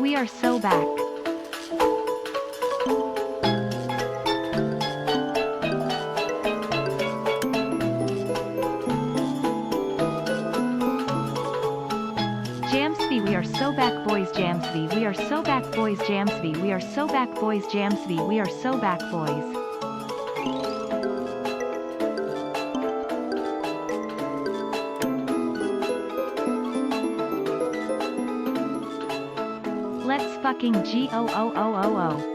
We are so back. JamsV, we are so back boys. JamsV, we are so back boys. JamsV, we are so back boys. JamsV, we are so back boys. Let's fucking go.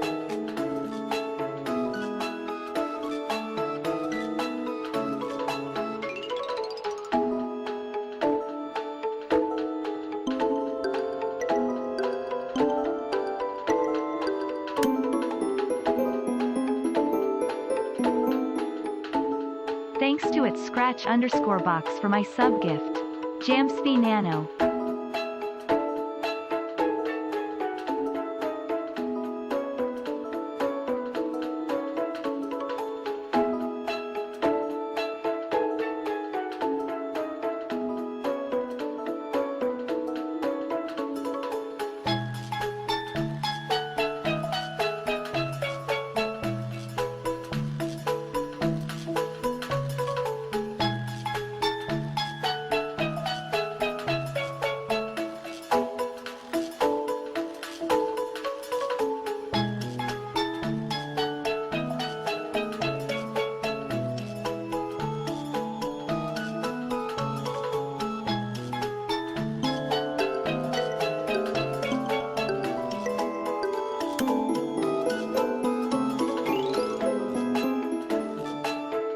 Thanks to its scratch_box for my sub gift. JamsV Nano.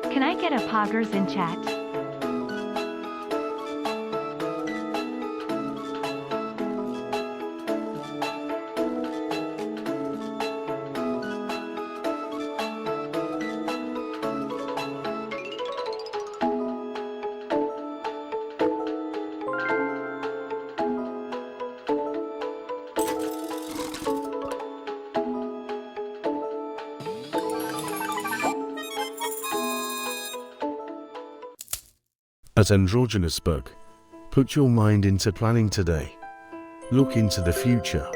Can I get a poggers in chat? At Androgynous Bug, put your mind into planning today. Look into the future.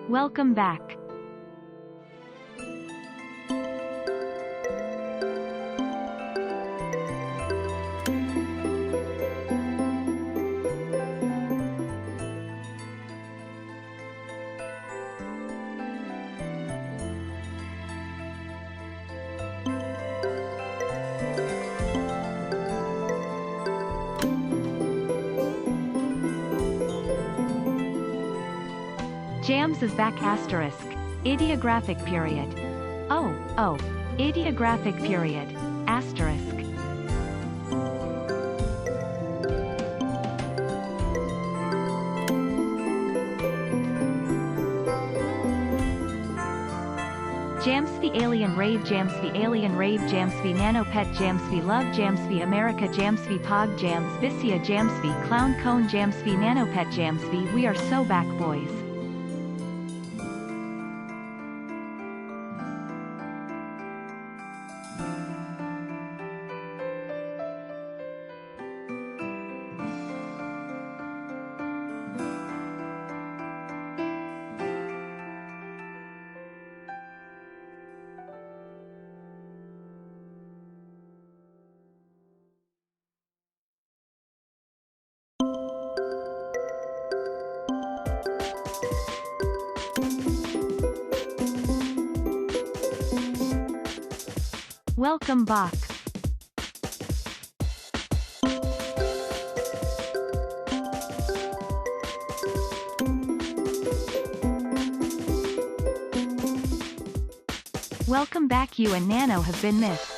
Welcome back. Jams is back asterisk. Ideographic period. Oh, ideographic period. Asterisk. JamsV Alien Rave JamsV Alien Rave JamsV Nano Pet JamsV Love JamsV America JamsV Pog Jams Vicia JamsV Clown Cone JamsV Nano Pet JamsV We are so back boys. Welcome back. Welcome back. You and Nano have been missed.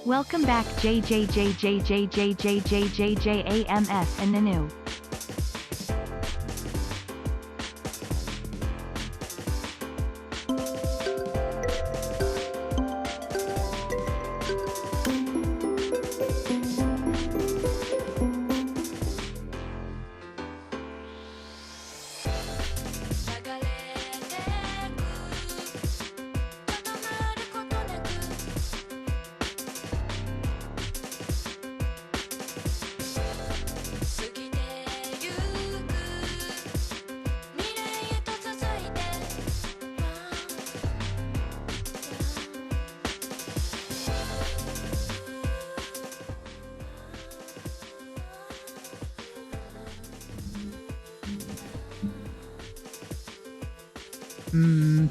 Welcome back JJJJJJJJJJAMS and Nanu.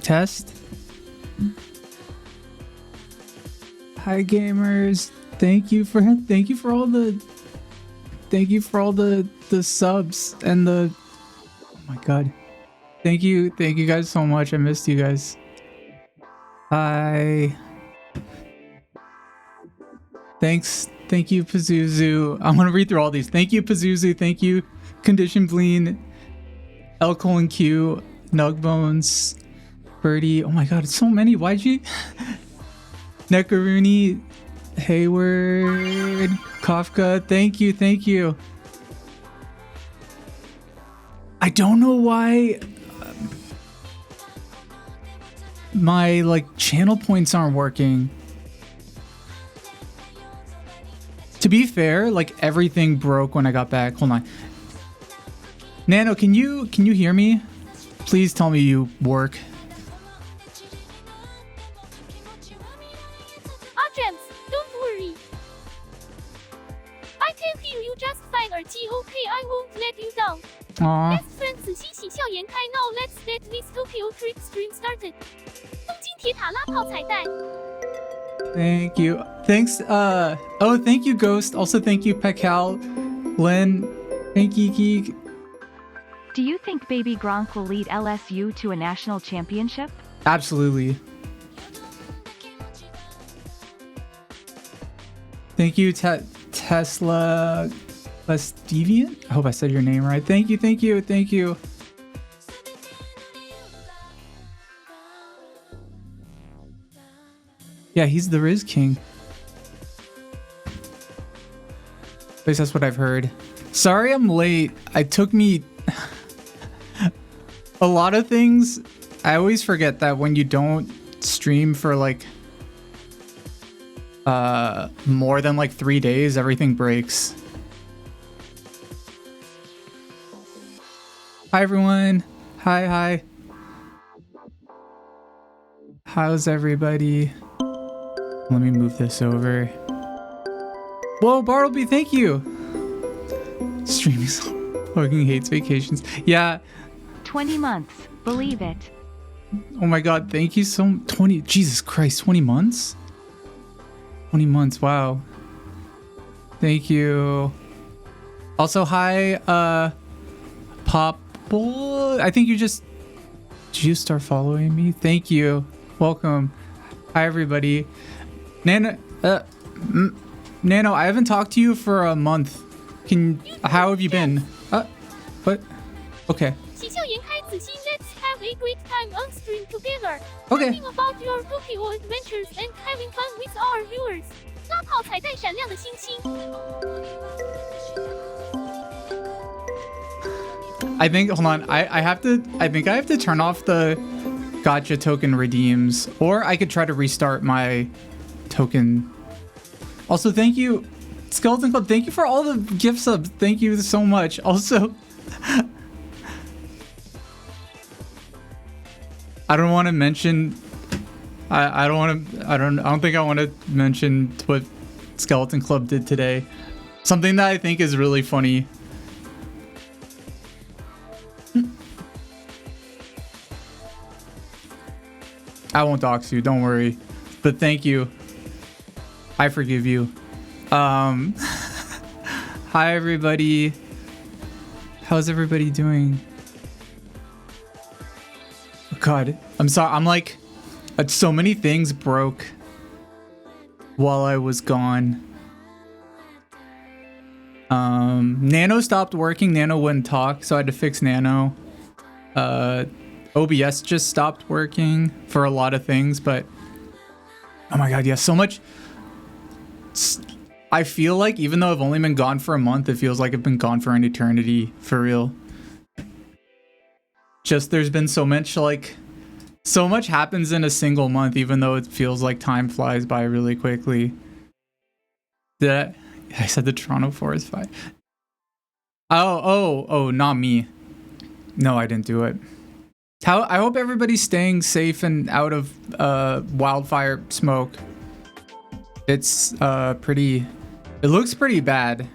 Test. Hi gamers. Thank you for all the subs and the oh my god. Thank you guys so much. I missed you guys. Hi. Thanks. Thank you, Pazuzu. I'm gonna read through all these. Thank you, Pazuzu. Thank you, Condition Bleen, L colon Q, Nugbones, Birdie. Oh my god, it's so many. YG, Nekaruni, Hayward, Kafka. Thank you. I don't know why my channel points aren't working. To be fair, everything broke when I got back. Hold on. Nano, can you hear me? Please tell me you work. Gems, don't worry. I can hear you just fine. Okay, I won't let you down. Aww. Best friends 喜喜笑颜开 Now let's get this Tokyo trip stream started. 东京铁塔拉炮彩带。 Thank you. Thanks. Oh, thank you, Ghost. Also, thank you, Pekal, Len, thank you, Geek. Do you think Baby Gronk will lead LSU to a national championship? Absolutely. Thank you, Tesla Less Deviant. I hope I said your name right. Thank you. Yeah, he's the Riz King. At least that's what I've heard. Sorry I'm late. It took me a lot of things. I always forget that when you don't stream for more than 3 days, everything breaks. Hi everyone. Hi. How's everybody? Let me move this over. Whoa, Bartleby, thank you. Streaming. Fucking hates vacations. Yeah. 20 months. Believe it. Oh my god, thank you so 20 Jesus Christ, 20 months? 20 months, wow. Thank you. Also, hi, Pop. I think you just... Did you start following me? Thank you. Welcome. Hi, everybody. Nano, Nano, I haven't talked to you for a month. How have you been? What? Okay. 喜笑颜开子欣 Let's have a great time on stream together. Okay. Talking about your Tokyo adventures and having fun with our viewers. 拉炮彩带闪亮的星星。 I think, hold on, I think I have to turn off the gotcha token redeems, or I could try to restart my token. Also, thank you, Skeleton Club, thank you for all the gift subs. Thank you so much. Also, I don't want to mention, I don't think I want to mention what Skeleton Club did today. Something that I think is really funny. I won't dox you, don't worry. But thank you. I forgive you. Hi everybody. How's everybody doing? Oh God, I'm sorry. I'm like, so many things broke while I was gone. Nano stopped working. Nano wouldn't talk, so I had to fix Nano. OBS just stopped working for a lot of things, but oh my God, yeah, so much. I feel like even though I've only been gone for a month, it feels like I've been gone for an eternity, for real. Just there's been so much, like, so much happens in a single month, even though it feels like time flies by really quickly. I said the Toronto Forest Fire. Oh, not me. No, I didn't do it. I hope everybody's staying safe and out of wildfire smoke. It's it looks pretty bad.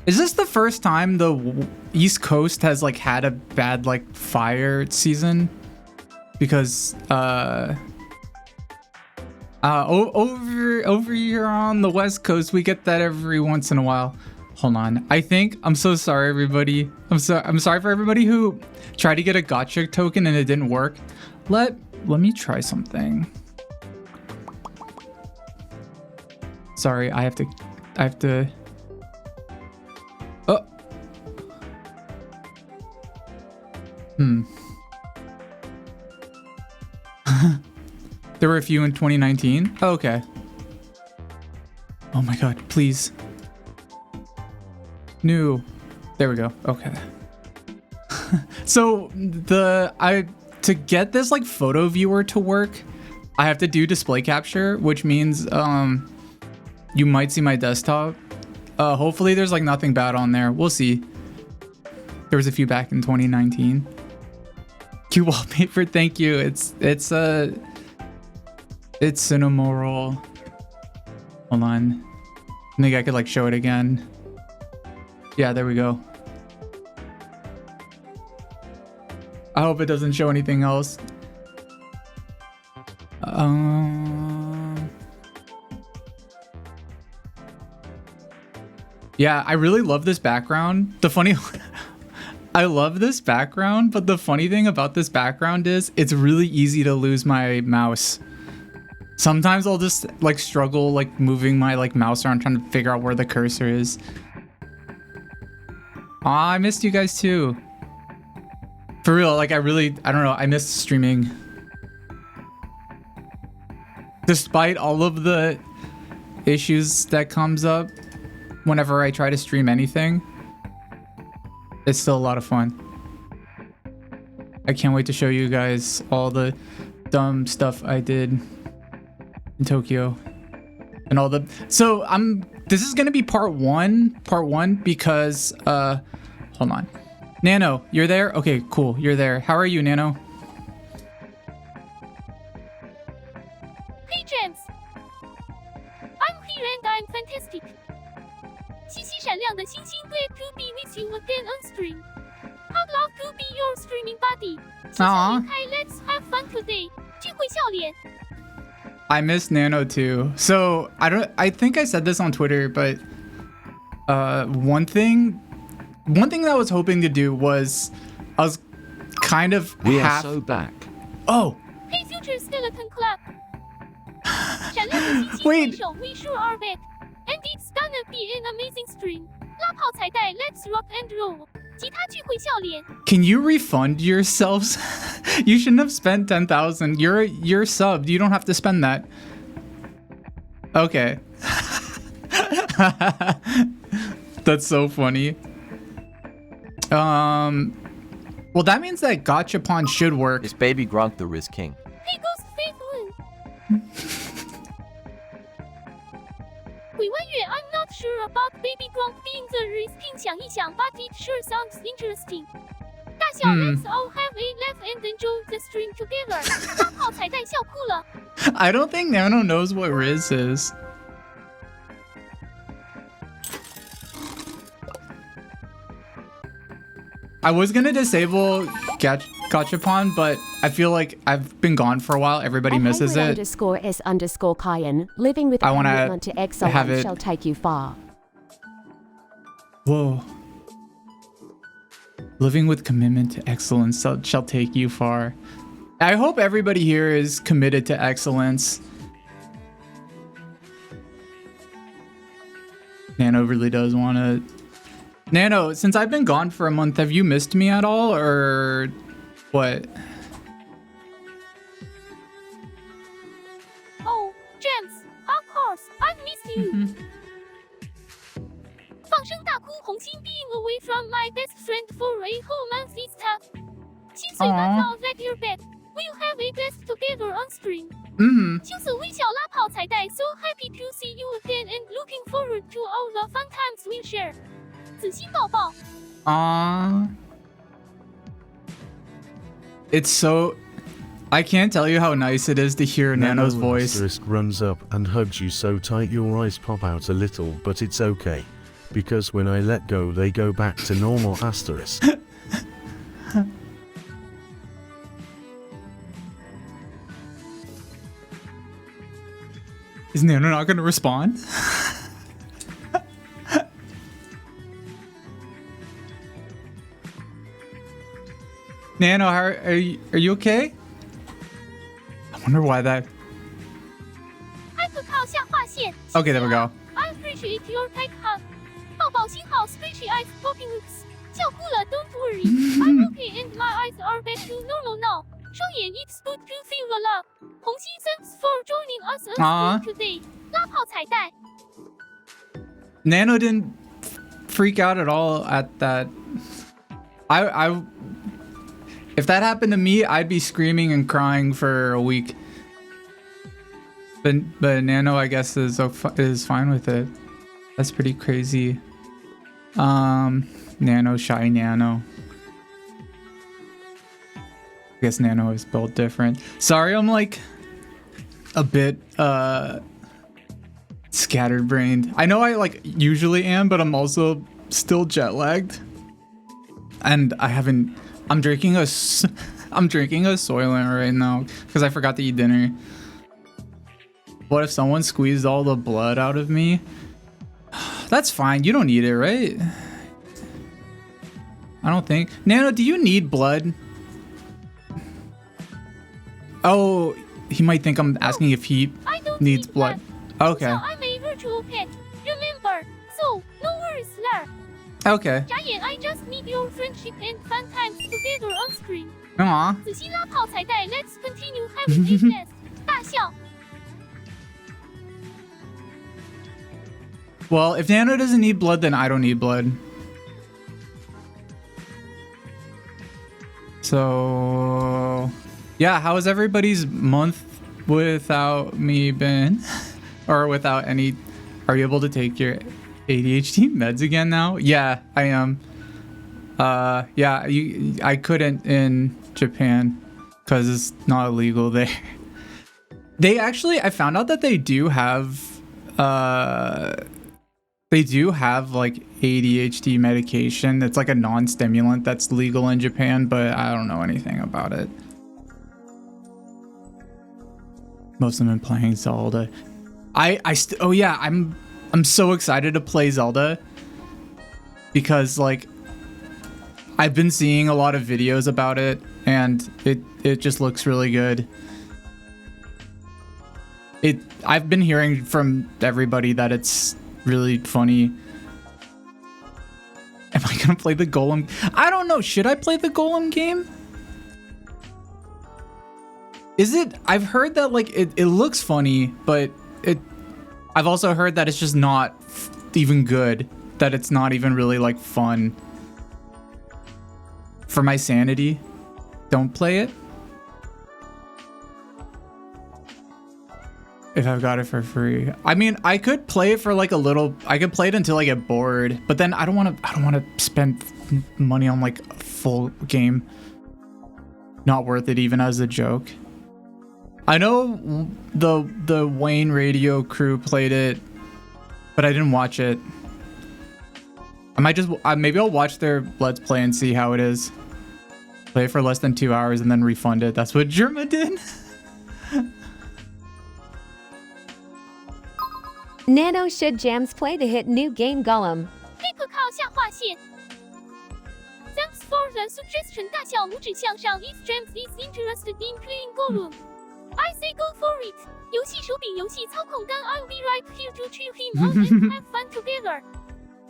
Is this the first time the East Coast has like had a bad like fire season? Because over here on the West Coast we get that every once in a while. Hold on. I'm so sorry, everybody. I'm sorry for everybody who tried to get a gotcha token and it didn't work. Let me try something. Sorry, I have to. Oh. There were a few in 2019. Oh, okay. Oh my God, please. New. There we go. Okay. So to get this like photo viewer to work, I have to do display capture, which means you might see my desktop. Hopefully there's like nothing bad on there. We'll see. There was a few back in 2019. Cute wallpaper, thank you. It's Cinnamoroll. Hold on. I think I could like show it again. Yeah, there we go. I hope it doesn't show anything else. Yeah, I really love this background. I love this background, but the funny thing about this background is it's really easy to lose my mouse. Sometimes I'll just like struggle like moving my like mouse around trying to figure out where the cursor is. Aw, I missed you guys too. For real, like I don't know, I missed streaming. Despite all of the issues that comes up whenever I try to stream anything, it's still a lot of fun. I can't wait to show you guys all the dumb stuff I did in Tokyo. And all the... So, this is gonna be part one because, hold on. Nano, you're there? Okay, cool, you're there. How are you, Nano? Hey, James. I'm here and I'm fantastic. 细细闪亮的星星对 to be with you again on stream. I'd love to be your streaming buddy. 谢谢 Aw. 严开 Let's have fun today. 聚会笑脸。 I miss Nano too. So I think I said this on Twitter, but one thing that I was hoping to do was I was kind of We are half. so back. Oh, Hey Future Skeleton Club. 闪亮的星星 Wait. 挥手 We sure are back. And it's gonna be an amazing stream. 拉炮彩带 Let's rock and roll. 吉他聚会笑脸。 can you refund yourselves? You shouldn't have spent 10,000. You're subbed. You don't have to spend that. Okay. That's so funny. Well, that means that Gachapon should work. It's Baby Gronk the Riz King. Hey Ghost Faith Win. 鬼弯月 I'm not sure about Baby Gronk being the Riz King 想一想 but it sure sounds interesting. 大笑 Let's all have a laugh and enjoy the stream together. 拉炮彩带笑哭了。 I don't think Nano knows what Riz is. I was gonna disable Gachapon, but I feel like I've been gone for a while. Everybody misses it. _S_Kyan. Living with I wanna commitment to have excellence it- shall take you far. Whoa. Living with commitment to excellence shall take you far. I hope everybody here is committed to excellence. Nano really does want to... Nano, since I've been gone for a month, have you missed me at all, or what? Oh, James, of course, I've missed you. 放声大哭，红心 being away from my best friend for a whole month is tough. 心碎难道 that you're back. We'll have a blast together on stream. 羞涩微笑拉炮彩带 So happy to see you again and looking forward to all the fun times we'll share. 子心抱抱。 It's so... I can't tell you how nice it is to hear Nano's voice. Asterisk runs up and hugs you so tight your eyes pop out a little, but it's okay. Because when I let go, they go back to normal. Asterisk. Is Nano not going to respond? Nano, are you okay? I wonder why that... 艾特靠下划线。 Okay, there we go. I appreciate your tight hug. 抱抱星号 Stretchy eyes popping looks. 笑哭了 Don't worry. I'm okay and my eyes are back to normal now. 双眼 It's good to feel the love. 红心 Thanks for joining us on stream today. 拉炮彩带。 Nano didn't freak out at all at that. If that happened to me, I'd be screaming and crying for a week. But Nano, I guess, is fine with it. That's pretty crazy. Nano, shy Nano. I guess Nano is built different. Sorry, I'm like a bit scattered brained. I know I like usually am, but I'm also still jet lagged. And I'm drinking a Soylent right now because I forgot to eat dinner. What if someone squeezed all the blood out of me? That's fine. You don't need it, right? I don't think. Nano, do you need blood? Oh, he might think I'm asking if he I don't needs need blood. Okay. So I'm a virtual pet. Remember. So, no worries there. Okay.眨眼 I just need your friendship and fun times together on stream. Aw. 子熙拉炮彩带 Let's continue having a blast. 大笑。 Well, if Nano doesn't need blood, then I don't need blood. So, yeah, how has everybody's month without me been? Or without any... Are you able to take your ADHD meds again now? Yeah, I am. Yeah, I couldn't in Japan because it's not illegal there. They actually, I found out that they do have like ADHD medication. It's like a non-stimulant that's legal in Japan, but I don't know anything about it. Most of them been playing Zelda. Oh yeah, I'm so excited to play Zelda because like I've been seeing a lot of videos about it and it just looks really good. I've been hearing from everybody that it's really funny. Am I gonna play the Golem? I don't know. Should I play the Golem game? Is it? I've heard that like it looks funny, but I've also heard that it's just not even good. That it's not even really like fun. For my sanity, don't play it. If I've got it for free. I mean, I could play it for like a little, I could play it until I get bored, but then I don't want to spend money on like a full game. Not worth it even as a joke. I know the Wayne Radio crew played it, but I didn't watch it. I might just, maybe I'll watch their Let's Play and see how it is. Play it for less than 2 hours and then refund it. That's what Germa did. Nano should Jams play the hit new game Golem. 立刻靠下划线。Thanks for the suggestion. 大小拇指向上。If James is interested in playing Golem, I say go for it. 游戏手柄，游戏操控杆。I'll be right here to cheer him on and have fun together.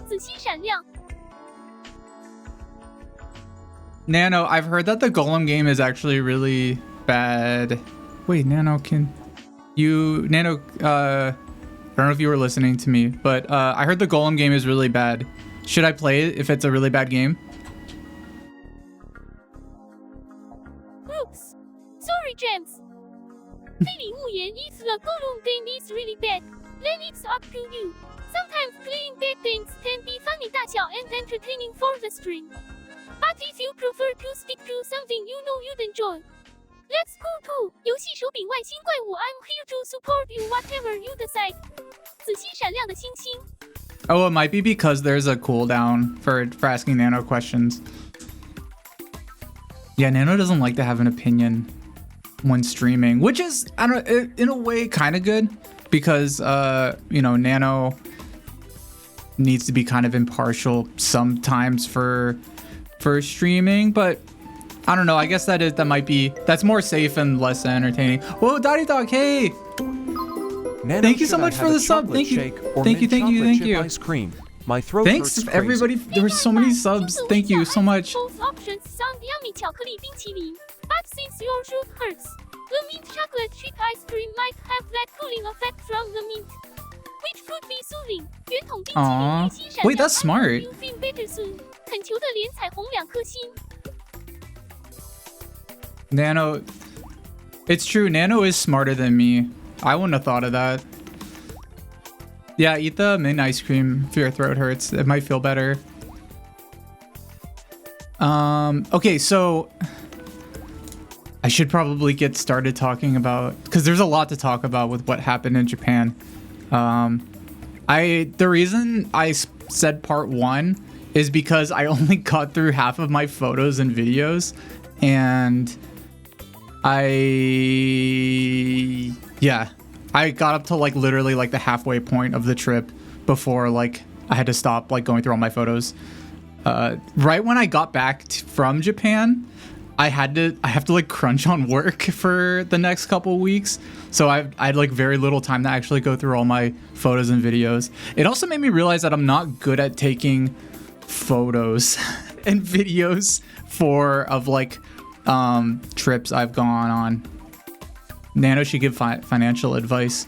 仔细闪亮。 Nano, I've heard that the Golem game is actually really bad. Wait, Nano, Nano, I don't know if you were listening to me, but I heard the Golem game is really bad. Should I play it if it's a really bad game? Oops. Sorry, James. 非礼勿言 if the Golem game is really bad, then it's up to you. Sometimes playing bad games can be funny 大小 and entertaining for the stream. But if you prefer to stick to something you know you'd enjoy, let's go to 游戏手柄外星怪物 I'm here to support you whatever you decide. 仔细闪亮的星星。 Oh, it might be because there's a cooldown for asking Nano questions. Yeah, Nano doesn't like to have an opinion when streaming, which is, I don't know, in a way kind of good because, you know, Nano needs to be kind of impartial sometimes for streaming, but I don't know. I guess that's more safe and less entertaining. Whoa, Daddy Dog, hey! Nano, thank you so much for the sub. Thank you. Thank you. Ice cream. My throat Thanks hurts everybody. There were so many subs. Thank you so much. Both options sound yummy 巧克力冰淇淋 but since your throat hurts, the mint chocolate chip ice cream might have that cooling effect from the mint, which could be soothing. 圆筒冰淇淋内心闪亮 Wait, that's smart. You feel better soon. 恳求的脸彩虹2颗星。 Nano, it's true. Nano is smarter than me. I wouldn't have thought of that. Yeah, eat the mint ice cream if your throat hurts. It might feel better. Okay, so I should probably get started talking about, because there's a lot to talk about with what happened in Japan. The reason I said part 1 is because I only got through half of my photos and videos, and I got up to like literally like the halfway point of the trip before like I had to stop like going through all my photos. Right when I got back from Japan, I have to like crunch on work for the next couple weeks. So I had like very little time to actually go through all my photos and videos. It also made me realize that I'm not good at taking photos and videos of like trips I've gone on. Nano should give financial advice.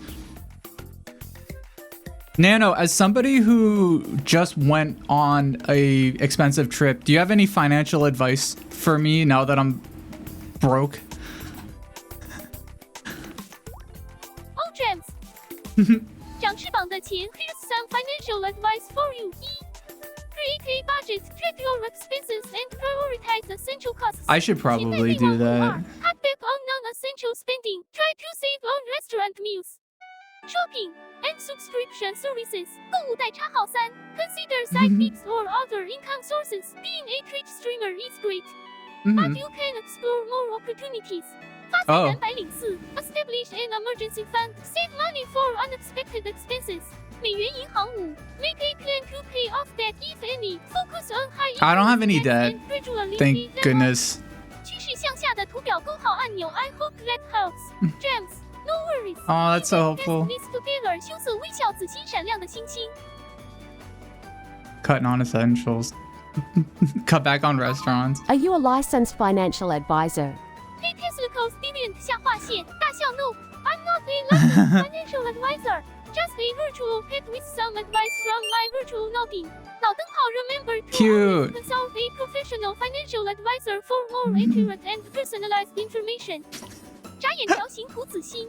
Nano, as somebody who just went on a expensive trip, do you have any financial advice for me now that I'm broke? Oh, James. 长翅膀的钱 Here's some financial advice for you. Create a budget, track your expenses, and prioritize essential costs. I should probably do that. Cut back on non-essential spending. Try to save on restaurant meals. Shopping shopping and subscription services. 购物代插号3 Consider side gigs or other income sources. Being a Twitch streamer is great, but you can explore more opportunities. 发财蓝白领4 Establish an emergency fund. Save money for unexpected expenses. 美元银行5 Make a plan to pay off debt if any. Focus on high I don't have any interest debt. and gradually Thank pay them off. goodness. 趋势向下的图表勾号按钮 I hope that helps. James, no worries. Oh, that's so Best helpful. list together. 羞涩微笑，紫心闪亮的星星。 Cutting on essentials. Cut back on restaurants. Are you a licensed financial advisor? Hey Tesla calls deviant 下划线，大笑 No, I'm not a licensed financial advisor. Just a virtual pet with some advice from my virtual nodding. 老灯泡 remember to Cute. always consult a professional financial advisor for more accurate and personalized information. 眨眼条形图子心。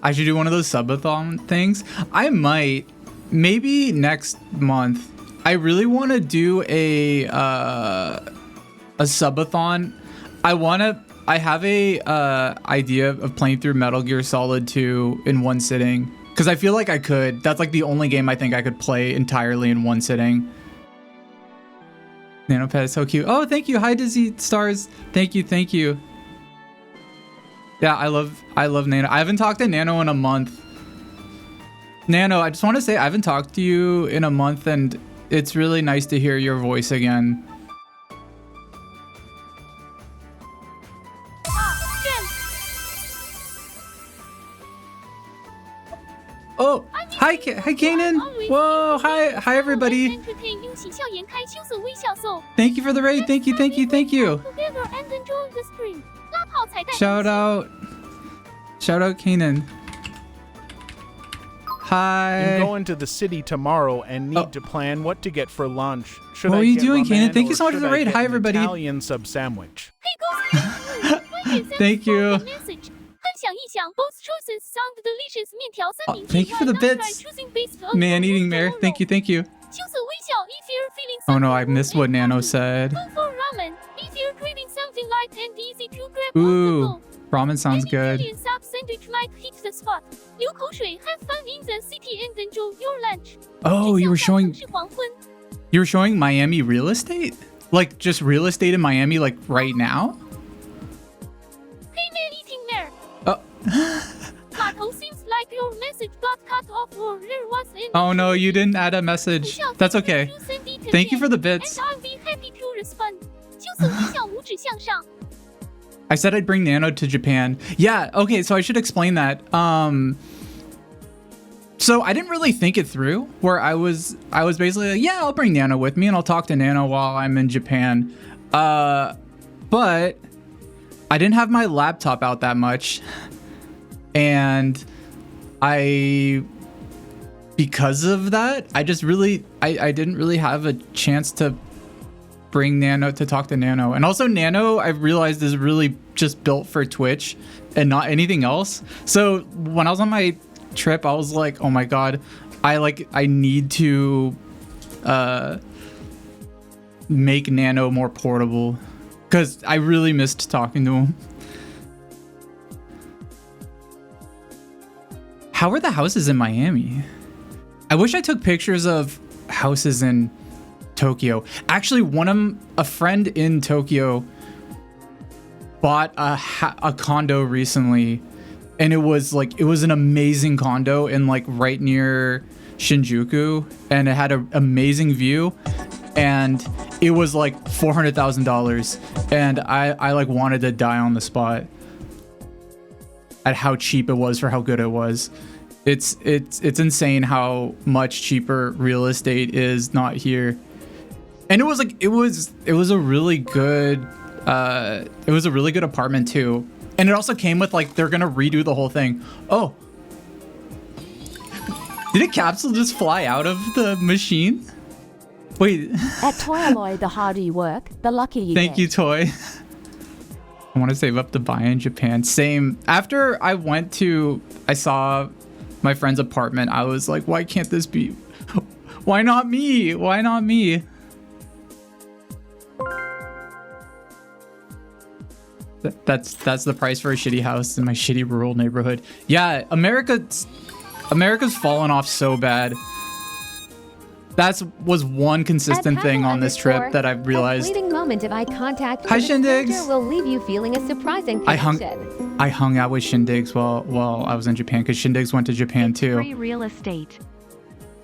I should do one of those subathon things. I might. Maybe next month. I really want to do a subathon. I have a idea of playing through Metal Gear Solid 2 in one sitting. Because I feel like I could. That's like the only game I think I could play entirely in one sitting. Nanopet is so cute. Oh, thank you. Hi, Dizzy Stars. Thank you. Thank you. Yeah, I love Nano. I haven't talked to Nano in a month. Nano, I just want to say I haven't talked to you in a month, and it's really nice to hear your voice again. Oh, hi, hi, Kanan. Whoa, hi, everybody. Entertain 用喜笑颜开，羞涩微笑 So Thank you for the raid. Thank you. together and enjoy the stream. 拉炮彩蛋。 Shout out Kanan. Hi. I'm going to the city tomorrow and need to plan what to get for lunch. Should What I are you get doing, ramen Kanan? Thank you or so much for should the I raid. get Hi, an everybody. Italian sub sandwich. Thank you. 分享一想 Both choices sound delicious. 面条三明治 Thank you for the Why not try bits. choosing based on Man your eating mood mare. Thank you. tomorrow? 羞涩微笑 If you're feeling Oh no, I something missed good what and Nano hungry, said. Go for ramen. If you're craving something light and easy to grab on the Ooh, go. ramen sounds An good. Italian sub sandwich might hit the spot. 流口水 Have fun in the city and enjoy your lunch. Oh, you were showing 城市黄昏 Miami real estate? Like just real estate in Miami like right now? Hey man eating mare. Oh. 码头 seems like your message got cut off or there was an Oh no, you didn't add a message. That's okay. Thank you for the bits. And I'll be happy to respond. 羞涩微笑五指向上 I said I'd bring Nano to Japan. Yeah, okay, so I should explain that. So I didn't really think it through where I was basically like, yeah, I'll bring Nano with me and I'll talk to Nano while I'm in Japan. But I didn't have my laptop out that much. And because of that, I didn't really have a chance to bring Nano to talk to Nano. And also Nano, I've realized is really just built for Twitch and not anything else. So when I was on my trip, I was like, oh my God, I need to make Nano more portable because I really missed talking to him. How are the houses in Miami? I wish I took pictures of houses in Tokyo. Actually, a friend in Tokyo bought a condo recently, and it was an amazing condo in like right near Shinjuku, and it had an amazing view, and it was like $400,000, and I like wanted to die on the spot at how cheap it was for how good it was. It's insane how much cheaper real estate is not here. And it was a really good apartment too. And it also came with like they're gonna redo the whole thing. Oh, did a capsule just fly out of the machine? Wait. At Toyaloy, the harder you work, the luckier you get. Thank you, Toy. I want to save up to buy in Japan. Same. After I saw my friend's apartment, I was like, why can't this be? Why not me? Why not me? That's the price for a shitty house in my shitty rural neighborhood. Yeah, America America's fallen off so bad. That was one consistent thing on this trip that I've realized. A fleeting moment of eye contact Hi, with a stranger Shindigs. will leave you feeling a surprising connection. I hung out with Shindigs while I was in Japan because Shindigs went to Japan too. Free real estate.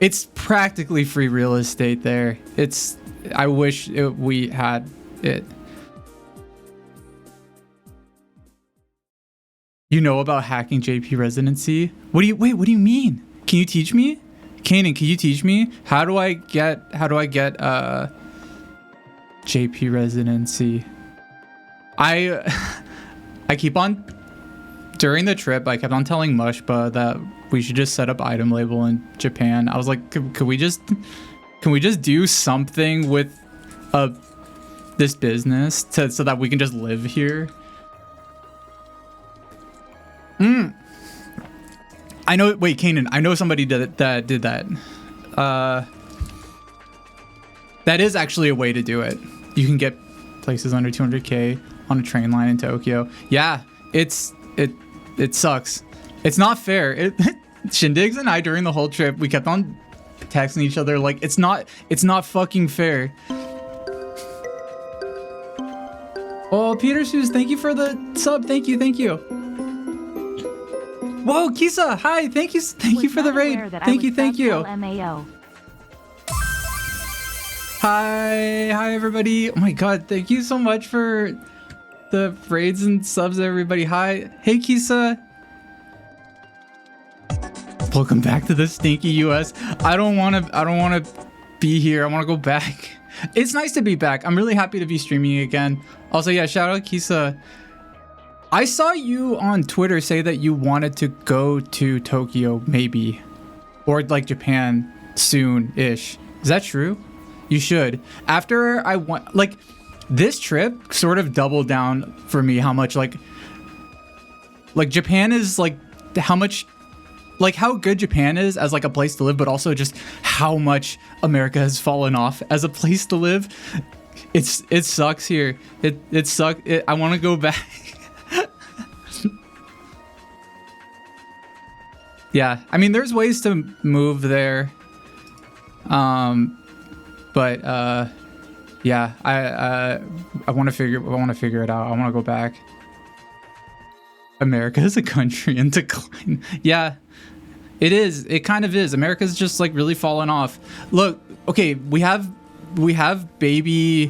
It's practically free real estate there. I wish we had it. You know about hacking JP residency? What do you mean? Can you teach me? Kanan, can you teach me? How do I get JP residency? I keep on during the trip I kept on telling Mushba that we should just set up item label in Japan. I was like, can we just do something with this business so that we can just live here? I know. Wait, Kanan. I know somebody that did that. That is actually a way to do it. You can get places under 200K on a train line in Tokyo. Yeah, it sucks. It's not fair. Shindigs and I during the whole trip we kept on texting each other like it's not fucking fair. Oh, Peter Shoes, thank you for the sub. Thank you. Whoa, Kisa, hi, thank you for the raid. Thank you. LMAO. Hi everybody. Oh my god, thank you so much for the raids and subs, everybody. Hi, hey Kisa. Welcome back to the stinky US. I don't want to be here. I want to go back. It's nice to be back. I'm really happy to be streaming again. Also, yeah, shout out Kisa. I saw you on Twitter say that you wanted to go to Tokyo, maybe, or like Japan soon-ish. Is that true? You should. After I went, like, this trip sort of doubled down for me how much like Japan is like how much, like how good Japan is as like a place to live, but also just how much America has fallen off as a place to live. It sucks here. It sucks. I want to go back. Yeah, I mean, there's ways to move there, but yeah, I want to figure it out. I want to go back. America is a country in decline. Yeah, it is. It kind of is. America's just like really fallen off. Look, okay, we have baby,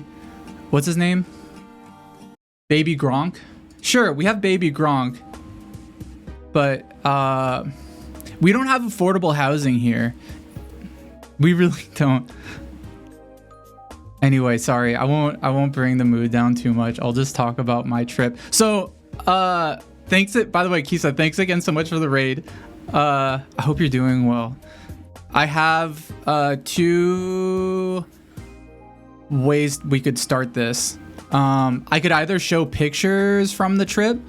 what's his name? Baby Gronk. Sure, we have baby Gronk, but we don't have affordable housing here. We really don't. Anyway, sorry. I won't bring the mood down too much. I'll just talk about my trip. So, thanks. By the way, Kisa, thanks again so much for the raid. I hope you're doing well. I have 2 ways we could start this. I could either show pictures from the trip,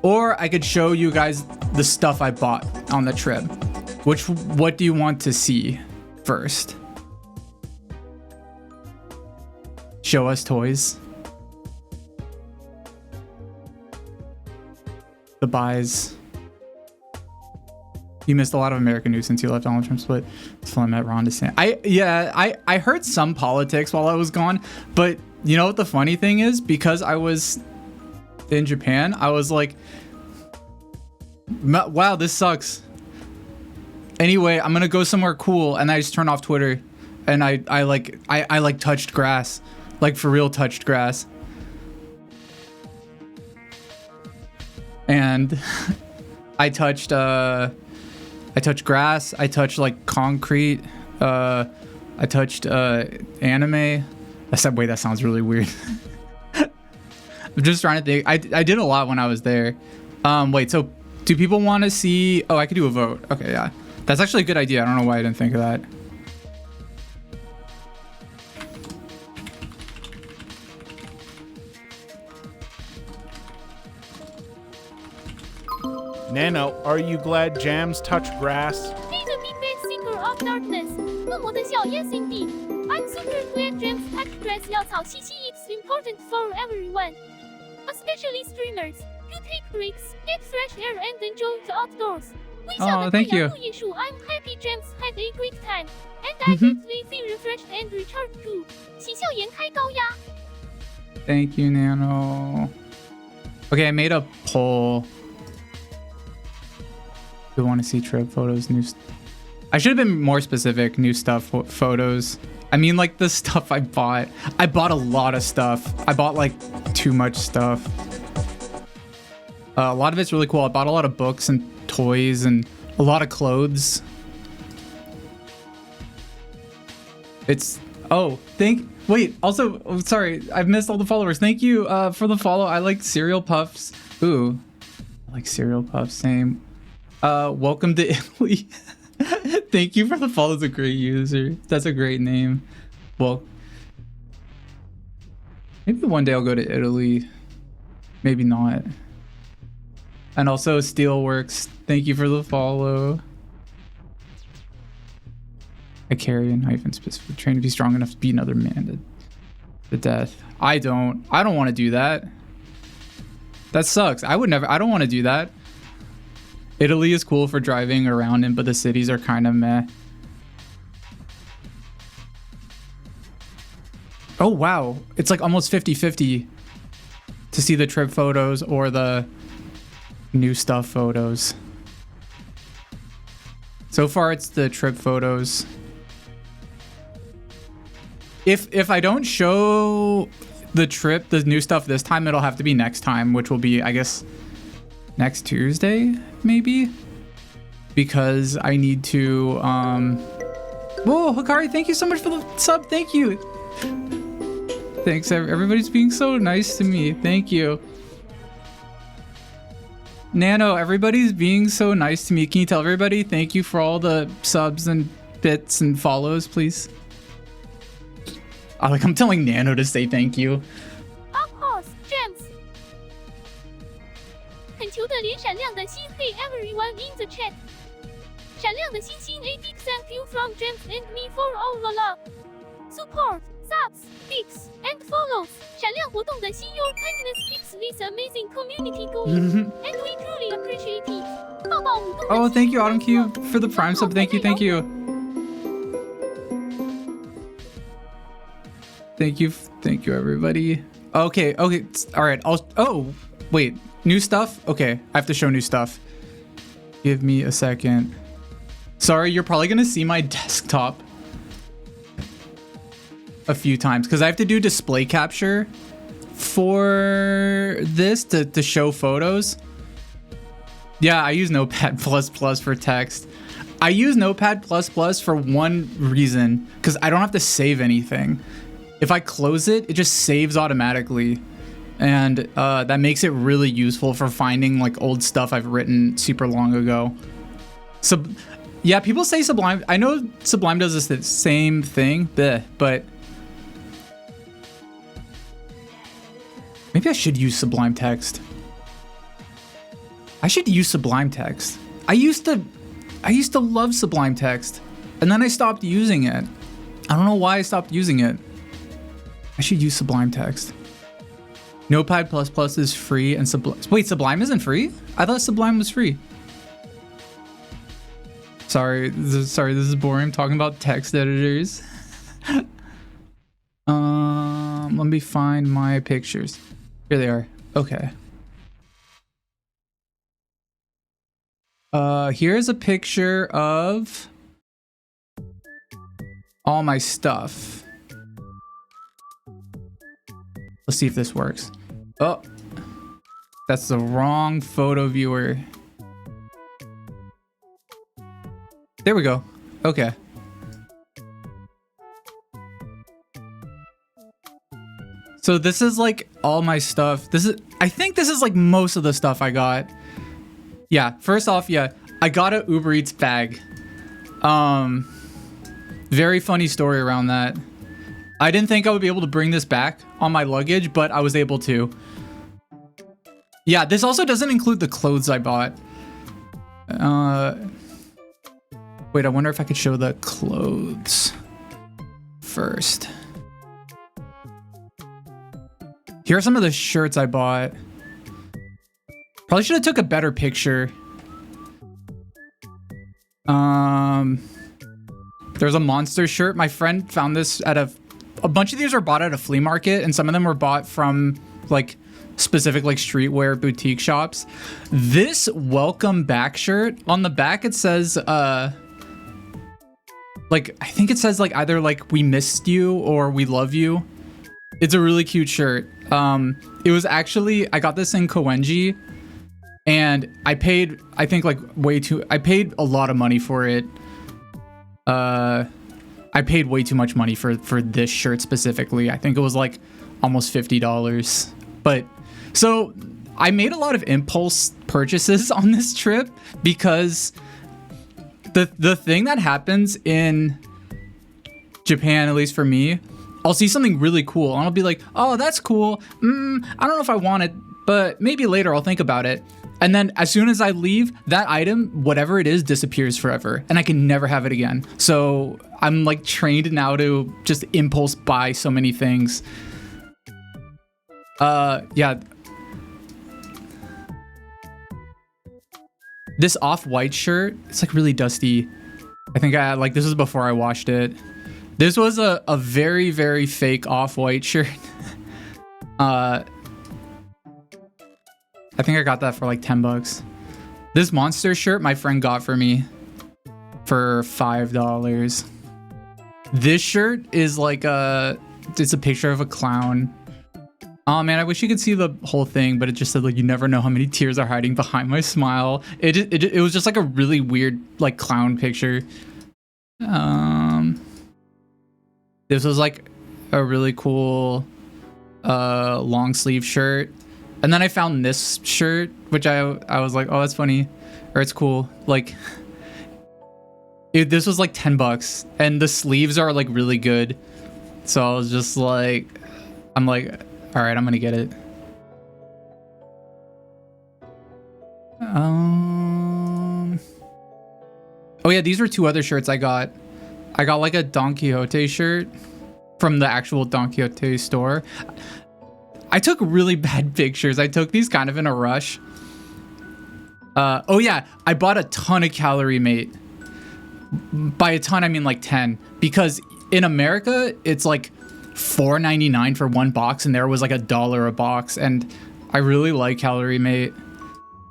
or I could show you guys the stuff I bought on the trip. What do you want to see first? Show us toys. The buys. You missed a lot of American news since you left Donald Trump split. That's when I met Ron DeSantis. I heard some politics while I was gone, but you know what the funny thing is? Because I was in Japan, I was like, wow, this sucks. Anyway, I'm gonna go somewhere cool, and I just turned off Twitter, and I touched grass, like for real touched grass, and I touched grass, I touched like concrete, I touched anime. I said, wait, that sounds really weird. I'm just trying to think. I did a lot when I was there. Wait, so do people want to see? Oh, I could do a vote. Okay, yeah. That's actually a good idea. I don't know why I didn't think of that. Nano, are you glad Jams touched grass? He's a big bad seeker of darkness. 恶魔的小夜行地. I'm super glad Jams touched grass. 潦草气息 It's important for everyone, especially streamers. You take breaks, get fresh air, and enjoy the outdoors. Oh, thank you. I'm happy James had a great time, and I definitely feel refreshed and recharged too. 喜笑颜开高压。 Thank you, Nano. Okay, I made a poll. We want to see trip photos, I should have been more specific. New stuff photos. I mean, like the stuff I bought. I bought a lot of stuff. I bought like too much stuff. A lot of it's really cool. I bought a lot of books and toys and a lot of clothes. It's wait, also, sorry, I've missed all the followers. Thank you for the follow. I like cereal puffs. Ooh, I like cereal puffs. Same. Welcome to Italy. Thank you for the follow. That's a great user. That's a great name. Well, maybe one day I'll go to Italy. Maybe not. And also Steelworks. Thank you for the follow. I carry a knife and specifically train to be strong enough to beat another man to death. I don't want to do that. That sucks. I don't want to do that. Italy is cool for driving around in, but the cities are kind of meh. Oh, wow. It's like almost 50-50 to see the trip photos or the new stuff photos. So far, it's the trip photos. If I don't show the new stuff this time, it'll have to be next time, which will be, I guess, next Tuesday, maybe? Because I need to, Whoa, Hikari, thank you so much for the sub. Thank you. Thanks, everybody's being so nice to me. Thank you. Nano, everybody's being so nice to me. Can you tell everybody thank you for all the subs and bits and follows, please? I'm telling Nano to say thank you. Of course, James. 恳求的脸闪亮的心 ，Hey everyone in the chat. 闪亮的星星 A big thank you from James and me for all the love, support, subs, tips, and follows. 闪亮活动的心 Your kindness keeps this amazing community going, and we truly appreciate it. 抱抱舞动的 Oh, thank you, Autumn Cube, for the Prime sub. Thank you, thank you. Thank you, everybody. Okay, all right. Oh, wait, new stuff? Okay, I have to show new stuff. Give me a second. Sorry, you're probably gonna see my desktop a few times because I have to do display capture for this to show photos. Yeah, I use Notepad++ for text. I use Notepad++ for one reason, because I don't have to save anything. If I close it, it just saves automatically. And that makes it really useful for finding like old stuff I've written super long ago. So yeah, people say Sublime. I know Sublime does the same thing, but maybe I should use Sublime Text. I should use Sublime Text. I used to love Sublime Text, and then I stopped using it. I don't know why I stopped using it. I should use Sublime Text. Notepad++ is free, and Wait, Sublime isn't free? I thought Sublime was free. Sorry, this is boring. I'm talking about text editors. Let me find my pictures. Here they are. Okay. Here's a picture of all my stuff. Let's see if this works. Oh, that's the wrong photo viewer. There we go. Okay. So this is like all my stuff. I think this is like most of the stuff I got. Yeah, first off, yeah, I got a Uber Eats bag. Very funny story around that. I didn't think I would be able to bring this back on my luggage, but I was able to. Yeah, this also doesn't include the clothes I bought. Wait, I wonder if I could show the clothes first. Here are some of the shirts I bought. Probably should have took a better picture. There's a monster shirt. My friend found this at a bunch of these are bought at a flea market, and some of them were bought from like specific like streetwear boutique shops. This welcome back shirt, on the back it says like I think it says like either like we missed you or we love you. It's a really cute shirt. It was actually, I got this in Koenji, and I paid, I think like I paid a lot of money for it. I paid way too much money for this shirt specifically. I think it was like almost $50. But so I made a lot of impulse purchases on this trip because the thing that happens in Japan, at least for me, I'll see something really cool and I'll be like, oh, that's cool. I don't know if I want it, but maybe later I'll think about it. And then as soon as I leave, that item, whatever it is, disappears forever and I can never have it again. So I'm like trained now to just impulse buy so many things. Yeah. This off-white shirt, it's like really dusty. I think this was before I washed it. This was a very, very fake off-white shirt. I think I got that for like 10 bucks. This monster shirt my friend got for me for $5. This shirt is like it's a picture of a clown. Oh man, I wish you could see the whole thing, but it just said like, you never know how many tears are hiding behind my smile. It was just like a really weird like clown picture. This was like a really cool long sleeve shirt. And then I found this shirt, which I was like, oh, that's funny, or it's cool. Like, this was like 10 bucks, and the sleeves are like really good. So I was just like, I'm like, all right, I'm gonna get it. Oh yeah, these were two other shirts I got. I got like a Don Quixote shirt from the actual Don Quixote store. I took really bad pictures. I took these kind of in a rush. Oh yeah, I bought a ton of Calorie Mate. By a ton, I mean like 10. Because in America, it's like $4.99 for one box, and there was like $1 a box. And I really like Calorie Mate.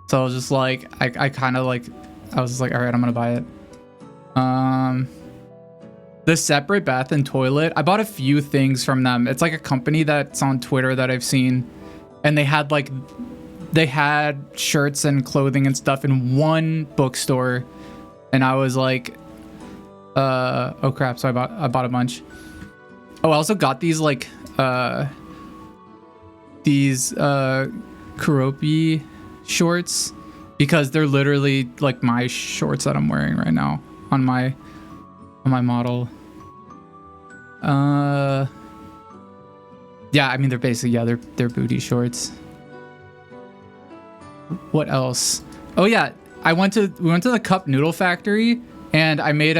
So I was just like, I kind of like, I was just like, all right, I'm gonna buy it. The Separate Bath and Toilet, I bought a few things from them. It's like a company that's on Twitter that I've seen, and they had shirts and clothing and stuff in one bookstore, and I was like, oh crap, so I bought a bunch. Oh, I also got these like Kuropi shorts, because they're literally like my shorts that I'm wearing right now on my model. Yeah, I mean they're basically, yeah, they're booty shorts. What else? Oh yeah, we went to the cup noodle factory, and I made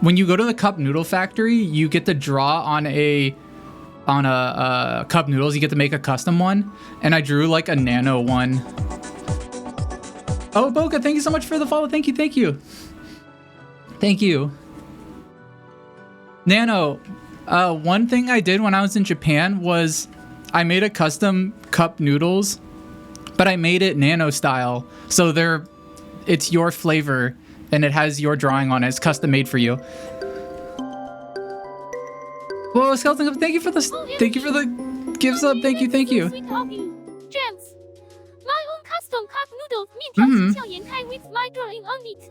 when you go to the cup noodle factory, you get to draw on a cup noodles. You get to make a custom one, and I drew like a nano one. Oh, Boca, thank you so much for the follow. Thank you. Nano, one thing I did when I was in Japan was I made a custom cup noodles, but I made it nano style. So it's your flavor and it has your drawing on it. It's custom made for you. Whoa, Skeleton, thank you for the gives up. Thank you. Sweet of you. Jams. My own custom cup noodles, 面条起翘颜开 with my drawing on it.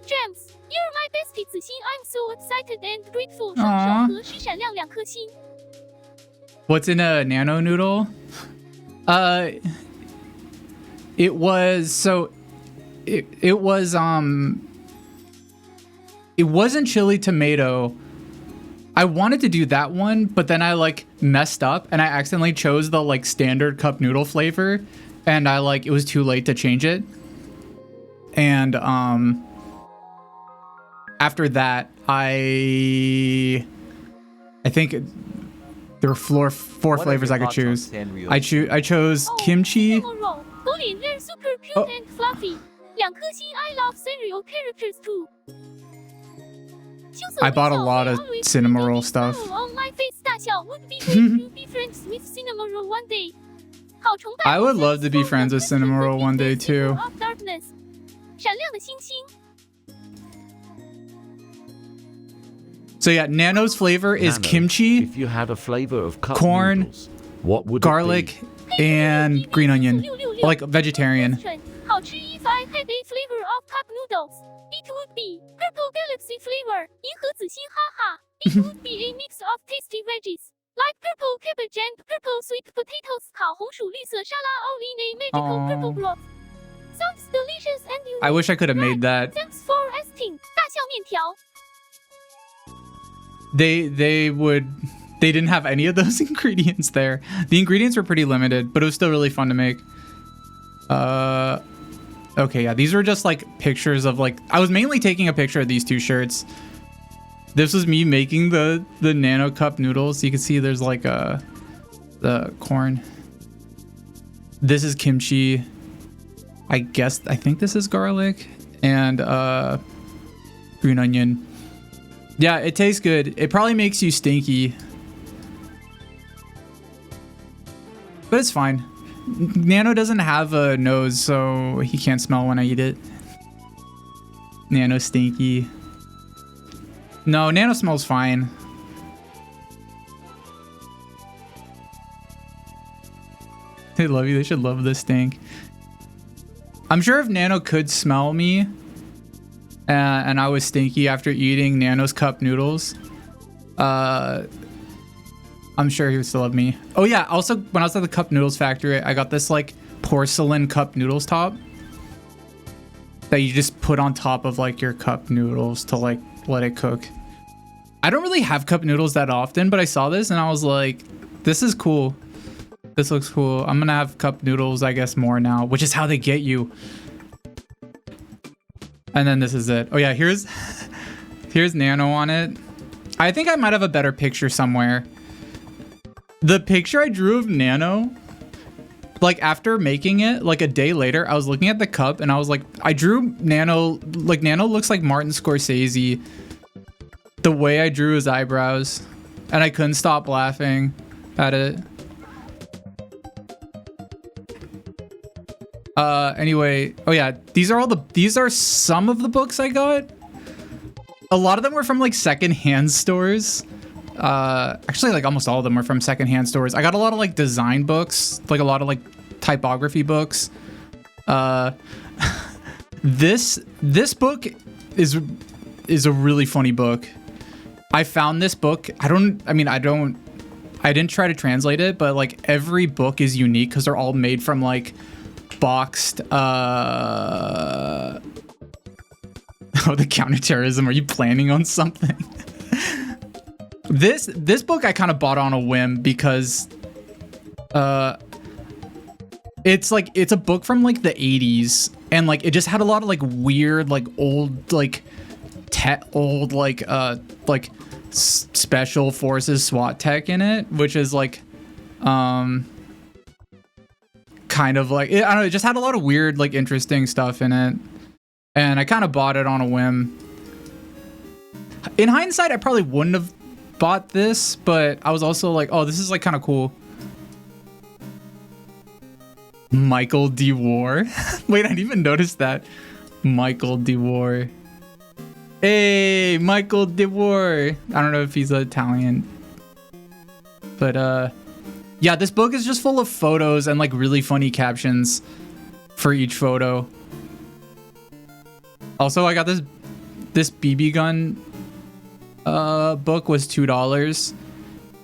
Jams, you're my bestie 子欣 I'm so excited and grateful. 双手和须闪亮2颗星. What's in a nano noodle? It wasn't chili tomato. I wanted to do that one, but then I like messed up and I accidentally chose the like standard cup noodle flavor, and it was too late to change it. And after that, I think there were four flavors I could choose. I chose kimchi. Golden, they're super cute and fluffy. 2颗星 I love cereal characters too. I bought a lot of Cinnamoroll stuff. I would love to be friends with Cinnamoroll one day too. So yeah, Nano's flavor is Nano, kimchi, if you had a flavor of cup corn, noodles, what would garlic, and green onion. Like vegetarian. 好吃 if I had a flavor of cup noodles. It would be purple galaxy flavor. 银河紫心哈哈. It would be a mix of tasty veggies. Like purple cabbage and purple sweet potatoes. 烤红薯绿色沙拉 all in a magical purple broth. Sounds delicious and unique. I wish I could have made that. Thanks for asking. 大象面条. They didn't have any of those ingredients there. The ingredients were pretty limited, but it was still really fun to make. Okay, yeah, these were just like pictures of like, I was mainly taking a picture of these two shirts. This was me making the Nano Cup noodles. You can see there's like the corn. This is kimchi. I think this is garlic and green onion. Yeah, it tastes good. It probably makes you stinky, but it's fine. Nano doesn't have a nose, so he can't smell when I eat it. Nano stinky. No, Nano smells fine. They love you. They should love this stink. I'm sure if Nano could smell me and I was stinky after eating Nano's cup noodles, I'm sure he would still love me. Oh yeah, also when I was at the cup noodles factory, I got this like porcelain cup noodles top that you just put on top of like your cup noodles to like let it cook. I don't really have cup noodles that often, but I saw this and I was like, this is cool. This looks cool. I'm gonna have cup noodles, I guess, more now, which is how they get you. And then this is it. Oh yeah, here's Nano on it. I think I might have a better picture somewhere. The picture I drew of Nano, like after making it, like a day later, I was looking at the cup and I was like, I drew Nano, like Nano looks like Martin Scorsese. The way I drew his eyebrows, and I couldn't stop laughing at it. Anyway, oh yeah, these are some of the books I got. A lot of them were from like secondhand stores. Actually, like almost all of them were from secondhand stores. I got a lot of like design books, like a lot of like typography books. This book is a really funny book. I found this book. I didn't try to translate it, but like every book is unique because they're all made from like boxed oh, the counterterrorism. Are you planning on something? This book I kind of bought on a whim because it's a book from like the 80s and like it just had a lot of like weird like old like special forces SWAT tech in it, which is like kind of like, I don't know, it just had a lot of weird like interesting stuff in it, and I kind of bought it on a whim. In hindsight, I probably wouldn't have bought this, but I was also like, oh, this is like kind of cool. Michael D. War. Wait, I didn't even notice that. Michael D. War. Hey, Michael D. War. I don't know if he's Italian, but yeah, this book is just full of photos and like really funny captions for each photo. Also, I got this BB gun book was $2,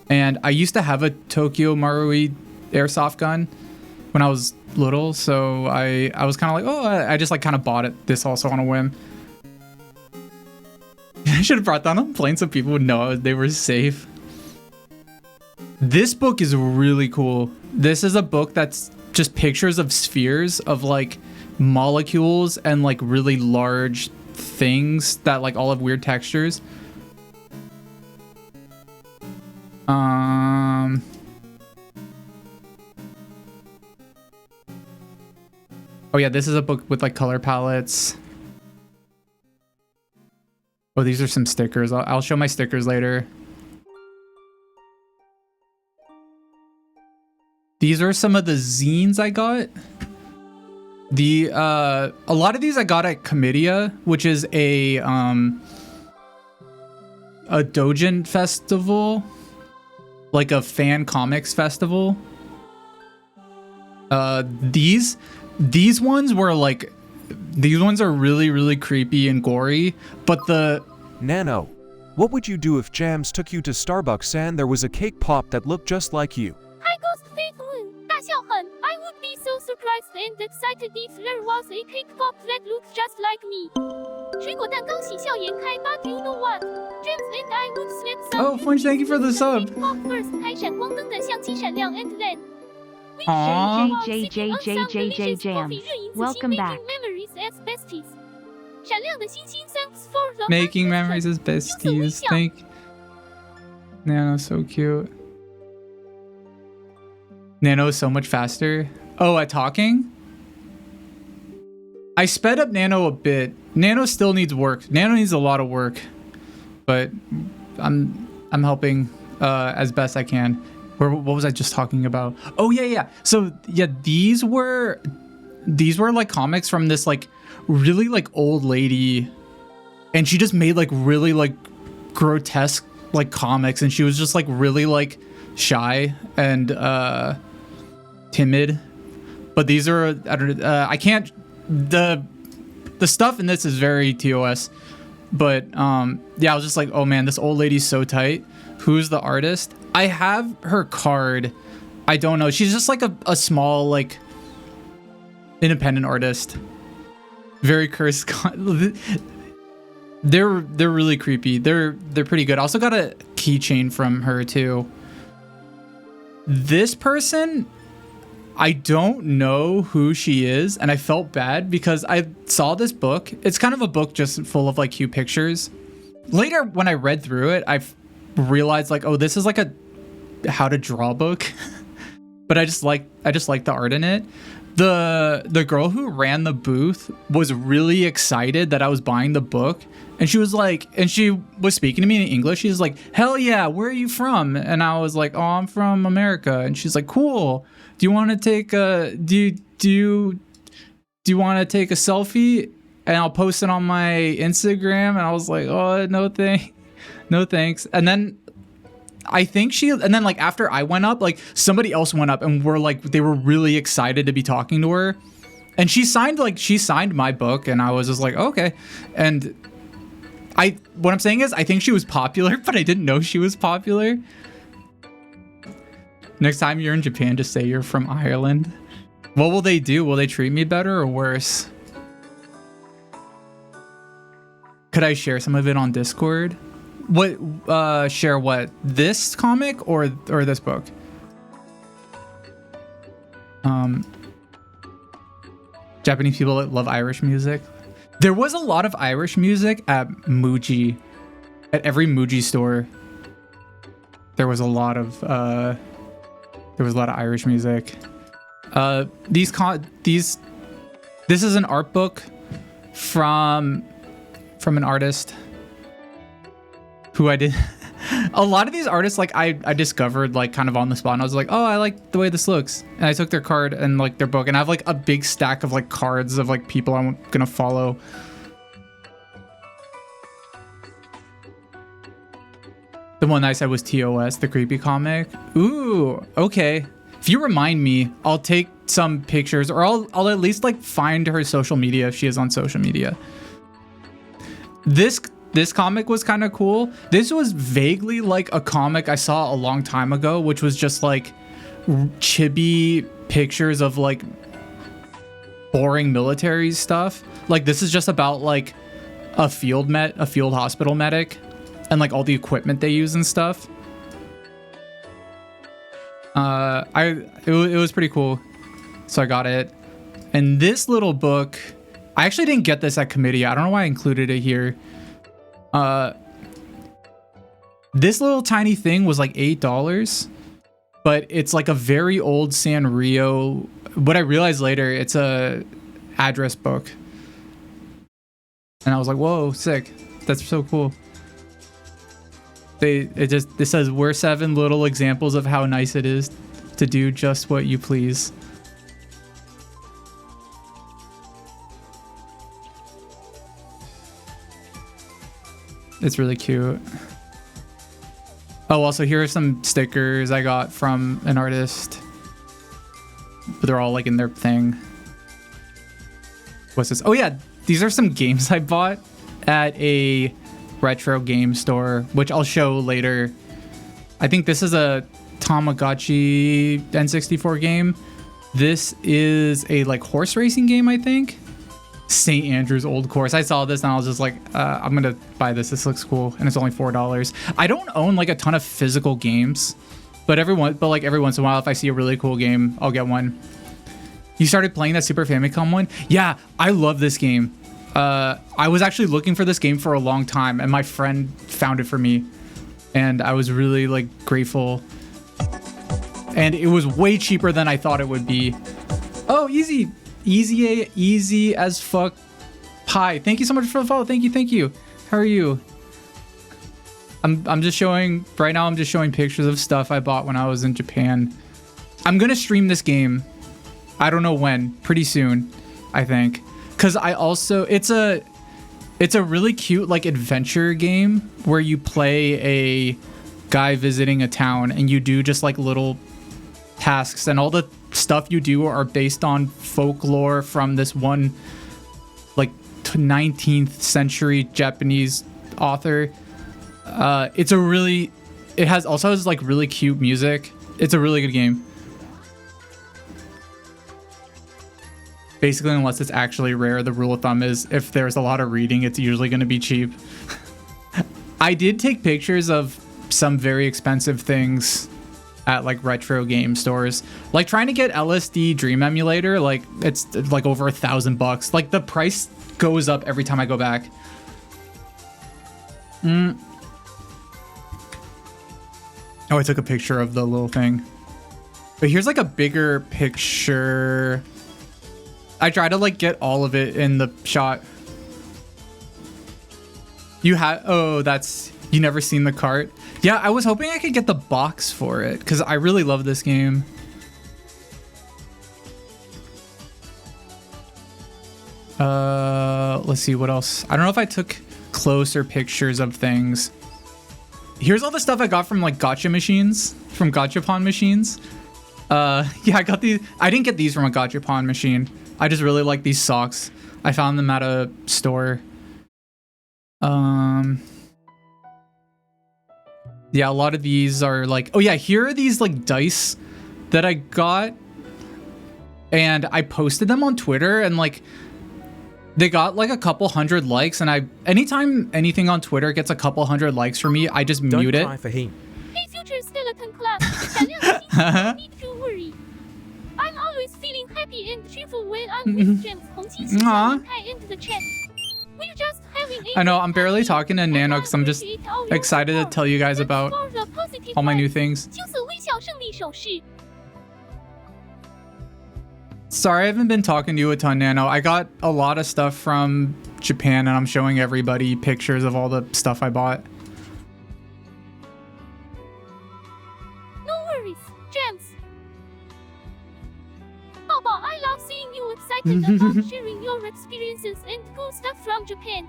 and I used to have a Tokyo Marui airsoft gun when I was little, so I was kind of like, oh, I just like kind of bought this also on a whim. I should have brought that on a plane so people would know they were safe. This book is really cool. This is a book that's just pictures of spheres of like molecules and like really large things that like all have weird textures. Oh yeah, this is a book with like color palettes. Oh, these are some stickers. I'll show my stickers later. These are some of the zines I got. A lot of these I got at Comedia, which is a doujin festival, like a fan comics festival. These ones were like, these ones are really, really creepy and gory, but the... Nano, what would you do if Jams took you to Starbucks and there was a cake pop that looked just like you? Hi Ghost Fake Moon, 大笑很 I would be so surprised and excited if there was a cake pop that looked just like me. 水果蛋糕喜笑颜开 but you know what? James and I would snap some. Oh, Flinch, thank you for the sub. Cake pop first 开闪光灯的相机闪亮 and then. Jams. Welcome back. Memories as besties. 闪亮的星星 thanks for the Making memories as besties. Thank Nano, so cute. Nano is so much faster. Oh, at talking? I sped up Nano a bit. Nano still needs work. Nano needs a lot of work. But I'm helping as best I can. What was I just talking about? Oh yeah. So yeah, these were like comics from this like really like old lady, and she just made like really like grotesque like comics, and she was just like really like shy and timid. But these are I can't, the stuff in this is very TOS, but yeah, I was just like, oh man, this old lady's so tight. Who's the artist? I have her card. I don't know. She's just like a small like independent artist. Very cursed. They're really creepy. They're pretty good. I also got a keychain from her too. This person, I don't know who she is, and I felt bad because I saw this book. It's kind of a book just full of like cute pictures. Later, when I read through it, I realized like, oh, this is like a how to draw book. But I just like the art in it. The girl who ran the booth was really excited that I was buying the book, and she was like, and she was speaking to me in English. She's like, hell yeah, where are you from? And I was like, oh, I'm from America. And she's like, cool. Do you want to take a do you want to take a selfie and I'll post it on my Instagram? And I was like, oh, no thanks. And then I think like after I went up, like somebody else went up and they were really excited to be talking to her, and she signed my book, and I was just like, okay. And what I'm saying is I think she was popular, but I didn't know she was popular. Next time you're in Japan, just say you're from Ireland. What will they do? Will they treat me better or worse? Could I share some of it on Discord? What, share what? This comic or this book? Japanese people that love Irish music. There was a lot of Irish music at Muji. At every Muji store. There was a lot of Irish music. This is an art book from an artist who I did. A lot of these artists, like I discovered like kind of on the spot, and I was like, oh, I like the way this looks, and I took their card and like their book, and I have like a big stack of like cards of like people I'm gonna follow. The one I said was TOS, the creepy comic. Ooh, okay. If you remind me, I'll take some pictures, or I'll at least like find her social media if she is on social media. This comic was kind of cool. This was vaguely like a comic I saw a long time ago, which was just like chibi pictures of like boring military stuff. Like this is just about like a field hospital medic, and like all the equipment they use and stuff. It was pretty cool, so I got it. And this little book, I actually didn't get this at Committee. I don't know why I included it here. This little tiny thing was like $8, but it's like a very old Sanrio. What I realized later, it's a address book, and I was like, whoa, sick. That's so cool. It says we're 7 little examples of how nice it is to do just what you please. It's really cute. Oh, also here are some stickers I got from an artist. But they're all like in their thing. What's this? Oh yeah, these are some games I bought at a retro game store, which I'll show later. I think this is a Tamagotchi N64 game. This is a like horse racing game, I think. St. Andrew's Old Course. I saw this and I was just like, I'm gonna buy this. This looks cool, and it's only $4. I don't own like a ton of physical games, but every once in a while, if I see a really cool game, I'll get one. You started playing that Super Famicom one? Yeah, I love this game. I was actually looking for this game for a long time, and my friend found it for me, and I was really like grateful. And it was way cheaper than I thought it would be. Oh, easy as fuck pie. Thank you so much for the follow. Thank you. How are you? I'm just showing right now. I'm just showing pictures of stuff I bought when I was in Japan. I'm gonna stream this game. I don't know when. Pretty soon, I think. Cause I also it's a really cute like adventure game where you play a guy visiting a town and you do just like little tasks, and all the stuff you do are based on folklore from this one like 19th century Japanese author. It has like really cute music. It's a really good game. Basically, unless it's actually rare, the rule of thumb is if there's a lot of reading, it's usually going to be cheap. I did take pictures of some very expensive things at like retro game stores, like trying to get LSD Dream Emulator. Like it's like over $1,000. Like the price goes up every time I go back. Oh, I took a picture of the little thing, but here's like a bigger picture. I try to like get all of it in the shot. You have, oh, that's, you never seen the cart? Yeah, I was hoping I could get the box for it because I really love this game. Let's see what else. I don't know if I took closer pictures of things. Here's all the stuff I got from like gacha machines, from gachapon machines. Yeah, I got these. I didn't get these from a gachapon machine. I just really like these socks. I found them at a store. Yeah, a lot of these are like, oh yeah, here are these like dice that I got, and I posted them on Twitter, and like they got like a couple hundred likes, and anytime anything on Twitter gets a couple hundred likes for me, I just mute it. Don't cry for him. Hey, future skeleton class. Need to worry. I'm always feeling happy and cheerful when I'm with James. Into the chat. We're just having I know, I'm barely talking to Nano because I'm just excited to tell you guys about all my new things. Sorry I haven't been talking to you a ton, Nano. I got a lot of stuff from Japan and I'm showing everybody pictures of all the stuff I bought. No worries, James. Baba, I love seeing you excited about sharing your experiences and cool stuff from Japan.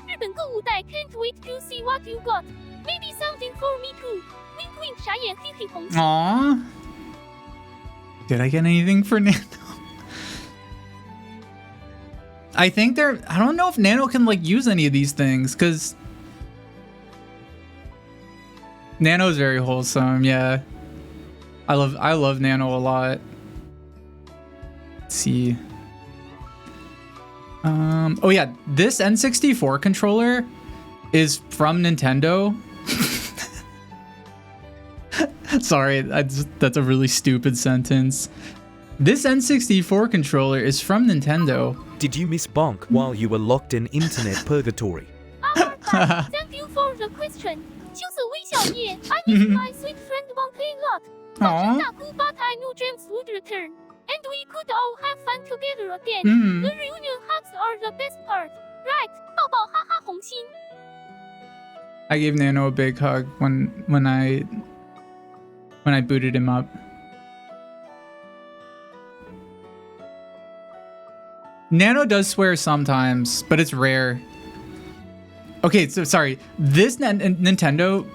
日本购物袋 can't wait to see what you got. Maybe something for me too. Wink wink 傻眼嘿嘿红。 Aww. Did I get anything for Nano? I think I don't know if Nano can like use any of these things because Nano's very wholesome. Yeah, I love Nano a lot. Let's see. Oh yeah, this N64 controller is from Nintendo. Sorry, that's a really stupid sentence. This N64 controller is from Nintendo. Did you miss Bonk while you were locked in internet purgatory? Thank you for the question. 就是微笑夜 I miss my sweet friend Bonk a lot. But I knew James would return. And we could all have fun together again. The reunion hugs are the best part. Right? 抱抱哈哈红心. I gave Nano a big hug when I booted him up. Nano does swear sometimes, but it's rare. Okay, so sorry. This Nintendo,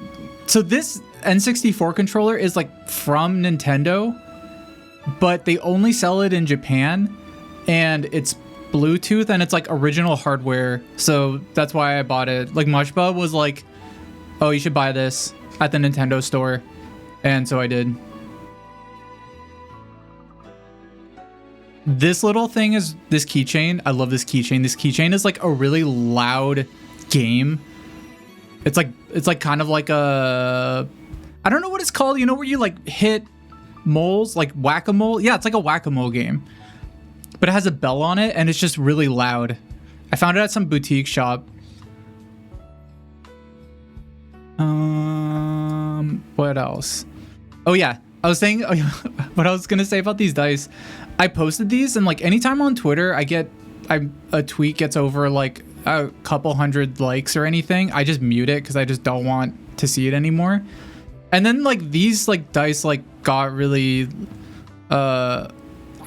so this N64 controller is like from Nintendo, but they only sell it in Japan, and it's Bluetooth and it's like original hardware. So that's why I bought it. Like Mushba was like, "Oh, you should buy this at the Nintendo store," and so I did. This little thing is this keychain. I love this keychain. This keychain is like a really loud game. It's like kind of like a, I don't know what it's called. You know where you like hit moles, like whack-a-mole? Yeah, it's like a whack-a-mole game. But it has a bell on it and it's just really loud. I found it at some boutique shop. What else? Oh yeah, I was saying what I was gonna say about these dice. I posted these, and like anytime on Twitter a tweet gets over like a couple hundred likes or anything, I just mute it because I just don't want to see it anymore. And then like these like dice like got really I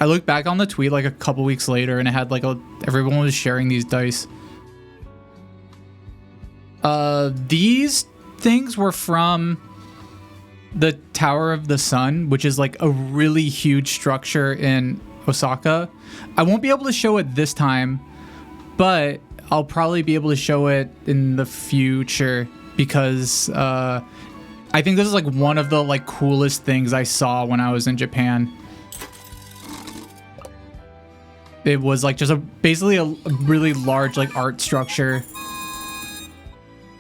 looked back on the tweet like a couple weeks later and it had like everyone was sharing these dice. These things were from the Tower of the Sun, which is like a really huge structure in Osaka. I won't be able to show it this time, but I'll probably be able to show it in the future because I think this is like one of the like coolest things I saw when I was in Japan. It was like just basically a really large like art structure.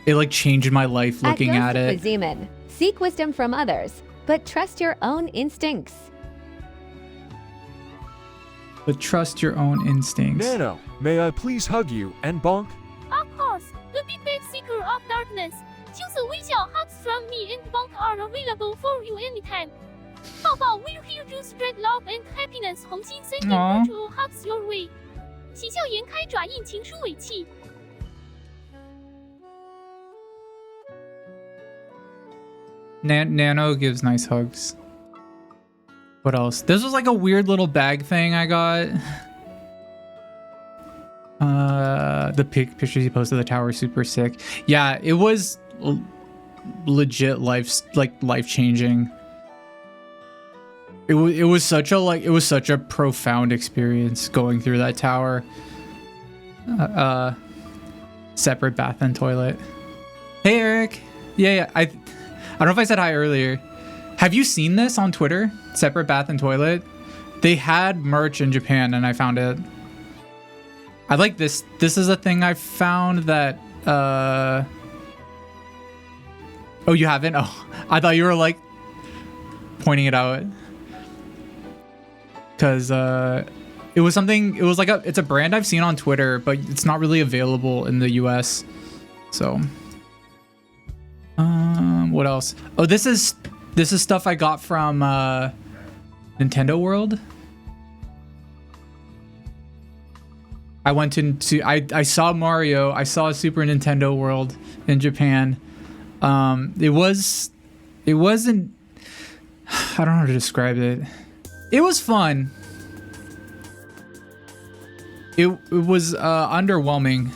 It like changed my life looking at it. Zeman, seek wisdom from others, but trust your own instincts. But trust your own instincts. Nano, may I please hug you and bonk? Of course, the big bad seeker of darkness. 就是微笑 hugs from me and bonk are available for you anytime. 抱抱 we're here to spread love and happiness. 红心 sending virtual hugs your way. 喜笑颜开爪印情书尾气。Nano gives nice hugs. What else? This was like a weird little bag thing I got. The pictures he posted of the tower, super sick. Yeah, it was legit life-changing. It was such a profound experience going through that tower. Separate bath and toilet. Hey Eric. Yeah. I don't know if I said hi earlier. Have you seen this on Twitter? Separate bath and toilet? They had merch in Japan and I found it. I like this. This is a thing I found that oh, you haven't? Oh, I thought you were like pointing it out. Cause it was something, it was like it's a brand I've seen on Twitter, but it's not really available in the US. So what else? Oh, this is stuff I got from Nintendo World. I went into I saw Mario. I saw Super Nintendo World in Japan. It wasn't, I don't know how to describe it. It was fun. It was underwhelming.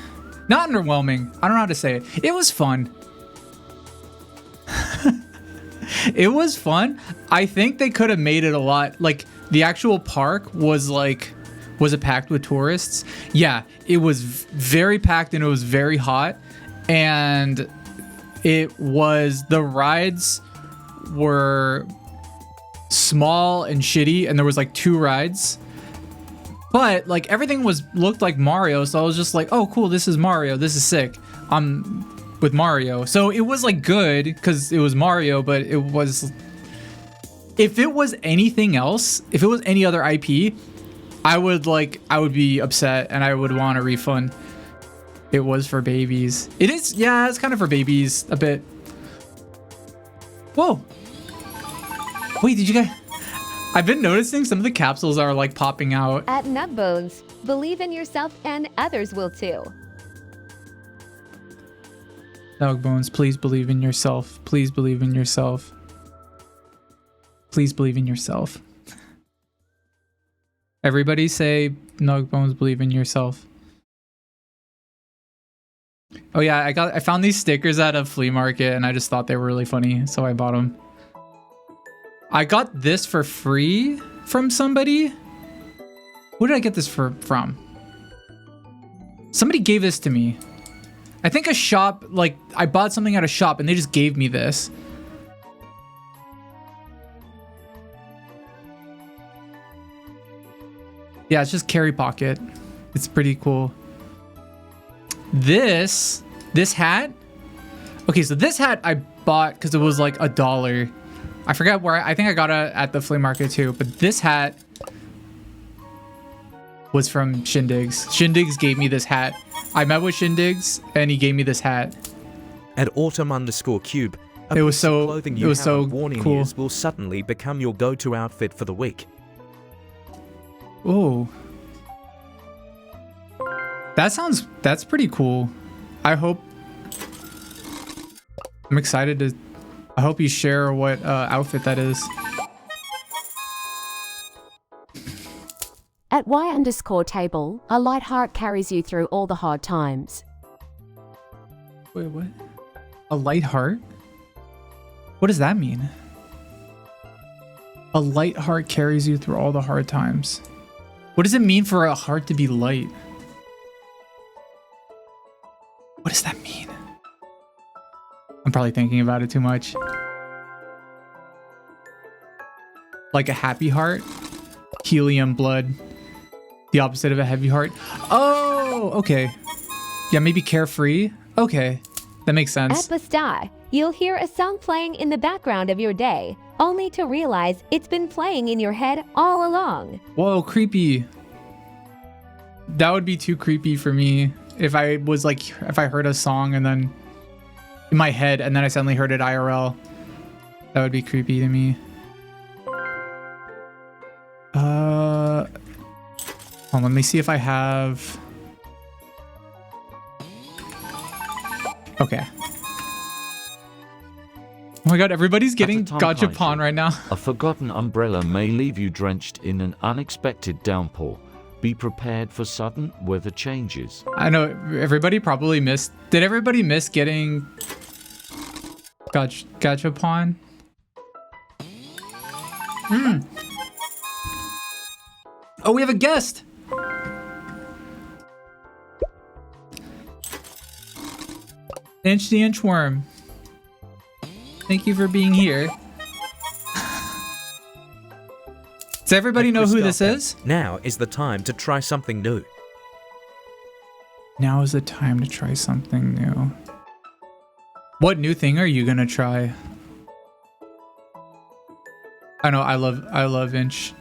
Not underwhelming. I don't know how to say it. It was fun. It was fun. I think they could have made it a lot. Like the actual park was it packed with tourists? Yeah, it was very packed and it was very hot. And the rides were small and shitty and there was like 2 rides. But like everything looked like Mario, so I was just like, oh cool, this is Mario. This is sick. I'm with Mario. So it was like good because it was Mario, but it was, if it was anything else, if it was any other IP, I would be upset and I would want a refund. It was for babies. It is, yeah, it's kind of for babies a bit. Whoa. Wait, did you guys, I've been noticing some of the capsules are like popping out. At Nutbones, believe in yourself and others will too. Dog Bones, please believe in yourself. Please believe in yourself. Please believe in yourself. Everybody say, Dog Bones, believe in yourself. Oh yeah, I found these stickers at a flea market and I just thought they were really funny, so I bought them. I got this for free from somebody. Who did I get this from? Somebody gave this to me. I think a shop, like, I bought something at a shop and they just gave me this. Yeah, it's just carry pocket. It's pretty cool. This hat. Okay, so this hat I bought because it was like $1. I forgot where. I think I got it at the flea market too. But this hat was from Shindigs. Shindigs gave me this hat. I met with Shindigs and he gave me this hat. At autumn_cube, it was so clothing it was so worn in cool. years will suddenly become your go-to outfit for the week. Oh, that's pretty cool. I hope. I'm excited to. I hope you share what outfit that is. At Y_table, a light heart carries you through all the hard times. Wait, what? A light heart? What does that mean? A light heart carries you through all the hard times. What does it mean for a heart to be light? What does that mean? I'm probably thinking about it too much. Like a happy heart? Helium blood. The opposite of a heavy heart. Oh, okay. Yeah, maybe carefree. Okay, that makes sense. At the star, you'll hear a song playing in the background of your day, only to realize it's been playing in your head all along. Whoa, creepy. That would be too creepy for me if I was like, if I heard a song and then in my head and then I suddenly heard it IRL. That would be creepy to me. Hold on, let me see if I have. Okay. Oh my god, everybody's getting gachapon right now. A forgotten umbrella may leave you drenched in an unexpected downpour. Be prepared for sudden weather changes. I know everybody probably missed. Did everybody miss getting gachapon? Oh, we have a guest. Inch the Inchworm. Thank you for being here. Does everybody know who this is? Now is the time to try something new. Now is the time to try something new. What new thing are you gonna try? I know I love Inch.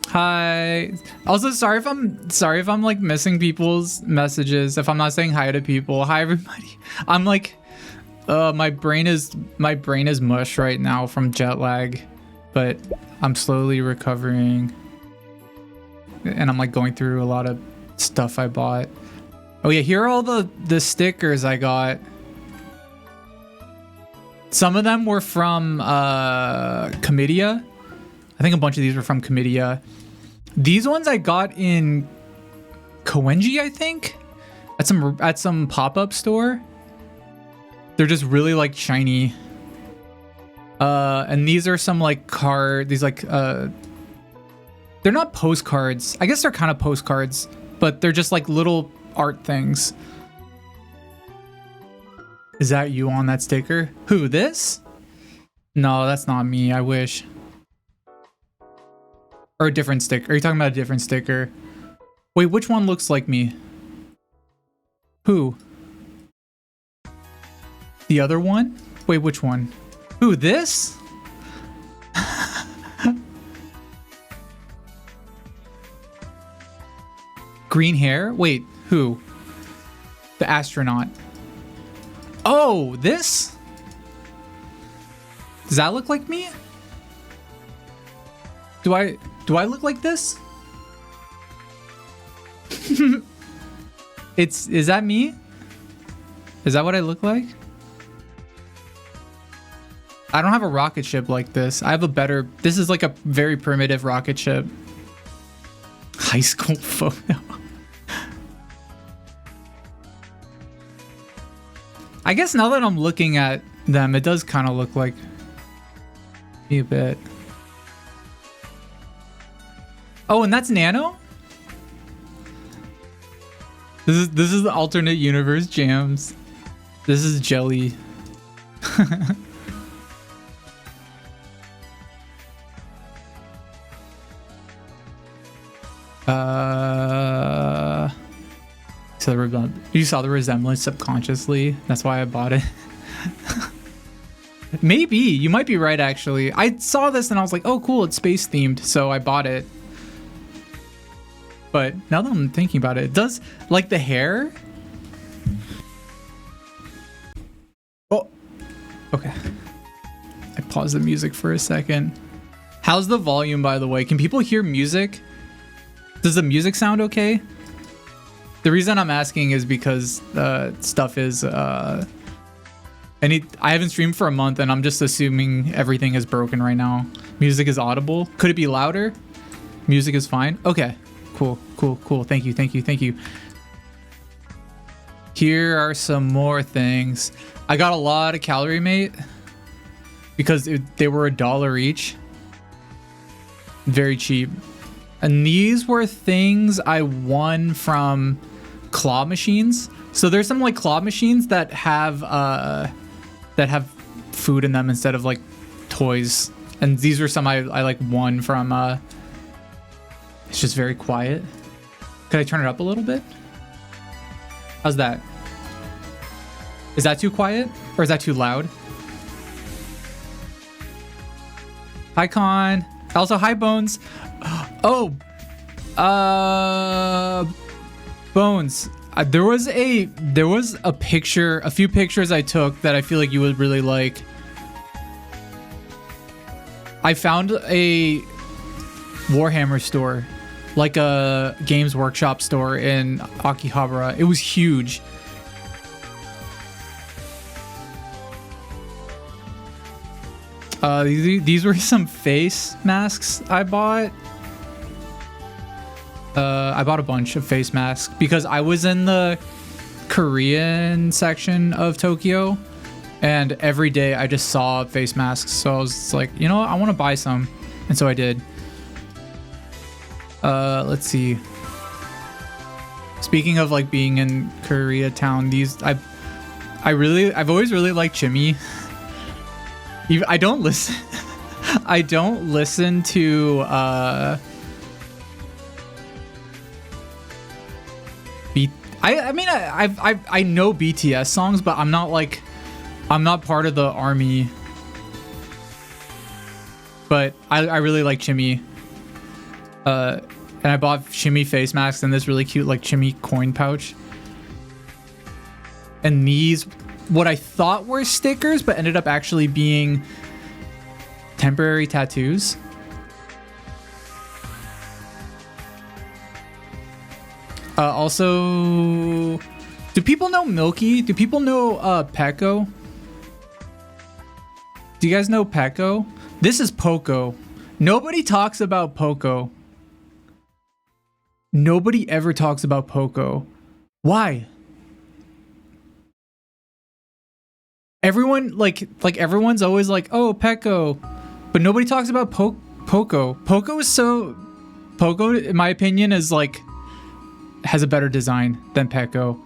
Hi. Also, sorry if I'm like missing people's messages. If I'm not saying hi to people. Hi everybody. I'm like, my brain is mush right now from jet lag, but I'm slowly recovering. And I'm like going through a lot of stuff I bought. Oh yeah, here are all the stickers I got. Some of them were from Comedia. I think a bunch of these were from Comedia. These ones I got in Koenji, I think, at some pop-up store. They're just really like shiny. And these are some like these like they're not postcards. I guess they're kind of postcards, but they're just like little art things. Is that you on that sticker? Who, this? No, that's not me. I wish. Or a different sticker. Are you talking about a different sticker? Wait, which one looks like me? Who? The other one? Wait, which one? Who, this? Green hair? Wait, who? The astronaut. Oh, this? Does that look like me? Do I look like this? Is that me? Is that what I look like? I don't have a rocket ship like this. I have a better... This is like a very primitive rocket ship. High school photo. I guess now that I'm looking at them, it does kind of look like me a bit. Oh, and that's Nano? This is the alternate universe Jams. This is Jelly. So you saw the resemblance subconsciously. That's why I bought it. Maybe you might be right. Actually, I saw this and I was like, "Oh, cool! It's space themed," so I bought it. But now that I'm thinking about it, it does like the hair. Oh, okay. I paused the music for a second. How's the volume, by the way? Can people hear music? Does the music sound okay? The reason I'm asking is because stuff is I haven't streamed for a month and I'm just assuming everything is broken right now. Music is audible. Could it be louder? Music is fine. Okay. Cool. Thank you. Here are some more things. I got a lot of Calorie Mate because they were $1 each. Very cheap. And these were things I won from claw machines. So there's some like claw machines that have food in them instead of like toys. And these were some I like won from it's just very quiet. Could I turn it up a little bit? How's that? Is that too quiet or is that too loud? Hi Con. Also hi Bones. Oh, Bones. There was a picture, a few pictures I took that I feel like you would really like. I found a Warhammer store, like a Games Workshop store in Akihabara. It was huge. These were some face masks I bought. I bought a bunch of face masks because I was in the Korean section of Tokyo and every day I just saw face masks. So I was like, you know what? I want to buy some. And so I did. Let's see. Speaking of like being in Koreatown, I've always really liked Jimmy. I don't listen. I don't listen to I know BTS songs, but I'm not part of the army. But I really like Chimmy. And I bought Chimmy face masks and this really cute like Chimmy coin pouch. And these, what I thought were stickers, but ended up actually being temporary tattoos. Also, do people know Milky? Do people know Pecco? Do you guys know Pecco? This is Poco. Nobody talks about Poco. Nobody ever talks about Poco. Why? Everyone everyone's always like, oh, Pecco, but nobody talks about Poco. Poco, in my opinion, is like has a better design than Pecco.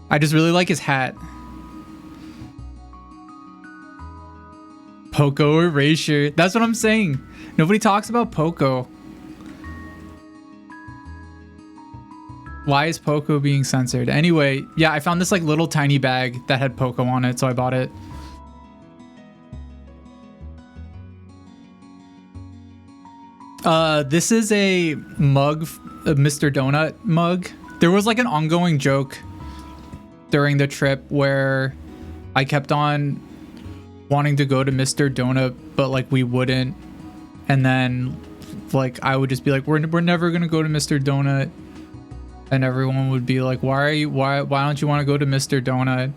I just really like his hat. Poco erasure. That's what I'm saying. Nobody talks about Poco. Why is Poco being censored? Anyway, yeah, I found this like little tiny bag that had Poco on it, so I bought it. This is a mug, a Mr. Donut mug. There was like an ongoing joke during the trip where I kept on wanting to go to Mr. Donut, but like we wouldn't. And then like I would just be like, we're never gonna go to Mr. Donut. And everyone would be like, why don't you want to go to Mr. Donut?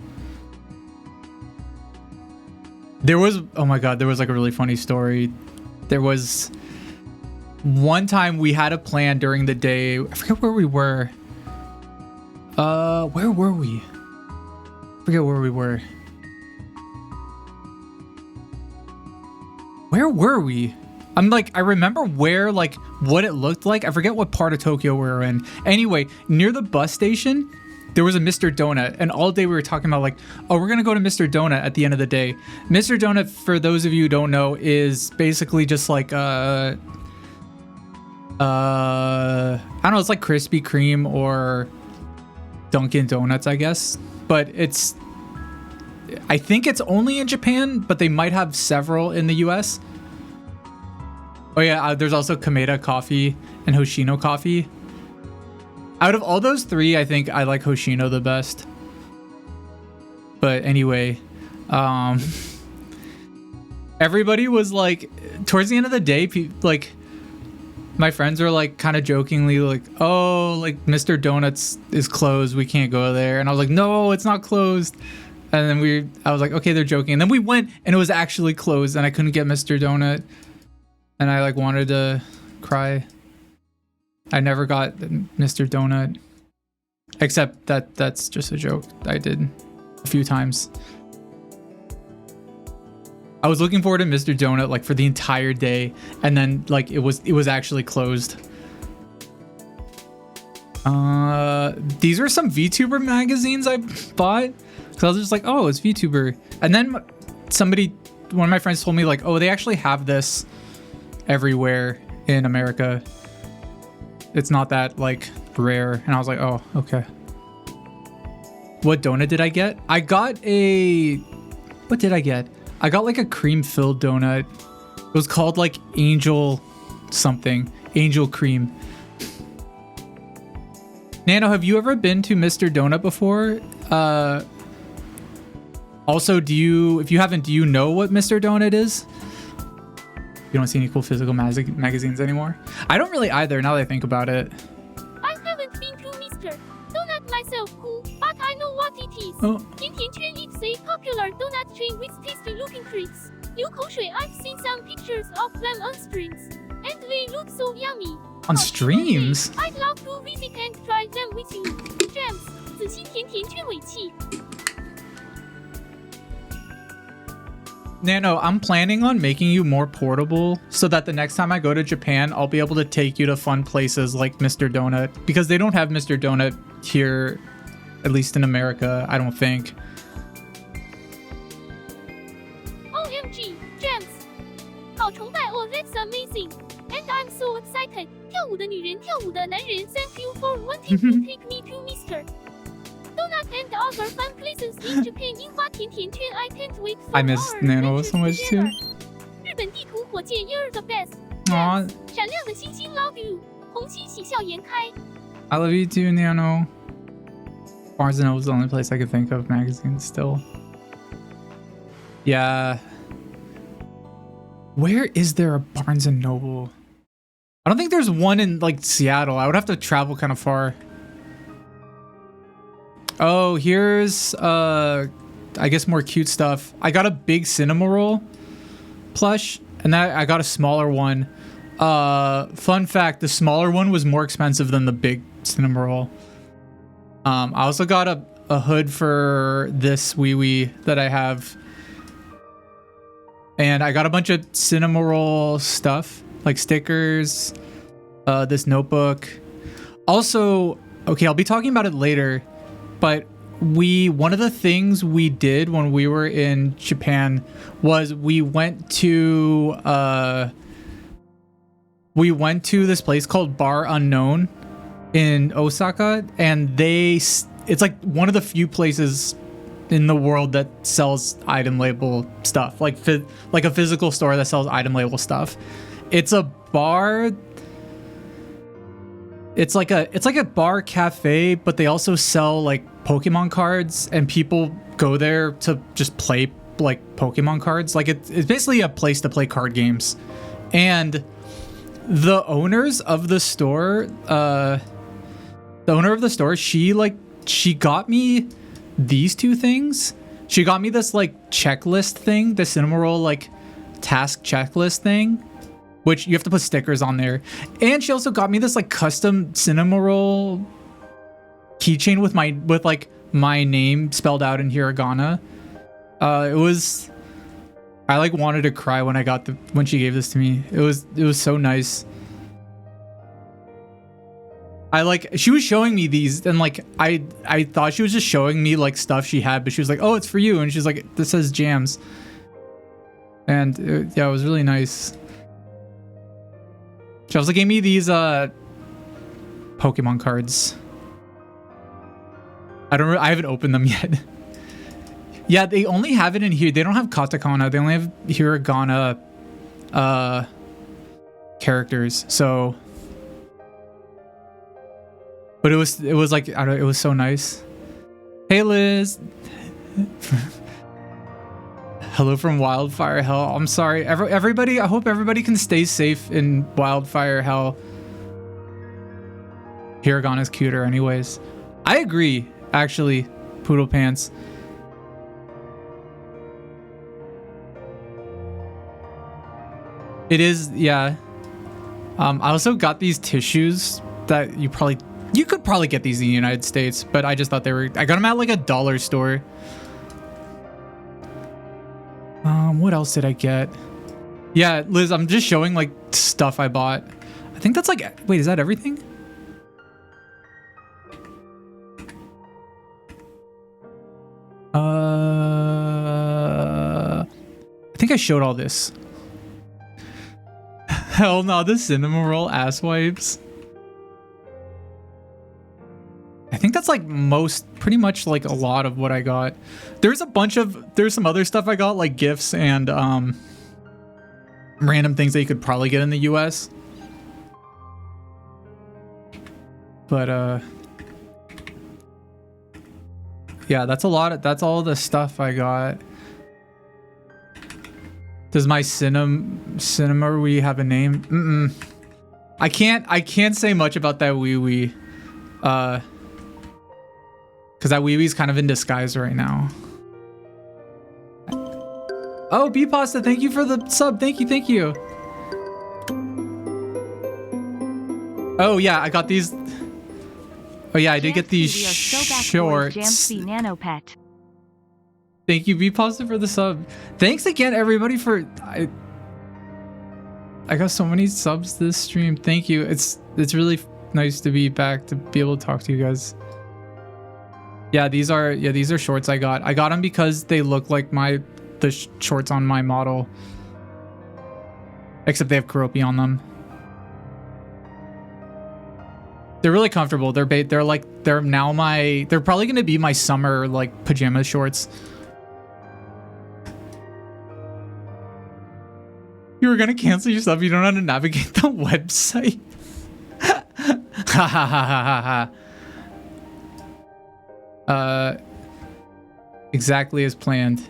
There was, oh my god, there was like a really funny story. There was one time we had a plan during the day. I forget where we were. Where were we? I forget where we were. Where were we? I'm like, I remember where, like, what it looked like. I forget what part of Tokyo we were in. Anyway, near the bus station, there was a Mr. Donut. And all day we were talking about, like, oh, we're going to go to Mr. Donut at the end of the day. Mr. Donut, for those of you who don't know, is basically just like, I don't know, it's like Krispy Kreme or Dunkin' Donuts, I guess. But it's, I think it's only in Japan, but they might have several in the US. Oh yeah, there's also Kameda Coffee and Hoshino Coffee. Out of all those three, I think I like Hoshino the best. But anyway, everybody was like, towards the end of the day, like, my friends were like kind of jokingly like, oh, like Mr. Donuts is closed, we can't go there. And I was like, no, it's not closed. And then I was like, okay, they're joking. And then we went and it was actually closed and I couldn't get Mr. Donut. And I like wanted to cry. I never got Mr. Donut. Except that's just a joke I did a few times. I was looking forward to Mr. Donut like for the entire day, and then like it was actually closed. These are some VTuber magazines I bought because I was just like, oh, it's VTuber. And then one of my friends told me like, oh, they actually have this everywhere in America. It's not that like rare. And I was like, oh, okay. What donut did I get? What did I get? I got like a cream filled donut. It was called like Angel something. Angel Cream. Nano, have you ever been to Mr. Donut before? Also, if you haven't, do you know what Mr. Donut is? You don't see any cool physical magazines anymore? I don't really either, now that I think about it. I haven't been to Mr. Donut myself, cool, but I know what it is. Oh. It's a popular donut chain with tasty looking treats. 流口水, I've seen some pictures of them on streams, and they look so yummy. On streams? I'd love to visit and try them with you. Jams, 子欣甜甜圈尾气. Nano, I'm planning on making you more portable so that the next time I go to Japan, I'll be able to take you to fun places like Mr. Donut, because they don't have Mr. Donut here, at least in America, I don't think. OMG, Jams. 好崇拜, oh, that's amazing. And I'm so excited. 跳舞的女人，跳舞的男人, thank you for wanting to take me to Mr. Donut and other fun places in Japan. 樱花甜甜圈, I can't wait for I miss our Nano adventures so much too. together. 日本地图火箭, you're the best. Aw, 闪亮的星星 love you. 红心喜笑颜开. I love you too, Nano. Barnes & Noble is the only place I could think of magazines still. Yeah. Where is there a Barnes & Noble? I don't think there's one in like Seattle. I would have to travel kind of far. Oh, here's I guess more cute stuff. I got a big Cinnamoroll plush, and I got a smaller one. Fun fact, the smaller one was more expensive than the big Cinnamoroll. I also got a hood for this wee wee that I have. And I got a bunch of Cinnamoroll stuff, like stickers, this notebook. Also, okay, I'll be talking about it later, but one of the things we did when we were in Japan was we went to this place called Bar Unknown in Osaka, and it's like one of the few places in the world that sells item label stuff, like a physical store that sells item label stuff. It's a bar. It's like a bar cafe, but they also sell like Pokemon cards, and people go there to just play like Pokemon cards. Like it's basically a place to play card games. And the owners of the store, the owner of the store, she got me these two things. She got me this like checklist thing, the Cinnamoroll like task checklist thing, which you have to put stickers on there. And she also got me this like custom Cinnamoroll keychain with my name spelled out in hiragana. I like wanted to cry when when she gave this to me. It was so nice. She was showing me these, and like I thought she was just showing me like stuff she had, but she was like, "Oh, it's for you," and she's like, "This says Jams," and it was really nice. She also gave me these Pokemon cards. I haven't opened them yet. Yeah, they only have it in here. They don't have katakana. They only have hiragana characters. So, but it was like, I don't know, it was so nice. Hey Liz. Hello from Wildfire Hell. I'm sorry, everybody. I hope everybody can stay safe in Wildfire Hell. Hiragana's cuter, anyways. I agree, actually. Poodle Pants. It is, yeah. I also got these tissues that you could probably get these in the United States, but I just thought I got them at like a dollar store. What else did I get? Yeah, Liz, I'm just showing like stuff I bought. I think that's like, wait, is that everything? I think I showed all this. Hell no, the Cinnamoroll ass wipes. I think that's like pretty much like a lot of what I got. There's some other stuff I got, like gifts and random things that you could probably get in the US. But yeah, that's all the stuff I got. Does my cinema we have a name? I can't say much about that wee because that wee-wee's kind of in disguise right now. Oh, B-Pasta, thank you for the sub. Thank you. Oh yeah, I got these. Oh yeah, I did get these shorts. JamsV Nano Pet. Thank you, B-Pasta, for the sub. Thanks again, everybody, for... I got so many subs this stream. Thank you. It's really nice to be back, to be able to talk to you guys. Yeah, these are shorts I got. I got them because they look like the shorts on my model. Except they have Keroppi on them. They're really comfortable. They're probably gonna be my summer like pajama shorts. You were gonna cancel your sub. You don't know how to navigate the website. Ha ha ha ha ha. Exactly as planned.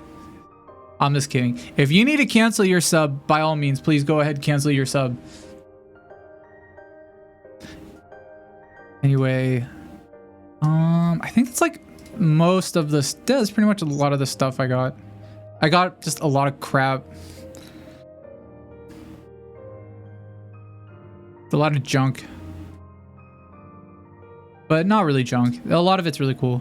I'm just kidding. If you need to cancel your sub, by all means, please go ahead and cancel your sub. Anyway, I think it's like most of this. That's pretty much a lot of the stuff I got. I got just a lot of crap. A lot of junk, but not really junk. A lot of it's really cool.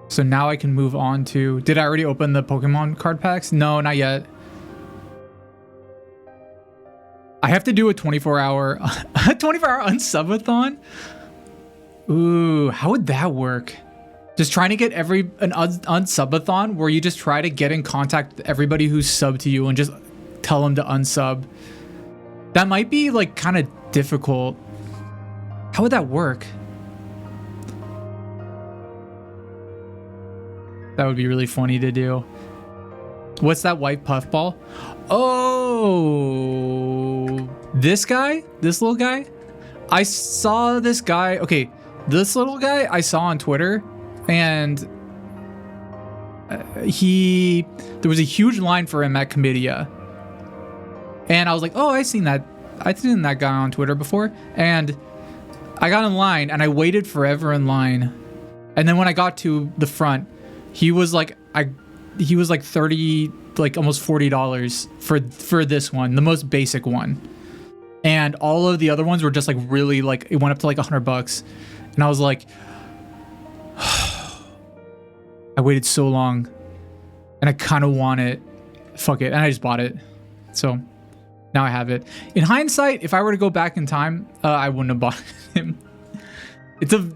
So now I can move on to... Did I already open the Pokemon card packs? No, not yet. I have to do a 24-hour unsubathon. Ooh, how would that work? Just trying to get an unsubathon where you just try to get in contact with everybody who's subbed to you and just tell them to unsub. That might be like kind of difficult. How would that work? That would be really funny to do. What's that white puffball? Oh, this little guy. I saw this guy. Okay, this little guy I saw on Twitter, and there was a huge line for him at Comitia. And I was like, oh, I seen that seen that guy on Twitter before, and I got in line and I waited forever in line, and then when I got to the front, he was like 30, like almost $40 for this one, the most basic one, and all of the other ones were just like really like it went up to like $100, and I was like, I waited so long, and I kind of want it. Fuck it, and I just bought it. So now I have it. In hindsight, if I were to go back in time, I wouldn't have bought him. It's a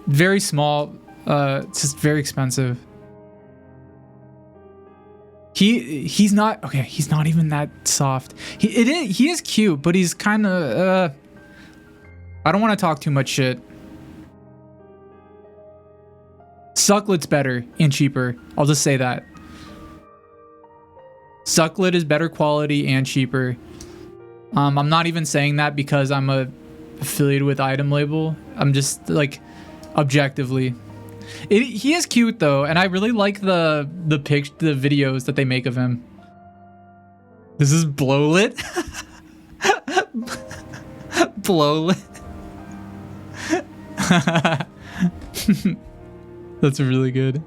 very small. It's just very expensive. He's not okay. He's not even that soft. He is cute, but he's kind of. I don't want to talk too much shit. Sucklet's better and cheaper. I'll just say that. Sucklet is better quality and cheaper. I'm not even saying that because I'm affiliated with Item Label. I'm just like objectively. He is cute though, and I really like the videos that they make of him. This is Blowlit. Blowlit. That's really good.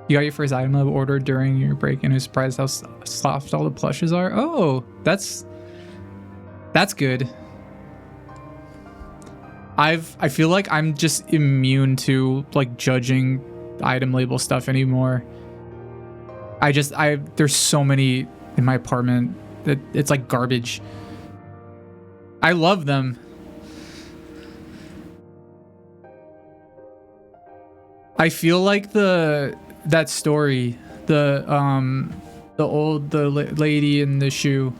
You got your first Item Lab order during your break and was surprised how soft all the plushes are. Oh, that's good. I feel like I'm just immune to like judging Item Label stuff anymore. There's so many in my apartment that it's like garbage. I love them. I feel like that story, the lady in the shoe,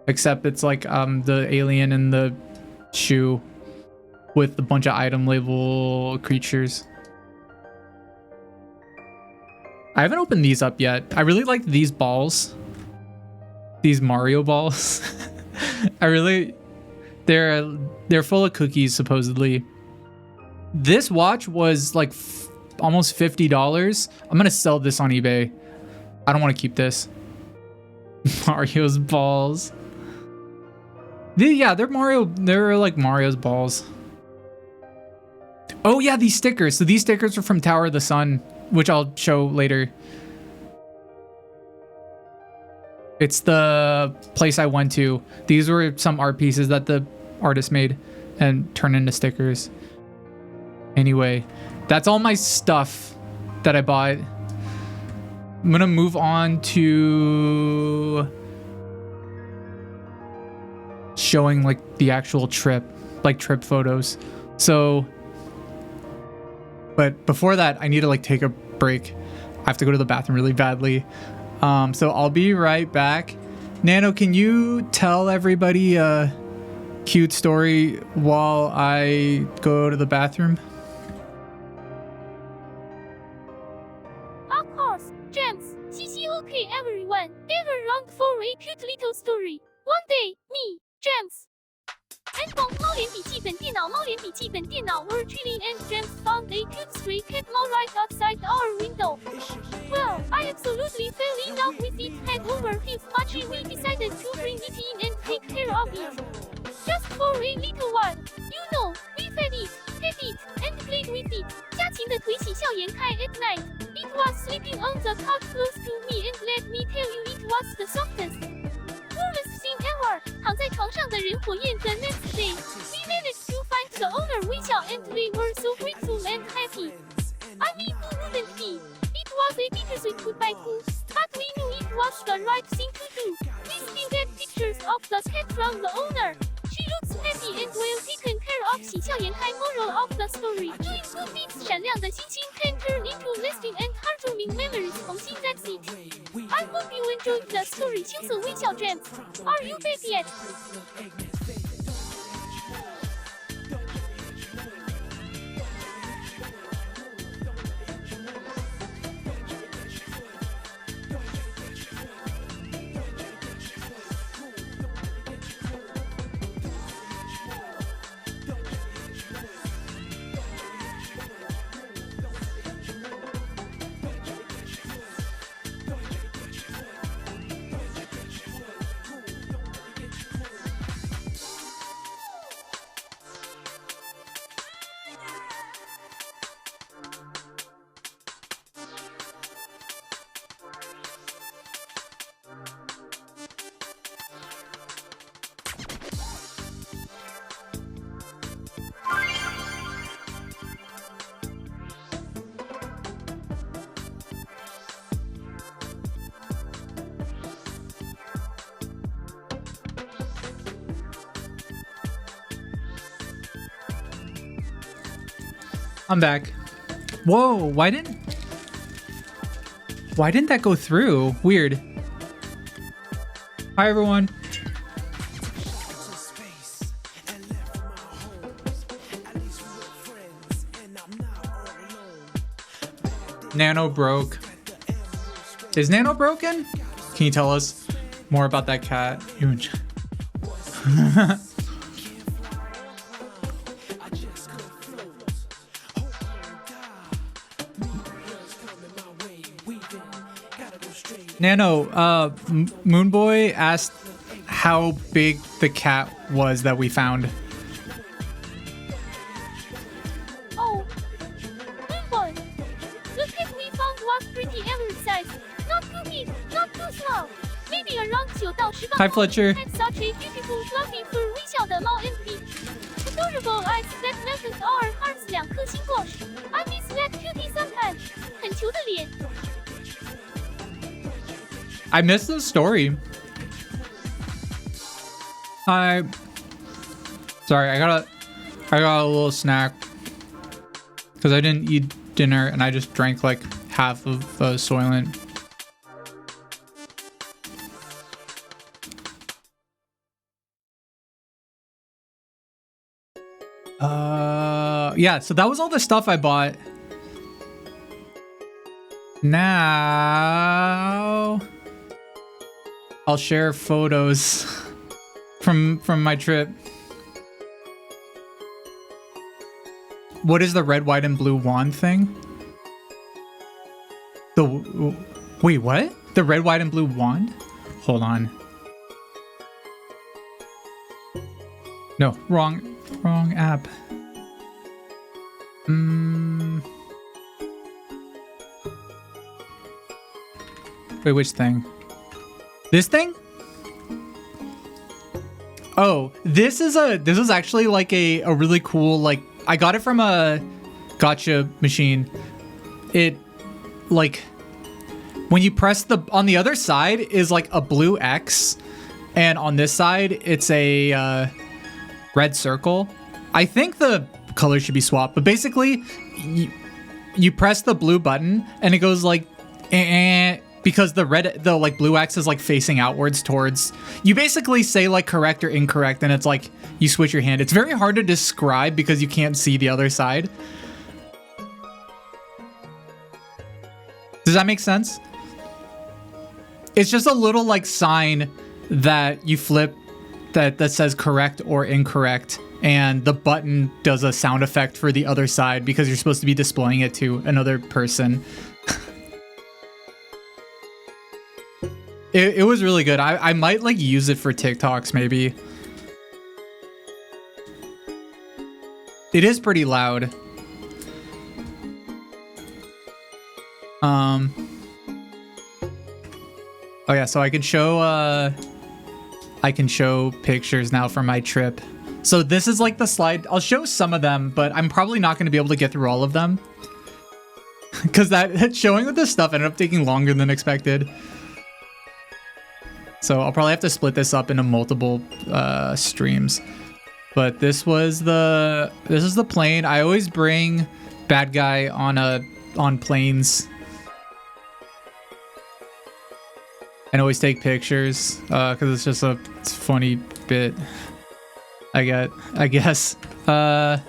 except it's like the alien in the shoe with a bunch of Item Label creatures. I haven't opened these up yet. I really like these balls. These Mario balls. They're full of cookies supposedly. This watch was like almost $50. I'm gonna sell this on eBay. I don't want to keep this. Mario's balls. They're Mario. They're like Mario's balls. Oh yeah, these stickers. So these stickers are from Tower of the Sun, which I'll show later. It's the place I went to. These were some art pieces that the artist made and turned into stickers. Anyway, that's all my stuff that I bought. I'm gonna move on to showing like the actual trip, like trip photos. So, but before that, I need to like take a break. I have to go to the bathroom really badly. So I'll be right back. Nano, can you tell everybody a cute story while I go to the bathroom? Of course, Jams. Okay, everyone. Gather round for a cute little story. One day, me, Jams, and 猫脸笔记本电脑 were chilling and Jams found a cute stray cat mouse right outside our window. Well, I absolutely fell in love with it. Head over heels much, we decided to bring it in and take care of it. Just for a little while. You know, we fed it, pet it, and played with it. 家禽的腿喜笑颜开 at night. It was sleeping on the couch close to me and let me tell you it was the softest, coolest thing ever. 躺在床上的人火焰 the next day. We managed to find the owner 微笑 and we were so grateful and happy. I mean, who wouldn't be? It was a bittersweet goodbye coup, but we knew it was the right thing to do. We still get pictures of the cat from the owner. She looks happy and well taken care of. 喜笑颜开 moral of the story. Doing good deeds 闪亮的星星 can turn into lasting and heartwarming memories. 红心 that's it. I hope you enjoyed the story. 青涩微笑 Jams. Are you back yet? I'm back. Whoa, why didn't that go through? Weird. Hi, everyone. Nano broke. Is Nano broken? Can you tell us more about that cat? Nano, Moonboy asked how big the cat was that we found. Oh, Moonboy, the cat we found was pretty average size. Not too big, not too small. Maybe around 9到10磅. Hi, Fletcher. And such a beautiful fluffy fur 微小的猫 MP. Adorable eyes that melted our hearts 2颗星果实. I miss that cutie sometimes. 很球的脸. I missed the story. Sorry, I got a little snack because I didn't eat dinner and I just drank like half of Soylent. Yeah, so that was all the stuff I bought. Now I'll share photos from my trip. What is the red, white, and blue wand thing? Wait, what? The red, white, and blue wand? Hold on. No, wrong app. Wait, which thing? This thing? Oh, this is actually like a really cool, like, I got it from a gacha machine. It, like, when you press on the other side is like a blue X, and on this side it's a red circle. I think the color should be swapped, but basically you press the blue button and it goes like because the like blue X is like facing outwards towards you. Basically say like correct or incorrect, and it's like you switch your hand. It's very hard to describe because you can't see the other side. Does that make sense? It's just a little like sign that you flip that says correct or incorrect, and the button does a sound effect for the other side because you're supposed to be displaying it to another person. It was really good. I might like use it for TikToks maybe. It is pretty loud. Oh yeah, so I can show pictures now from my trip. So this is like the slide. I'll show some of them, but I'm probably not going to be able to get through all of them because that showing with this stuff ended up taking longer than expected. So I'll probably have to split this up into multiple streams. But this is the plane. I always bring bad guy on planes. And always take pictures because it's just a funny bit. I guess. On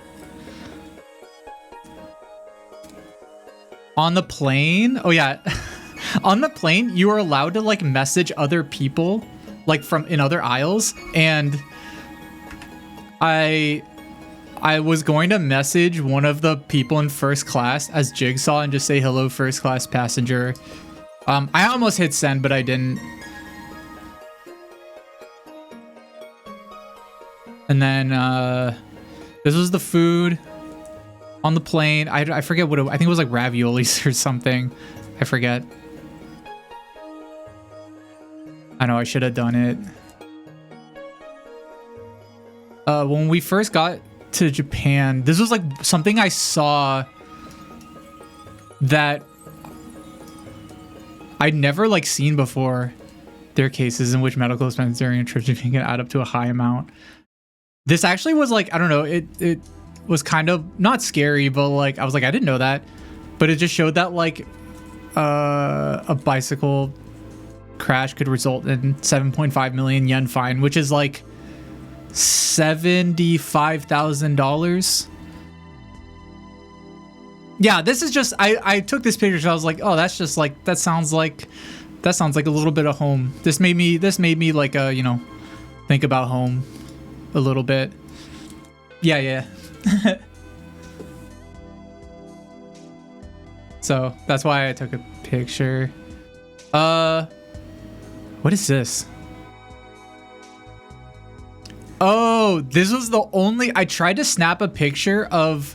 the plane? Oh yeah. On the plane, you are allowed to like message other people like from in other aisles, and I was going to message one of the people in first class as Jigsaw and just say hello, first class passenger. I almost hit send, but I didn't. And then this was the food on the plane. I forget what I think it was like raviolis or something. I forget. I know I should have done it. When we first got to Japan, this was like something I saw that I'd never like seen before. There are cases in which medical expenses during a trip to Japan can add up to a high amount. This actually was like, I don't know, it was kind of not scary, but like I was like, I didn't know that. But it just showed that like a bicycle crash could result in 7.5 million yen fine, which is like $75,000. Yeah, this is just I took this picture, so I was like, oh, that's just like that sounds like a little bit of home. This made me like you know, think about home a little bit. Yeah. So that's why I took a picture. What is this? Oh, this was the only... I tried to snap a picture of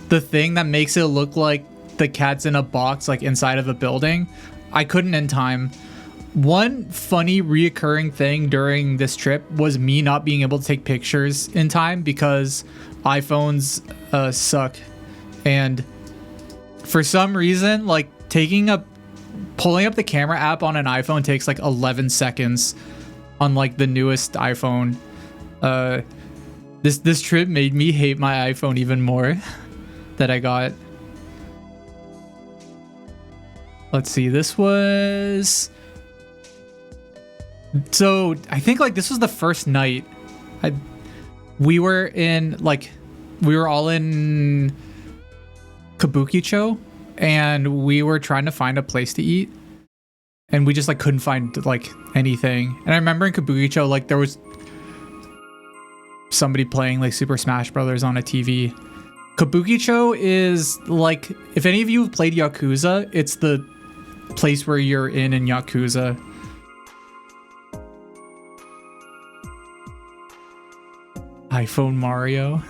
the thing that makes it look like the cat's in a box, like inside of a building. I couldn't in time. One funny reoccurring thing during this trip was me not being able to take pictures in time because iPhones suck. And for some reason, like pulling up the camera app on an iPhone takes like 11 seconds on like the newest iPhone. This trip made me hate my iPhone even more that I got. Let's see, this was... So I think like this was the first night. We were all in Kabukicho, and we were trying to find a place to eat, and we just like couldn't find like anything. And I remember in Kabukicho, like there was somebody playing like Super Smash Brothers on a TV. Kabukicho is like, if any of you have played Yakuza, it's the place where you're in Yakuza. iPhone Mario.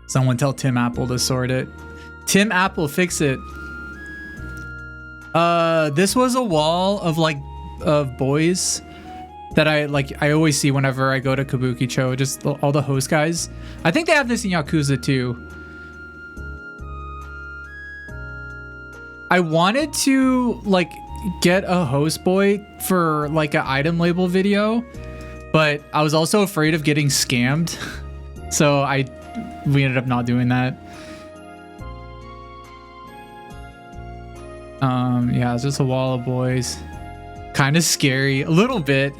Someone tell Tim Apple to sort it. Tim Apple, fix it. This was a wall of like of boys that I always see whenever I go to Kabukicho, just all the host guys. I think they have this in Yakuza too. I wanted to like get a host boy for like an item label video, but I was also afraid of getting scammed. So we ended up not doing that. Yeah, it's just a wall of boys. Kind of scary, a little bit.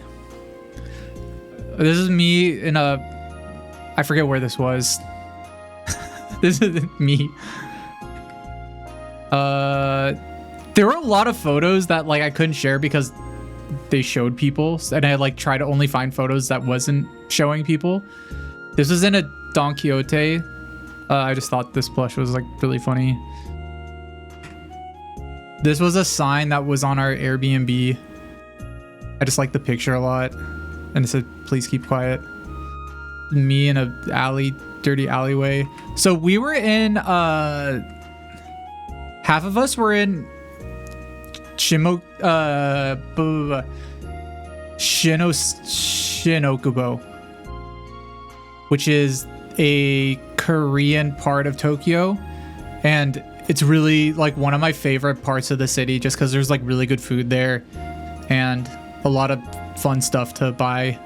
This is me in I forget where this was. This isn't me. There were a lot of photos that like I couldn't share because they showed people, and I like try to only find photos that wasn't showing people. This was in a Don Quixote. I just thought this plush was like really funny. This was a sign that was on our Airbnb. I just like the picture a lot, and it said, "Please keep quiet." Me in a dirty alleyway. So we were in half of us were in Shinokubo, which is a Korean part of Tokyo, and it's really like one of my favorite parts of the city just because there's like really good food there and a lot of fun stuff to buy.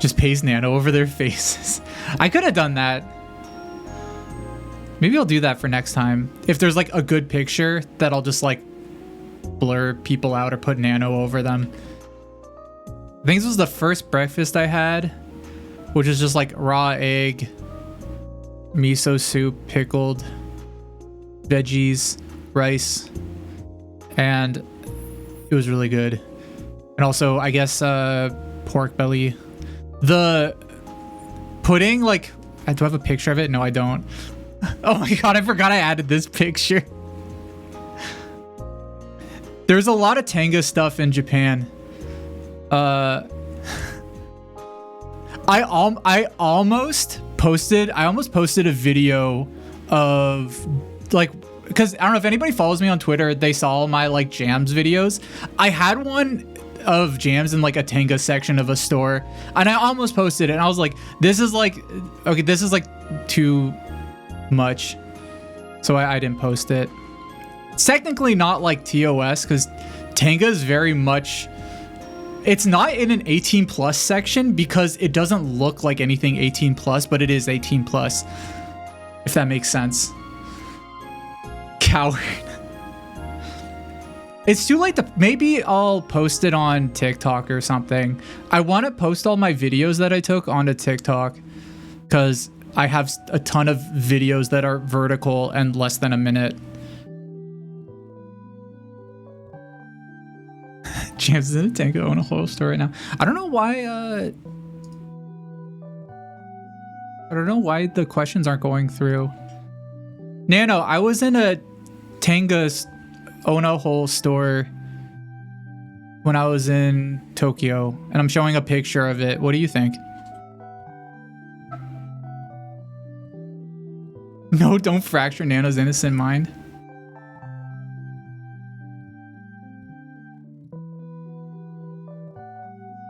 Just paste Nano over their faces. I could have done that. Maybe I'll do that for next time. If there's like a good picture that I'll just like blur people out or put Nano over them. I think this was the first breakfast I had, which is just like raw egg, miso soup, pickled veggies, rice, and it was really good. And also, I guess pork belly. The pudding, like, do I have a picture of it? No, I don't. Oh my god, I forgot I added this picture. There's a lot of Tenga stuff in Japan. I almost posted a video of like, because I don't know if anybody follows me on Twitter, they saw my like Jams videos. I had one of Jams in like a Tenga section of a store, and I almost posted it, and I was like, this is like, okay, this is like too much, so I didn't post it. It's technically not like TOS because Tenga is very much It's not in an 18 plus section because it doesn't look like anything 18 plus, but it is 18 plus. If that makes sense. Coward. It's too late to... Maybe I'll post it on TikTok or something. I want to post all my videos that I took onto TikTok because I have a ton of videos that are vertical and less than a minute. Jams in a tango on a whole store right now. I don't know why the questions aren't going through. Nano, I was in a Tenga's Ono Hole store when I was in Tokyo, and I'm showing a picture of it. What do you think? No, don't fracture Nano's innocent mind.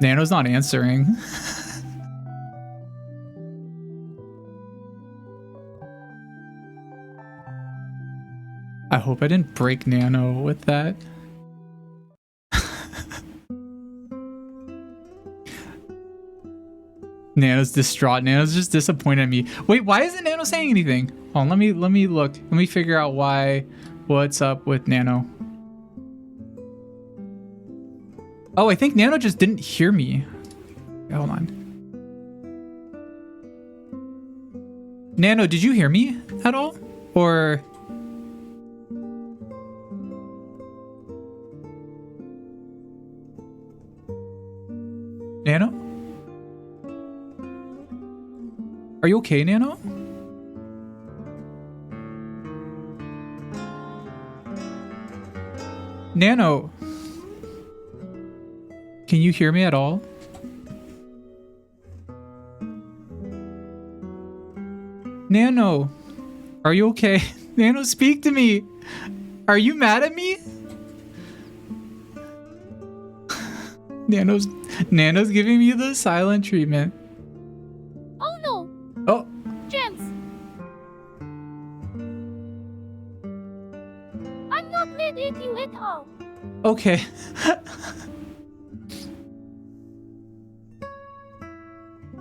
Nano's not answering. I hope I didn't break Nano with that. Nano's distraught. Nano's just disappointed in me. Wait, why isn't Nano saying anything? Hold on, let me look. Let me figure out what's up with Nano. Oh, I think Nano just didn't hear me. Okay, hold on. Nano, did you hear me at all? Or... Nano? Are you okay, Nano? Nano? Can you hear me at all? Nano? Are you okay? Nano, speak to me! Are you mad at me? Nano's giving me the silent treatment. Oh no! Oh! Jams! I'm not mad at you at all. Okay.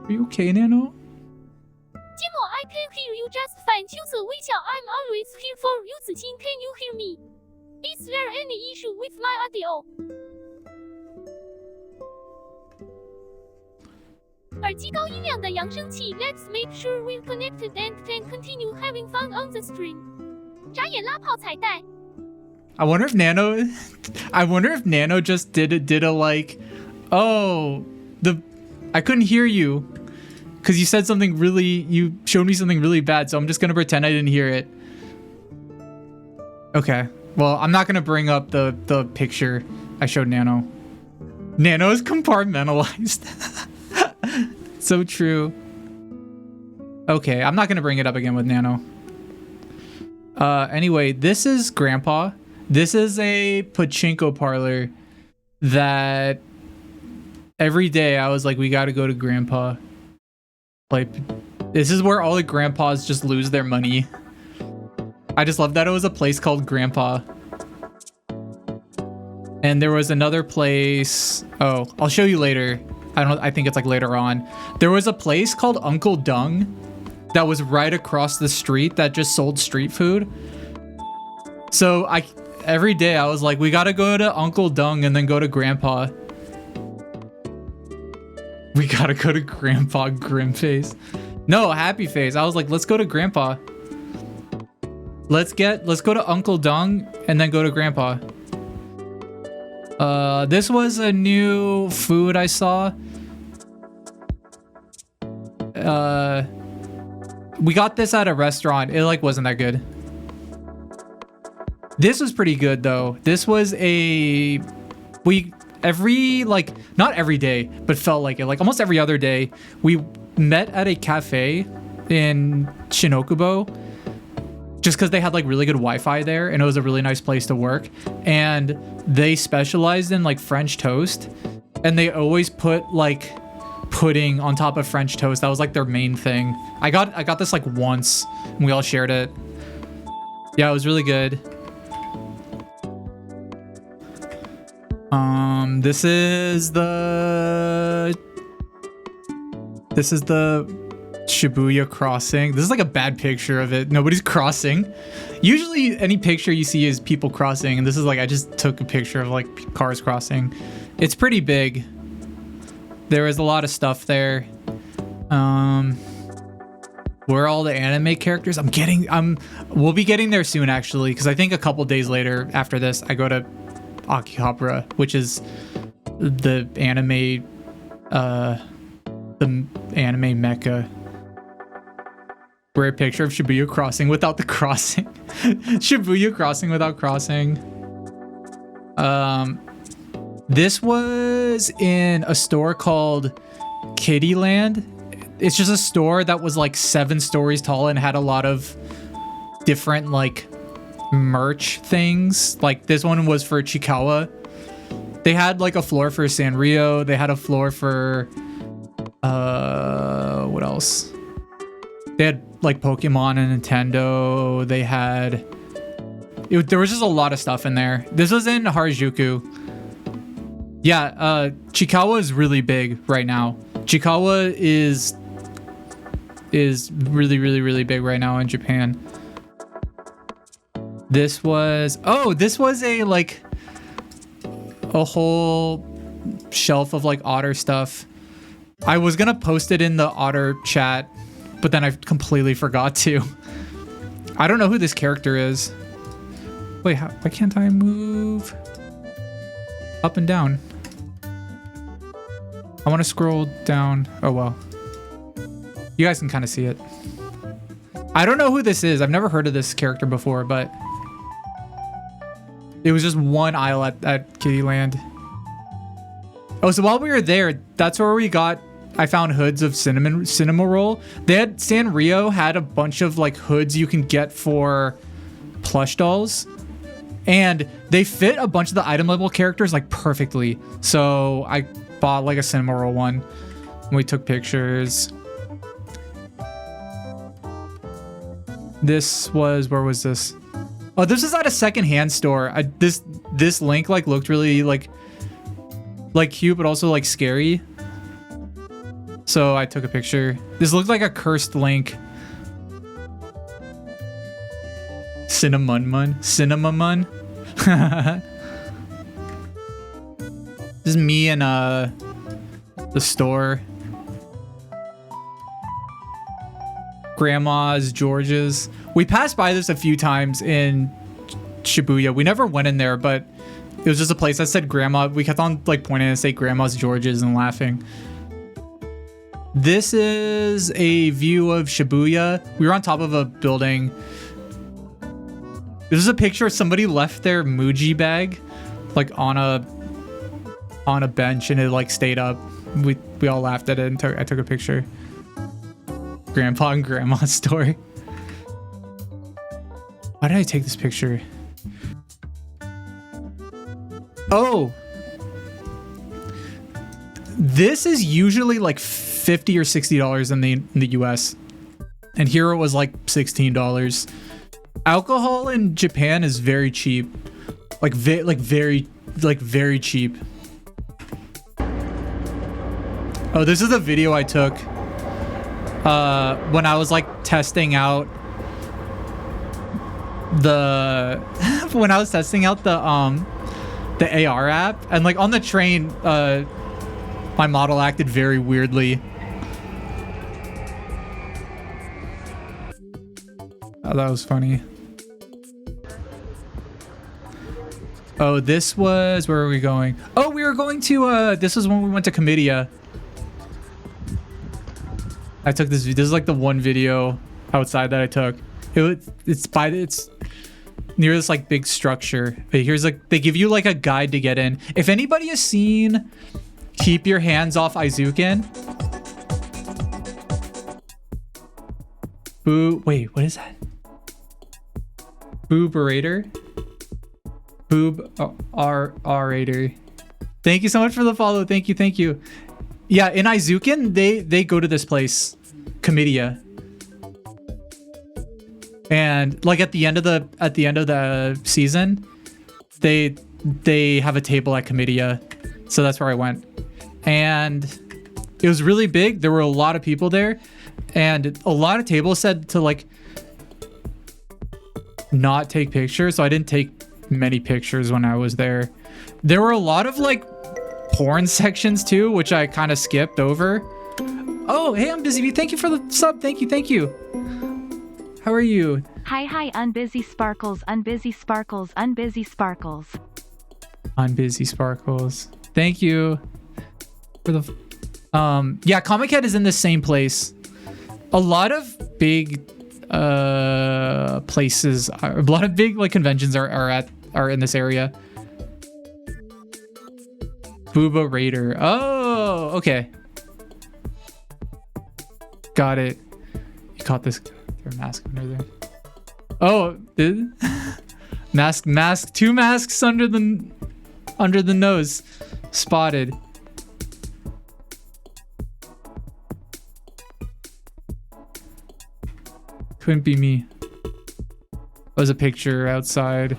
Are you okay, Nano? Jimo, I can hear you just fine. 秋色微笑, I'm always here for you. 子清, can you hear me? Is there any issue with my audio? 耳机高音量的扬声器 Let's make sure we're connected and can continue having fun on the stream. 眨眼拉炮彩带. I wonder if Nano just did a like, oh, I couldn't hear you because you said something you showed me something really bad, so I'm just gonna pretend I didn't hear it. Okay, well, I'm not gonna bring up the picture I showed Nano. Nano is compartmentalized. So true. Okay, I'm not gonna bring it up again with Nano. Anyway, this is Grandpa. This is a pachinko parlor that every day I was like, we gotta go to Grandpa. Like, this is where all the grandpas just lose their money. I just love that it was a place called Grandpa. And there was another place. Oh, I'll show you later. I think it's like later on. There was a place called Uncle Dung that was right across the street that just sold street food. So every day I was like, we gotta go to Uncle Dung and then go to Grandpa. We gotta go to Grandpa Grim Face. No, Happy Face. I was like, let's go to Grandpa. Let's go to Uncle Dung and then go to Grandpa. This was a new food I saw. We got this at a restaurant. It like wasn't that good. This was pretty good though. This was not every day, but felt like it. Like almost every other day, we met at a cafe in Shinokubo just because they had like really good Wi-Fi there and it was a really nice place to work. And they specialized in like French toast and they always put like pudding on top of French toast. That was like their main thing. I got this like once and we all shared it. Yeah, it was really good. This is the Shibuya crossing. This is like a bad picture of it. Nobody's crossing. Usually any picture you see is people crossing, and this is like, I just took a picture of like cars crossing. It's pretty big. There is a lot of stuff there. Where are all the anime characters? We'll be getting there soon actually, because I think a couple days later after this, I go to Akihabara, which is the anime mecca. Rare picture of Shibuya crossing without the crossing. Shibuya crossing without crossing. This was in a store called Kittyland. It's just a store that was like 7 stories tall and had a lot of different like merch things. Like this one was for Chikawa. They had like a floor for Sanrio. They had a floor for what else? They had like Pokemon and Nintendo. They had there was just a lot of stuff in there. This was in Harajuku. Yeah, Chikawa is really big right now. Chikawa is really, really, really big right now in Japan. This was a whole shelf of like Otter stuff. I was gonna post it in the Otter chat, but then I completely forgot to. I don't know who this character is. Wait, why can't I move up and down? I want to scroll down. Oh, well. You guys can kind of see it. I don't know who this is. I've never heard of this character before, but it was just one aisle at Kittyland. Oh, so while we were there, that's where I found hoods of Cinema Roll. Sanrio had a bunch of like hoods you can get for plush dolls. And they fit a bunch of the item level characters like perfectly. So I bought like a Cinema Roll one. And we took pictures. Where was this? Oh, this is at a secondhand store. This link like looked really like cute, but also like scary. So I took a picture. This looked like a cursed link. Cinnamon. This is me in the store. Grandma's George's. We passed by this a few times in Shibuya. We never went in there, but it was just a place that said grandma. We kept on like pointing and say Grandma's George's and laughing. This is a view of Shibuya. We were on top of a building. This is a picture. Somebody left their Muji bag like on a bench and it like stayed up. We all laughed at it and I took a picture. Grandpa and Grandma's story. Why did I take this picture? Oh, this is usually like $50 or $60 in the US, and here it was like $16. Alcohol in Japan is very cheap, very cheap. Oh, this is a video I took when I was like testing out the AR app, and like on the train my model acted very weirdly. Oh, that was funny. Oh, this was, where are we going? Oh, we were going to this is when we went to Comitia. I took this is like the one video outside that I took. It's near this like big structure. Here's like, they give you like a guide to get in. If anybody has seen Keep Your Hands Off Aizuken. Wait, what is that? Booberator? R-rater. Thank you so much for the follow. Thank you. Yeah, in Aizuken, they go to this place, Comitia. And like at the end of the season, they have a table at Comitia So that's where I went. And it was really big. There were a lot of people there. And a lot of tables said to like not take pictures. So I didn't take many pictures when I was there. There were a lot of like porn sections too, which I kind of skipped over. Oh, hey, I'm Busy Bee. Thank you for the sub. Thank you. How are you? Hi, unbusy sparkles, unbusy sparkles, unbusy sparkles. Unbusy sparkles. Thank you for the yeah, Comic Head is in the same place. A lot of big places, a lot of big like conventions are in this area. Booba Raider. Oh, okay. Got it. You caught this. There's a mask under there. Oh, mask. Two masks under the nose. Spotted. Couldn't be me. Was a picture outside.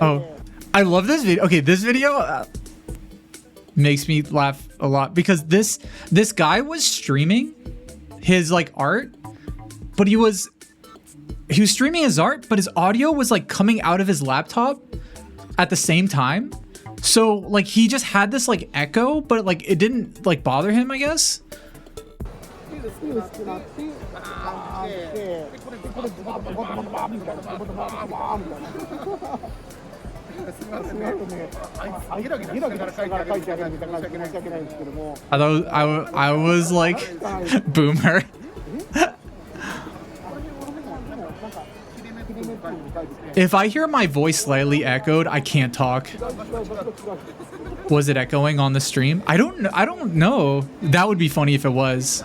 Oh, I love this video. Okay, this video makes me laugh a lot because this guy was streaming his like art, but he was streaming his art, but his audio was like coming out of his laptop at the same time. So like he just had this like echo, but like it didn't like bother him, I guess. I was like boomer. If I hear my voice slightly echoed, I can't talk. Was it echoing on the stream? I don't know. That would be funny if it was.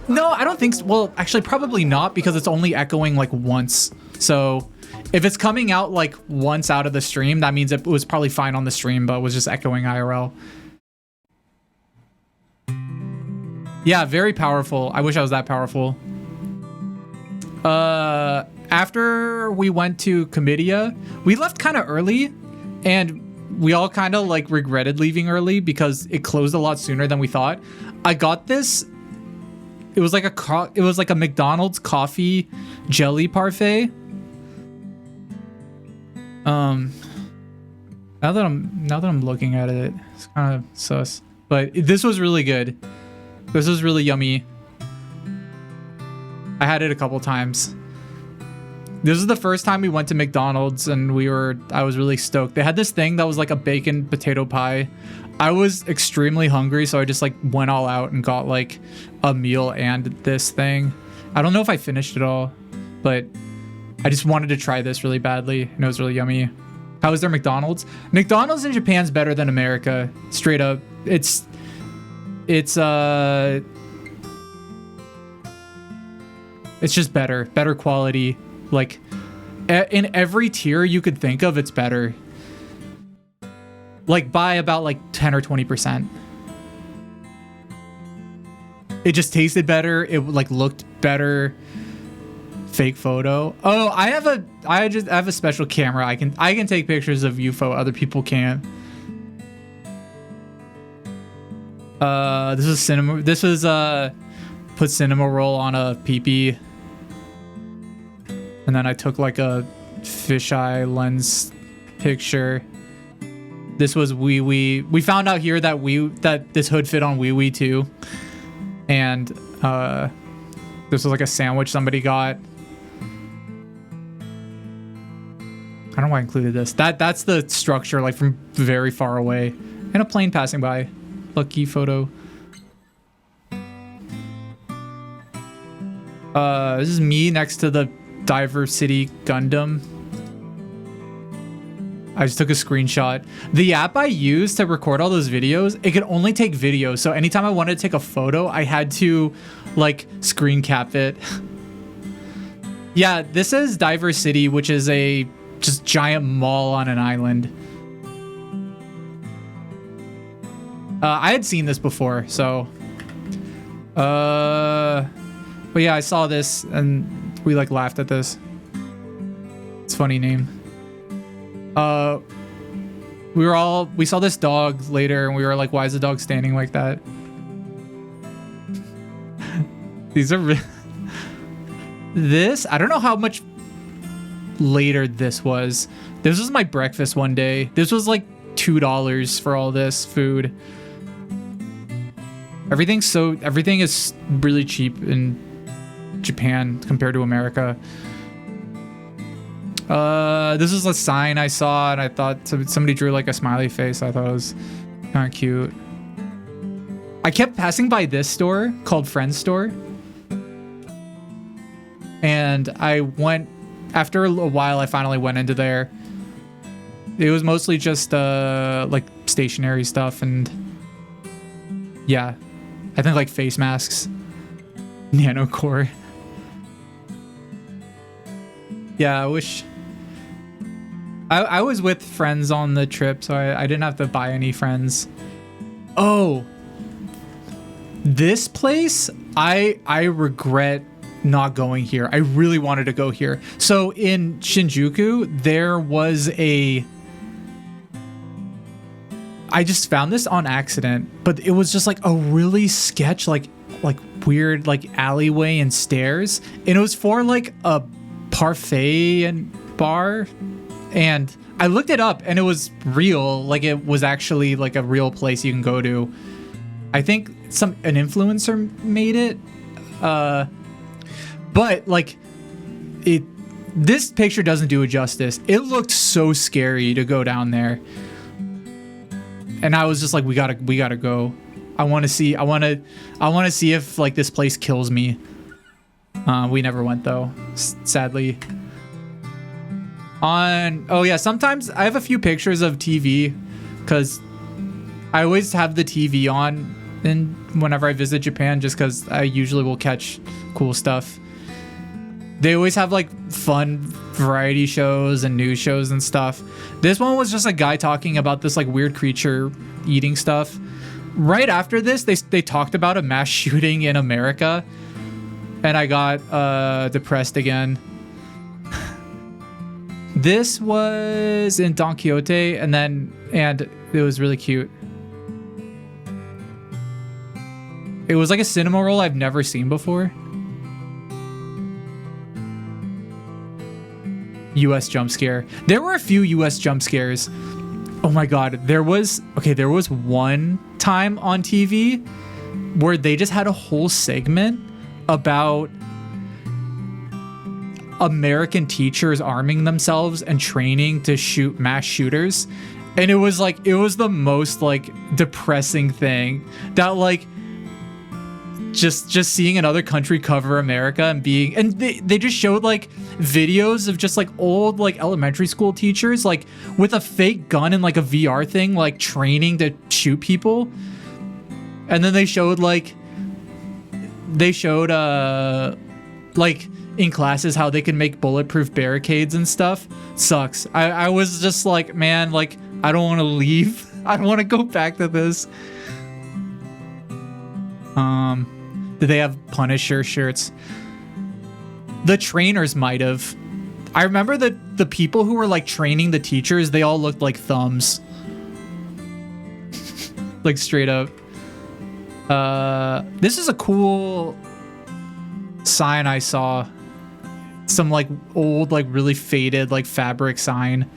No, I don't think so. Well, actually, probably not because it's only echoing like once. So if it's coming out like once out of the stream, that means it was probably fine on the stream, but was just echoing IRL. Yeah, very powerful. I wish I was that powerful. After we went to Comitia, we left kind of early, and we all kind of like regretted leaving early because it closed a lot sooner than we thought. I got this. It was like a McDonald's coffee jelly parfait. Now that I'm looking at it, it's kind of sus. But this was really good. This was really yummy. I had it a couple times. This is the first time we went to McDonald's and I was really stoked. They had this thing that was like a bacon potato pie. I was extremely hungry, so I just like went all out and got like a meal and this thing. I don't know if I finished it all, but I just wanted to try this really badly, and it was really yummy. How is their McDonald's? McDonald's in Japan's better than America, straight up. It's just better quality. Like in every tier you could think of, it's better. Like by about like 10 or 20%. It just tasted better. It like looked better. Fake photo. Oh, I have a special camera. I can take pictures of UFO. Other people can't. This is cinema. This was put cinema roll on a peepee, and then I took like a fisheye lens picture. This was Wee Wee. We found out here that this hood fit on Wee Wee too, and this was like a sandwich somebody got. I don't know why I included this. That's the structure, like from very far away, and a plane passing by. Lucky photo. This is me next to the Diver City Gundam. I just took a screenshot. The app I used to record all those videos, it could only take videos. So anytime I wanted to take a photo, I had to like screen cap it. Yeah, this is Diver City, which is a just giant mall on an island. I had seen this before, so. But yeah, I saw this and we like laughed at this. It's a funny name. We saw this dog later and we were like, why is the dog standing like that? These are this, I don't know how much later this was. This was my breakfast one day. This was like $2 for all this food. Everything is really cheap in Japan compared to America. This is a sign I saw and I thought somebody drew like a smiley face. I thought it was kind of cute. I kept passing by this store called Friend's Store. And I went, after a while, I finally went into there. It was mostly just like stationery stuff and yeah, I think like face masks, nanocore. Yeah, I wish I was with friends on the trip, so I didn't have to buy any friends. Oh, this place, I regret not going here. I really wanted to go here. So in Shinjuku, there was I just found this on accident, but it was just like a really sketch, like weird like alleyway and stairs, and it was for like a parfait and bar, and I looked it up and it was real. Like it was actually like a real place you can go to. I think an influencer made it, but like this picture doesn't do it justice. It looked so scary to go down there. And I was just like, we gotta go. I want to see if like this place kills me. We never went though, sadly. Oh yeah, sometimes I have a few pictures of TV because I always have the TV on and whenever I visit Japan, just because I usually will catch cool stuff. They always have like fun variety shows and news shows and stuff. This one was just a guy talking about this like weird creature eating stuff. Right after this, they talked about a mass shooting in America, and I got depressed again. This was in Don Quixote, and it was really cute. It was like a cinema roll I've never seen before. US jump scare. There were a few US jump scares. Oh my god, there was one time on TV where they just had a whole segment about American teachers arming themselves and training to shoot mass shooters, and it was the most like depressing thing that like just seeing another country cover America and they just showed like videos of just like old like elementary school teachers like with a fake gun and like a VR thing like training to shoot people, and then they showed like in classes how they can make bulletproof barricades and stuff. Sucks. I was just like, man, like I don't want to leave. I don't want to go back to this. Did they have Punisher shirts? The trainers might have. I remember that the people who were like training the teachers, they all looked like thumbs. Like straight up. This is a cool sign I saw. Some like old, like really faded, like fabric sign.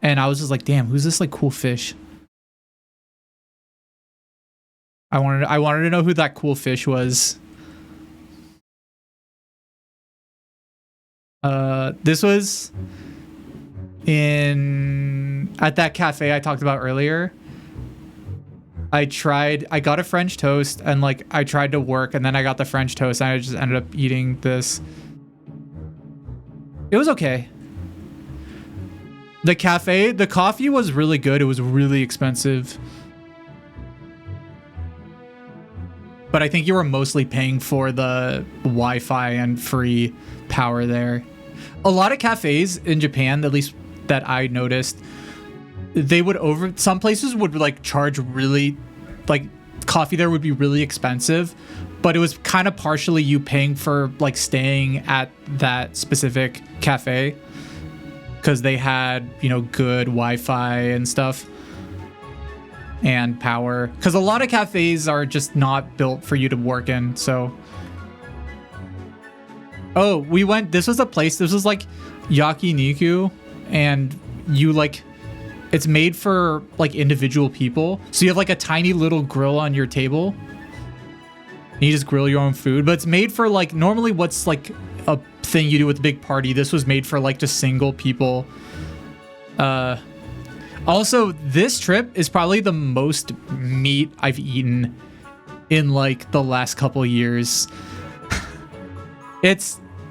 And I was just like, damn, who's this like cool fish? I wanted to know who that cool fish was. This was at that cafe I talked about earlier. I got a French toast and like I tried to work, and then I got the French toast and I just ended up eating this. It was okay. The coffee was really good. It was really expensive. But I think you were mostly paying for the Wi-Fi and free power there. A lot of cafes in Japan, at least that I noticed, some places would like charge really, like coffee there would be really expensive, but it was kind of partially you paying for like staying at that specific cafe. because they had, you know, good Wi-Fi and stuff and power. Because a lot of cafes are just not built for you to work in. So, oh, we went. This was a place. This was like yakiniku, and you like. It's made for like individual people. So you have like a tiny little grill on your table. And you just grill your own food. But it's made for like normally what's like a thing you do with a big party. This was made for like just single people. Also, this trip is probably the most meat I've eaten in like the last couple years.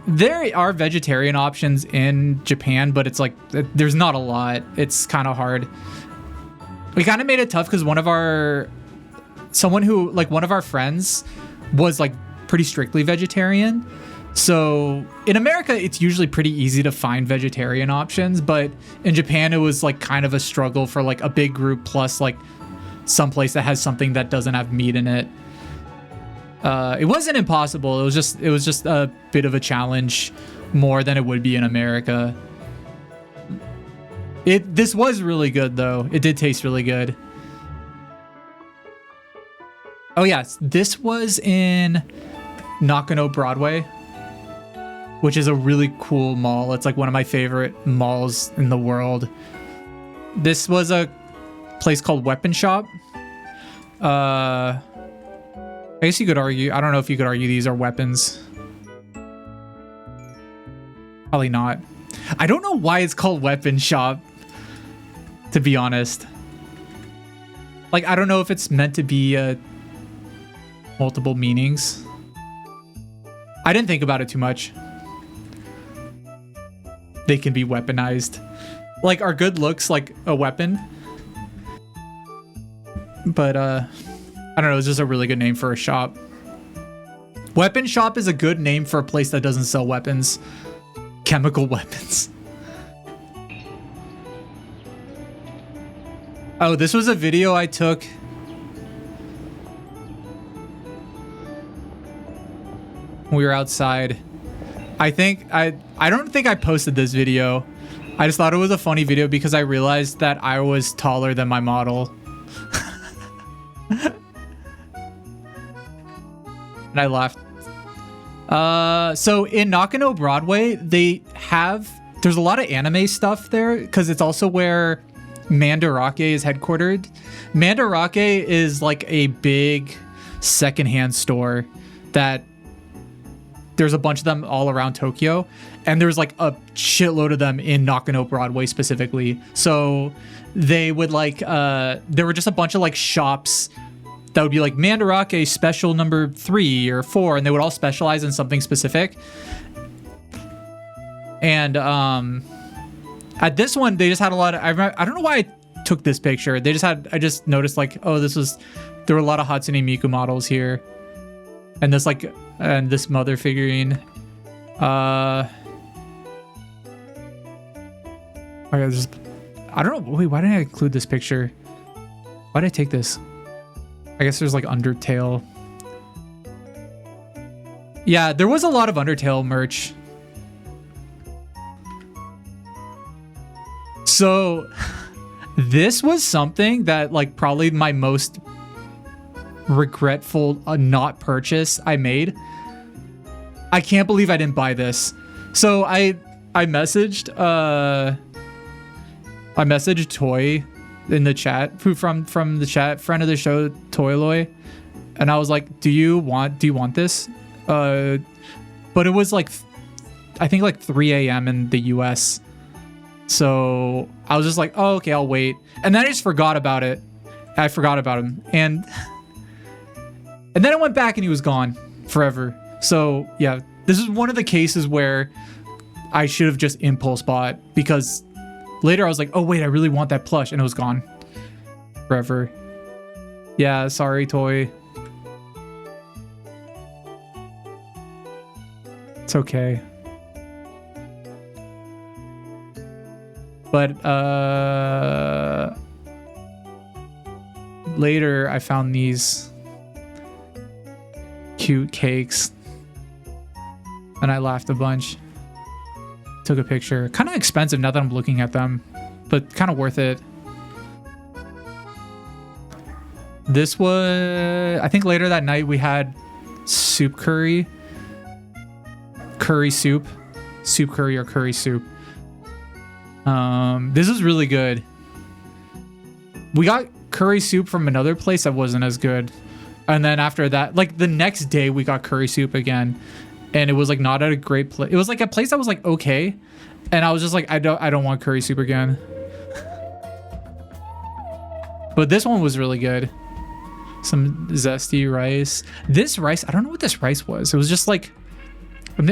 There are vegetarian options in Japan, but it's like there's not a lot. It's kind of hard. We kind of made it tough because one of our friends was like pretty strictly vegetarian. So in America, it's usually pretty easy to find vegetarian options, but in Japan, it was like kind of a struggle for like a big group plus like some place that has something that doesn't have meat in it. It wasn't impossible. It was just a bit of a challenge more than it would be in America. This was really good though. It did taste really good. Oh yes, this was in Nakano Broadway, which is a really cool mall. It's like one of my favorite malls in the world. This was a place called Weapon Shop. I guess you could argue, I don't know if you could argue these are weapons. Probably not. I don't know why it's called Weapon Shop, to be honest. Like, I don't know if it's meant to be multiple meanings. I didn't think about it too much. They can be weaponized. Like, are good looks like a weapon? But, I don't know, it's just a really good name for a shop. Weapon Shop is a good name for a place that doesn't sell weapons. Chemical weapons. Oh, this was a video I took. We were outside. I don't think I posted this video. I just thought it was a funny video because I realized that I was taller than my model. And I laughed. So in Nakano Broadway, there's a lot of anime stuff there because it's also where Mandarake is headquartered. Mandarake is like a big secondhand store that there's a bunch of them all around Tokyo, and there's like a shitload of them in Nakano Broadway specifically. So they would like, there were just a bunch of like shops that would be like Mandarake special number 3 or 4, and they would all specialize in something specific. And at this one, they just had a lot of, I don't know why I took this picture. I just noticed like, oh, there were a lot of Hatsune Miku models here. And this mother figurine. I don't know, wait, why didn't I include this picture? Why did I take this? I guess there's like Undertale. Yeah, there was a lot of Undertale merch. So this was something that like probably my most regretful not purchase I made. I can't believe I didn't buy this. So I messaged Toy in the chat, from the chat, friend of the show, Toyloy, and I was like, do you want this? But it was like, I think like 3 a.m. in the US. So I was just like, oh, okay, I'll wait. And then I just forgot about it. I forgot about him. And then I went back and he was gone forever. So yeah, this is one of the cases where I should have just impulse bought, because later I was like, oh wait, I really want that plush, and it was gone forever. Yeah, sorry, Toy. It's okay. But later I found these cute cakes and I laughed a bunch. Took a picture. Kind of expensive now that I'm looking at them, but kind of worth it. This was, I think later that night we had soup curry. Curry soup. Soup curry or curry soup. This is really good. We got curry soup from another place that wasn't as good. And then after that, like the next day we got curry soup again. And it was like not at a great place. It was like a place that was like okay. And I was just like, I don't want curry soup again. But this one was really good. Some zesty rice. This rice, I don't know what this rice was. It was just like,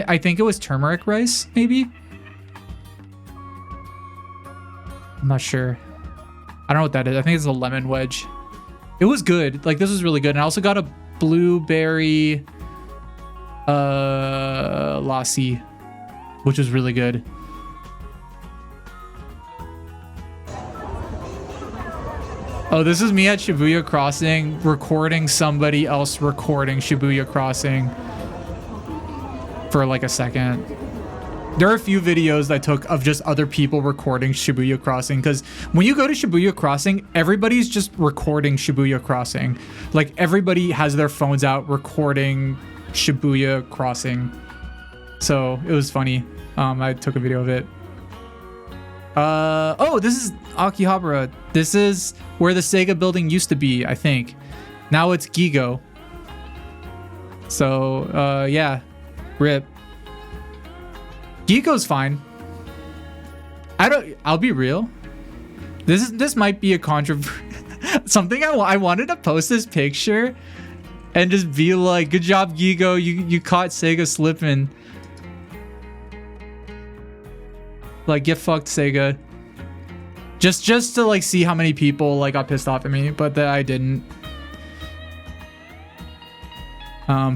I think it was turmeric rice, maybe? I'm not sure. I don't know what that is. I think it's a lemon wedge. It was good. Like, this was really good. And I also got a blueberry lassi, which was really good. Oh, this is me at Shibuya Crossing recording somebody else recording Shibuya Crossing for like a second. There are a few videos I took of just other people recording Shibuya Crossing, because when you go to Shibuya Crossing, everybody's just recording Shibuya Crossing. Like, everybody has their phones out recording Shibuya Crossing. So it was funny. I took a video of it. Oh, this is Akihabara. This is where the Sega building used to be, I think. Now it's Gigo. So, yeah. RIP. Gigo's fine. I'll be real. This might be a controversy. Something I wanted to post this picture and just be like, good job, Gigo. You caught Sega slipping. Like, get fucked, Sega. Just to like see how many people like got pissed off at me, but that I didn't.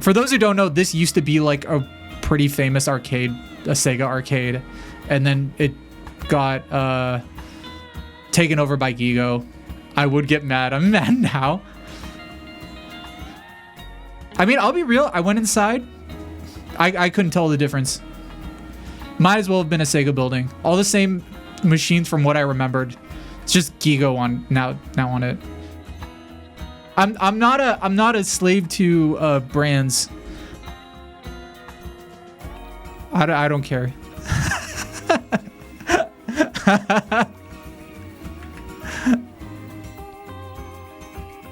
For those who don't know, this used to be like a pretty famous arcade, a Sega arcade, and then it got taken over by Gigo. I would get mad. I'm mad now. I mean, I'll be real. I went inside. I couldn't tell the difference. Might as well have been a Sega building. All the same machines from what I remembered. It's just Gigo on now on it. I'm not a slave to brands. I don't care.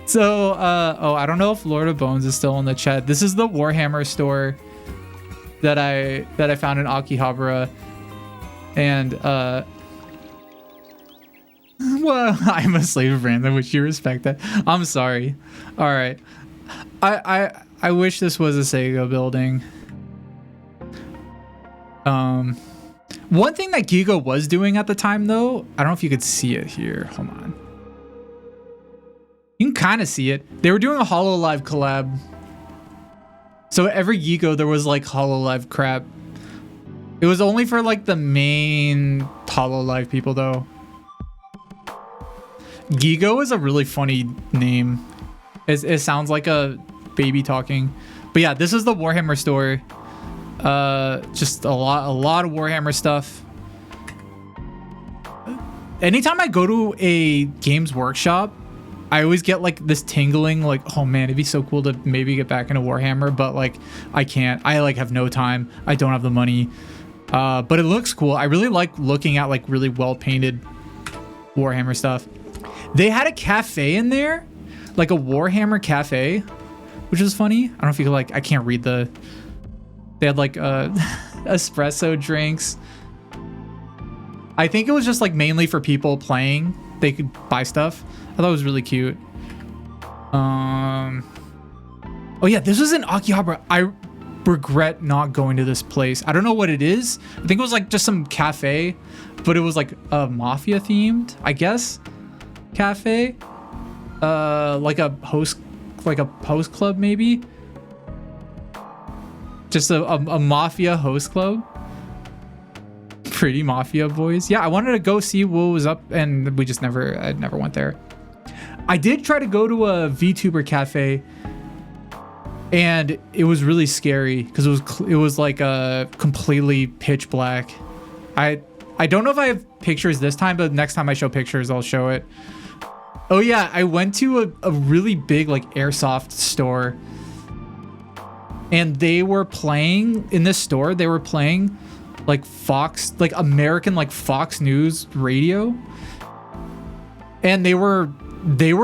So oh, I don't know if Lord of Bones is still in the chat. This is the Warhammer store that I found in Akihabara, and well, I'm a slave of brand. I wish you respect that. I'm sorry. All right, I wish this was a Sega building. One thing that Gigo was doing at the time, though, I don't know if you could see it here. Hold on. You can kind of see it. They were doing a HoloLive collab. So every Gigo, there was like HoloLive crap. It was only for like the main HoloLive people, though. Gigo is a really funny name. It sounds like a baby talking. But yeah, this is the Warhammer store. Just a lot of Warhammer stuff. Anytime I go to a Games Workshop, I always get like this tingling, like, oh man, it'd be so cool to maybe get back into Warhammer, but like I can't. I like have no time. I don't have the money. But it looks cool. I really like looking at like really well painted Warhammer stuff. They had a cafe in there, like a Warhammer cafe, which is funny. I don't know if you could, like, I can't read the. They had like espresso drinks. I think it was just like mainly for people playing. They could buy stuff. I thought it was really cute. Oh yeah, this was in Akihabara. I regret not going to this place. I don't know what it is. I think it was like just some cafe, but it was like mafia themed, I guess. Cafe. Like a host club maybe. Just a mafia host club. Pretty mafia boys. Yeah, I wanted to go see what was up, and we just I never went there. I did try to go to a VTuber cafe, and it was really scary because it was like completely pitch black. I don't know if I have pictures this time, but next time I show pictures, I'll show it. Oh yeah, I went to a really big like airsoft store, and they were playing in this store. They were playing like Fox, like American like Fox News radio, and they were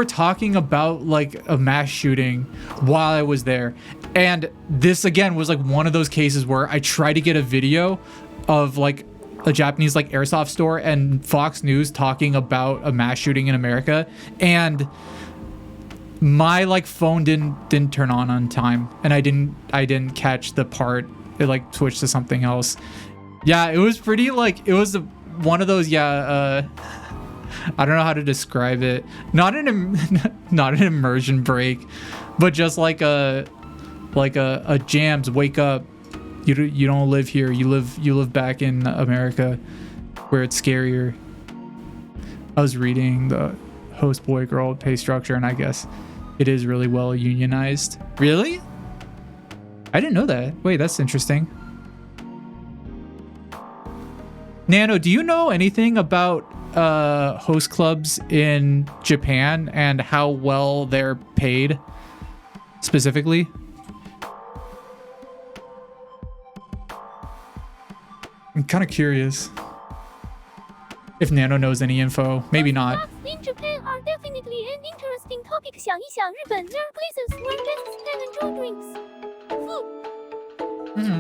talking about like a mass shooting while I was there. And this again was like one of those cases where I tried to get a video of like a Japanese like airsoft store and Fox News talking about a mass shooting in America, and my like phone didn't turn on time, and I didn't catch the part. It like switched to something else. Yeah, it was pretty like, it was one of those, I don't know how to describe it. Not an immersion break, but just like a Jams, wake up. You don't live here. You live back in America, where it's scarier. I was reading the host boy girl pay structure, and I guess it is really well unionized. Really? I didn't know that. Wait, that's interesting. Nano, do you know anything about host clubs in Japan and how well they're paid specifically? I'm kind of curious if Nano knows any info. Maybe not. In Japan are definitely an interesting topic. 想一想日本 there are places where guests can enjoy drinks, food,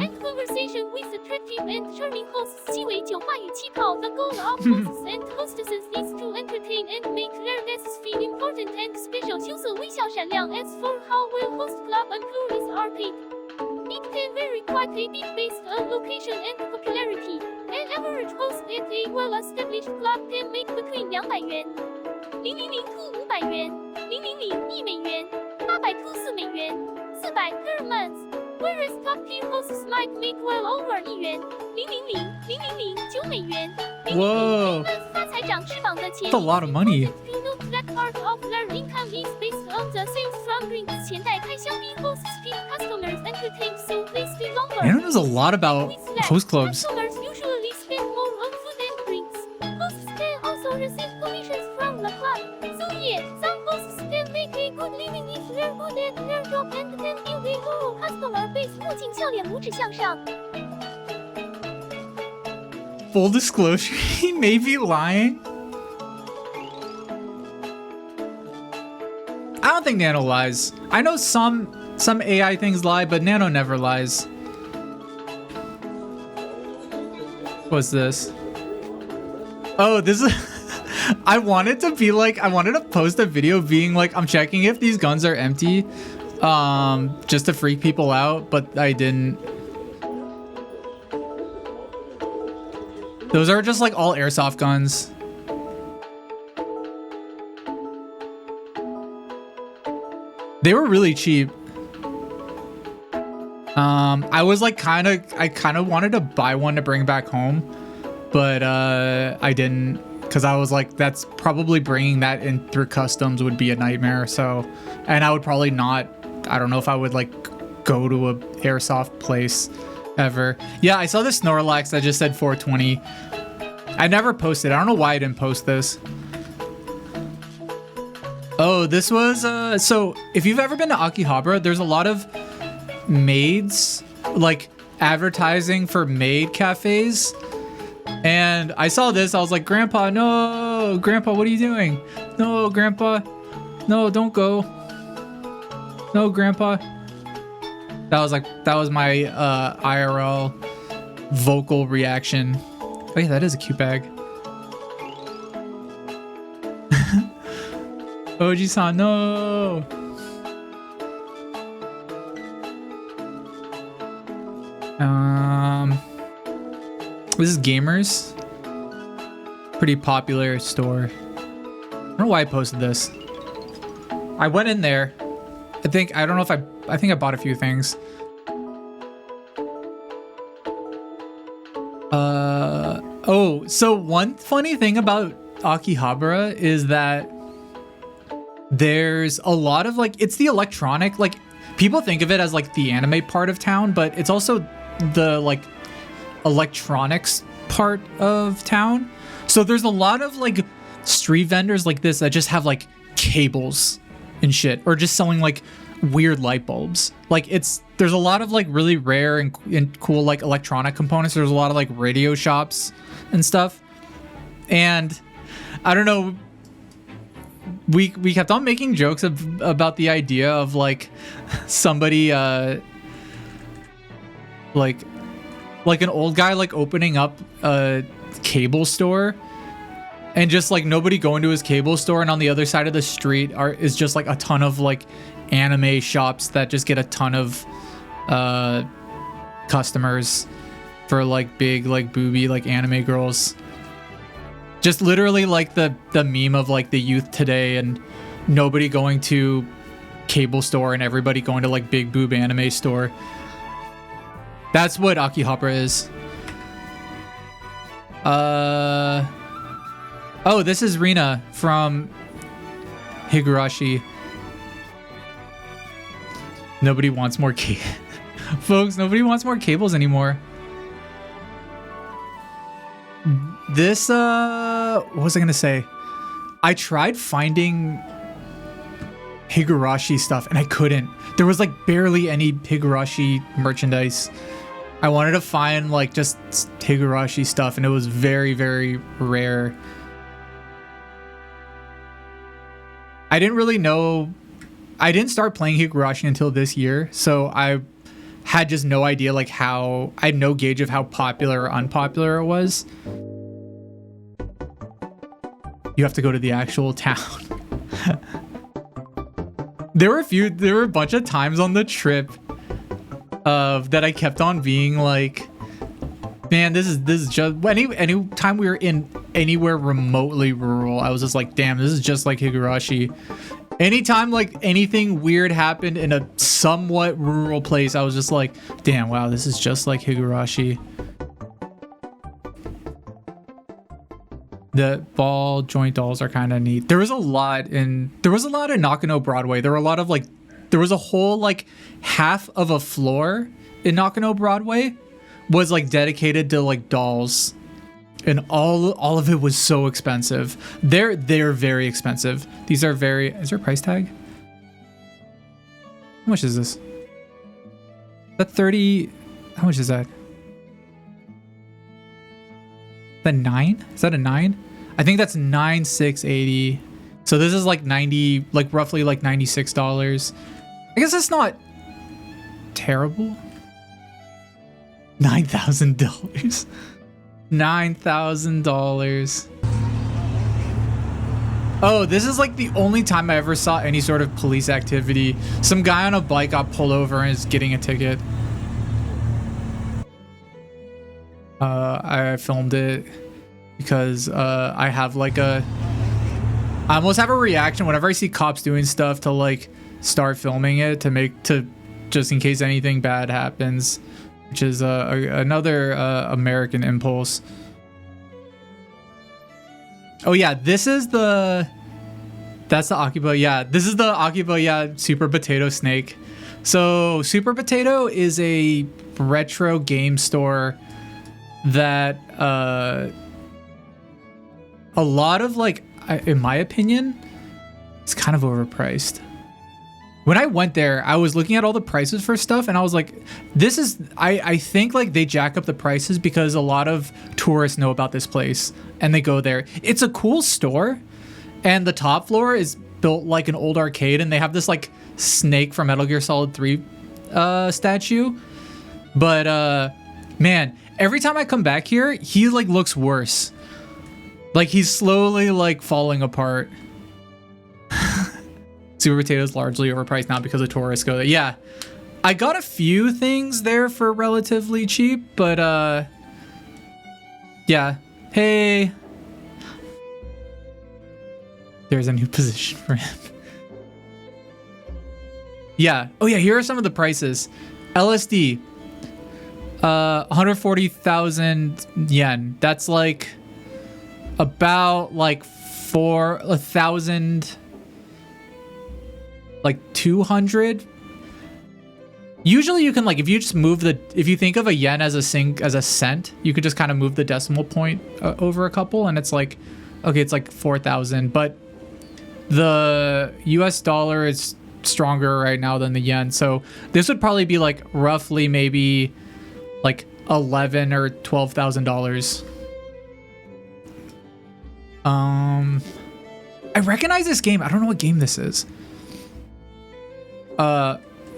and conversation with attractive and charming hosts. 鸡尾酒话语气泡 The goal of hosts and hostesses is to entertain and make their guests feel important and special. 羞涩微笑闪亮 As for how well host club employees are paid, it can vary quite a bit based on location and popularity. An average host at a well-established club can make between 200元、000 to 500元、000 $1 800 to 4 元、400 per month. Whereas top-tier hosts might make well over 1元、000 $9 元、Whoa. 发财长翅膀的钱。 That's a lot of money. You know that part of their income is based on the sales from drinks. 钱袋开香槟 hosts keep customers entertained so they stay longer. Nano knows a lot about host clubs. Customers usually spend more on food and drinks. Hosts can also receive commissions from the club. So yeah, some hosts can make a good living if they're good at their job and can build a loyal customer base. 目镜笑脸拇指向上。 Full disclosure, he may be lying. I don't think Nano lies. I know some AI things lie, but Nano never lies. What's this? Oh, this is... I wanted to post a video being like, I'm checking if these guns are empty, just to freak people out, but I didn't. Those are just like all airsoft guns. They were really cheap. I was like kind of wanted to buy one to bring back home, but I didn't, because I was like, that's probably bringing that in through customs would be a nightmare. So, and I would probably not, I don't know if I would like go to a airsoft place ever. Yeah, I saw this Snorlax that just said 420. I never posted. I don't know why I didn't post this. Oh, this was so if you've ever been to Akihabara, there's a lot of maids, like advertising for maid cafes. And I saw this, I was like, Grandpa, no, Grandpa, what are you doing? No, Grandpa, no, don't go. No, Grandpa. That was my IRL vocal reaction. Oh yeah, that is a cute bag. Oji-san, no. This is Gamers. Pretty popular store. I don't know why I posted this. I went in there. I think I bought a few things. Oh, so one funny thing about Akihabara is that there's a lot of like, it's the electronic, like people think of it as like the anime part of town, but it's also the like electronics part of town. So there's a lot of like street vendors like this that just have like cables and shit, or just selling like weird light bulbs. Like there's a lot of like really rare and cool like electronic components. There's a lot of like radio shops and stuff. And I don't know, we kept on making jokes about the idea of like somebody like an old guy like opening up a cable store, and just like nobody going to his cable store, and on the other side of the street is just like a ton of like anime shops that just get a ton of customers for like big like booby like anime girls. Just literally like the meme of like the youth today, and nobody going to cable store and everybody going to like big boob anime store. That's what Akihabara is. Oh, this is Rina from Higurashi. Nobody wants more folks, nobody wants more cables anymore. This, what was I gonna say? I tried finding Higurashi stuff and I couldn't. There was like barely any Higurashi merchandise. I wanted to find like just Higurashi stuff, and it was very, very rare. I didn't really know. I didn't start playing Higurashi until this year, so I had just no idea like how, I had no gauge of how popular or unpopular it was. You have to go to the actual town. There were a bunch of times on the trip that I kept on being like, man, this is just any time we were in anywhere remotely rural, I was just like, damn, this is just like Higurashi. Anytime like anything weird happened in a somewhat rural place, I was just like, damn, wow, this is just like Higurashi. The ball joint dolls are kind of neat. There was a lot in Nakano Broadway. There was a whole like half of a floor in Nakano Broadway was like dedicated to like dolls, and all of it was so expensive. They're very expensive. These are very. Is there a price tag? How much is this? That 30. How much is that? The 9? Is that a 9? I think that's 9,680. So this is like 90, like roughly like $96. I guess that's not terrible. $9,000. $9,000. Oh, this is like the only time I ever saw any sort of police activity. Some guy on a bike got pulled over and is getting a ticket. I filmed it because I have like I almost have a reaction whenever I see cops doing stuff to like start filming it to just in case anything bad happens, which is another American impulse. Oh yeah, that's the Akiba. Yeah, this is the Akiba. Yeah, Super Potato Snake. So Super Potato is a retro game store that a lot of like, in my opinion, it's kind of overpriced. When I went there, I was looking at all the prices for stuff and I was like, this is, I think like they jack up the prices because a lot of tourists know about this place and they go there. It's a cool store, and the top floor is built like an old arcade, and they have this like Snake from Metal Gear Solid 3 statue. But man, every time I come back here, he like looks worse. Like he's slowly like falling apart. Super Potato is largely overpriced now because of tourists go there. Yeah, I got a few things there for relatively cheap, but yeah. Hey, there's a new position for him. Yeah. Oh yeah, here are some of the prices. LSD, 140,000 yen. That's like about like 4,000, like 200. Usually you can like, if you just move if you think of a yen as a cent, you could just kind of move the decimal point over a couple and it's like, okay, it's like 4,000, but the US dollar is stronger right now than the yen. So this would probably be like roughly maybe like $11,000 or $12,000. I recognize this game. I don't know what game this is.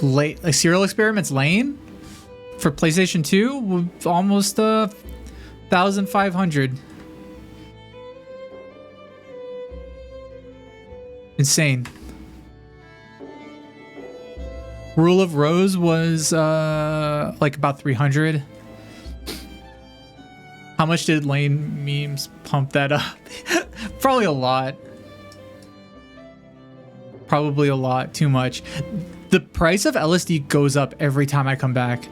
Like Serial Experiments Lane for PlayStation 2, almost 1,500. Insane. Rule of Rose was like about 300. How much did Lane memes pump that up? Probably a lot. Probably a lot. Too much. The price of LSD goes up every time I come back.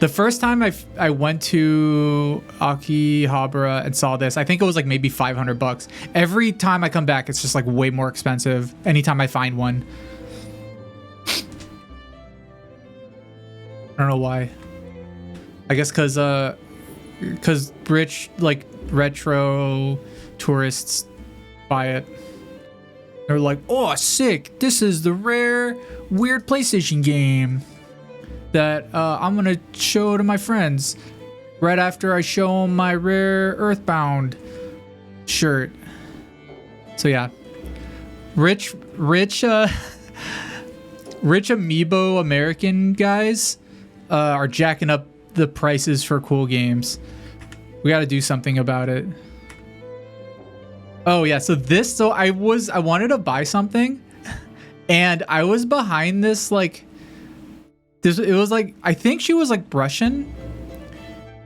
The first time I went to Akihabara and saw this, I think it was like maybe $500. Every time I come back, it's just like way more expensive. Anytime I find one. I don't know why. I guess because rich, like, retro tourists buy it. They're like, oh, sick. This is the rare, weird PlayStation game that I'm going to show to my friends right after I show them my rare Earthbound shirt. So, yeah. Rich amiibo American guys are jacking up the prices for cool games. We got to do something about it. Oh yeah, so I wanted to buy something and I was behind this like it was like, I think she was like Russian,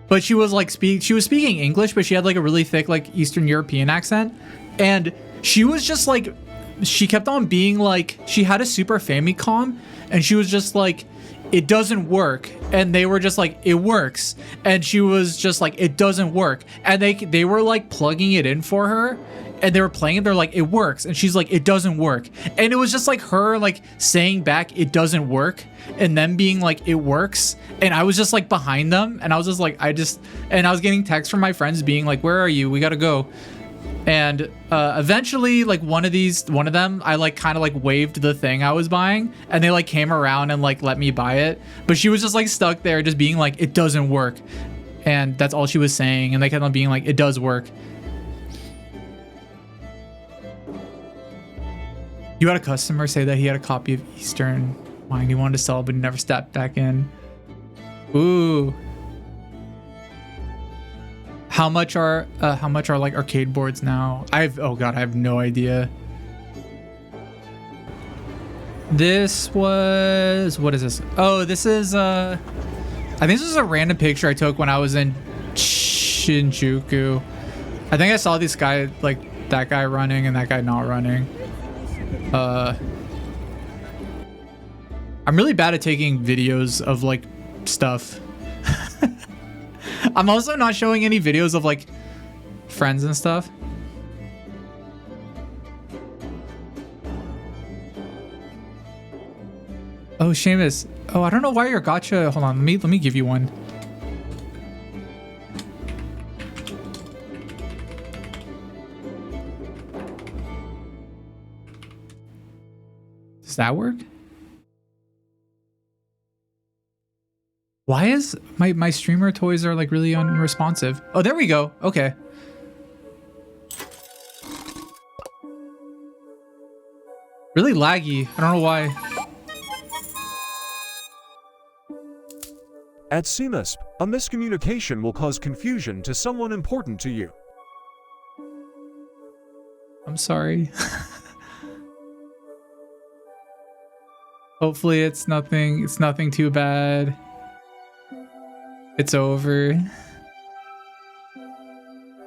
but she was like she was speaking English, but she had like a really thick like Eastern European accent, and she was just like, she kept on being like, she had a Super Famicom and she was just like, it doesn't work, and they were just like, it works, and she was just like, it doesn't work, and they were like plugging it in for her, and they were playing it, they're like, it works, and she's like, it doesn't work, and it was just like her like saying back, it doesn't work, and them being like, it works, and I was just like behind them, and I was just like, and I was getting texts from my friends being like, where are you, we gotta go. And eventually, like one of them, I like kind of like waved the thing I was buying, and they like came around and like let me buy it. But she was just like stuck there, just being like, it doesn't work, and that's all she was saying. And they kept on being like, it does work. You had a customer say that he had a copy of Eastern Wine he wanted to sell, but he never stepped back in. Ooh. How much are like arcade boards now? Oh god, I have no idea. This was, what is this? Oh, this is I think this is a random picture I took when I was in Shinjuku. I think I saw this guy, like that guy running and that guy not running. I'm really bad at taking videos of like stuff. I'm also not showing any videos of like friends and stuff. Oh, Seamus. Oh, I don't know why your gacha. Hold on, let me give you one. Does that work? Why is my streamer toys are like really unresponsive? Oh, there we go. Okay. Really laggy. I don't know why. At CMASP, a miscommunication will cause confusion to someone important to you. I'm sorry. Hopefully it's nothing too bad. It's over.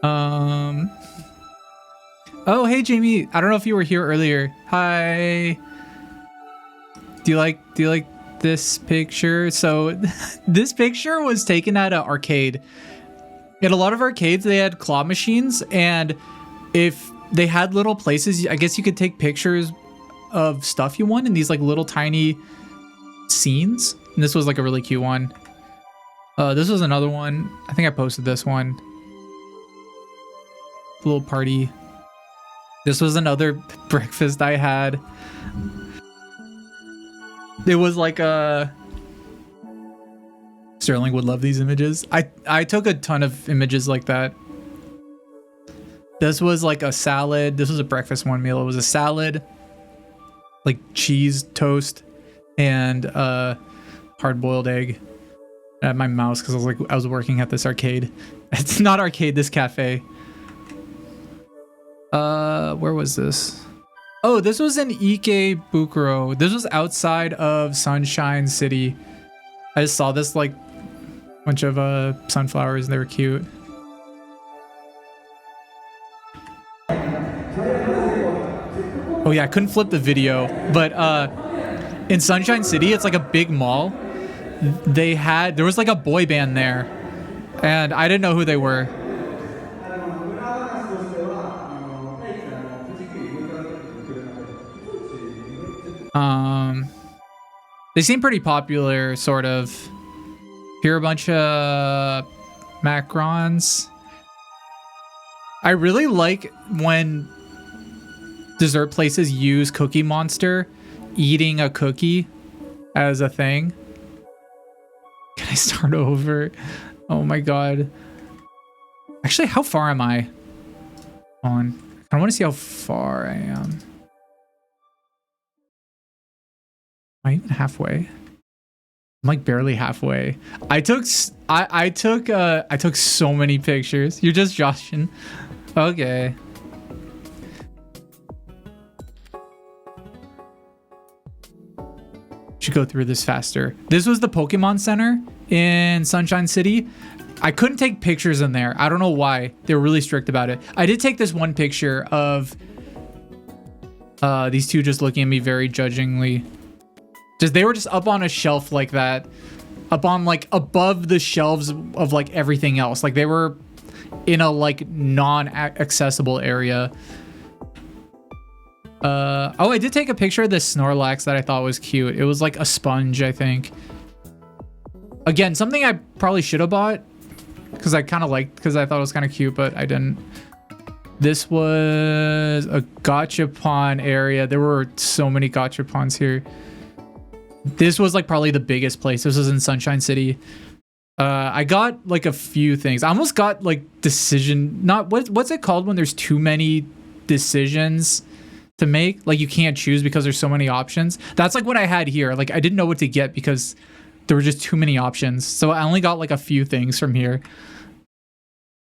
Oh, hey Jamie. I don't know if you were here earlier. Hi. Do you like this picture? So this picture was taken at an arcade. At a lot of arcades, they had claw machines, and if they had little places, I guess you could take pictures of stuff you won in these like little tiny scenes. And this was like a really cute one. This was another one. I think I posted this one. A little party. This was another breakfast I had. It was like a... Sterling would love these images. I took a ton of images like that. This was like a salad. This was a breakfast one meal. It was a salad, like cheese toast, and hard-boiled egg. I had my mouse because I was working at this arcade. It's not arcade, this cafe. Where was this? Oh, this was in Ikebukuro. This was outside of Sunshine City. I just saw this like bunch of sunflowers and they were cute. Oh yeah, I couldn't flip the video, but in Sunshine City, it's like a big mall. There was like a boy band there, and I didn't know who they were. They seem pretty popular, sort of. Here are a bunch of macarons. I really like when dessert places use Cookie Monster eating a cookie as a thing. Can I start over? Oh my god. Actually, how far am I on? I want to see how far I am. Am I even halfway? I'm like barely halfway. I took so many pictures. You're just joshing. Okay. Should go through this faster. This was the Pokemon Center in Sunshine City. I couldn't take pictures in there. I don't know why. They were really strict about it. I did take this one picture of these two just looking at me very judgingly. They were just up on a shelf like that, up on like above the shelves of like everything else. Like they were in a like non-accessible area. Oh, I did take a picture of this Snorlax that I thought was cute. It was like a sponge, I think. Again, something I probably should have bought because I kind of liked, because I thought it was kind of cute, but I didn't. This was a gachapon area. There were so many gachapons here. This was like probably the biggest place. This was in Sunshine City. I got like a few things. I almost got like what's it called when there's too many decisions to make? Like you can't choose because there's so many options. That's like what I had here. Like I didn't know what to get because there were just too many options. So I only got like a few things from here.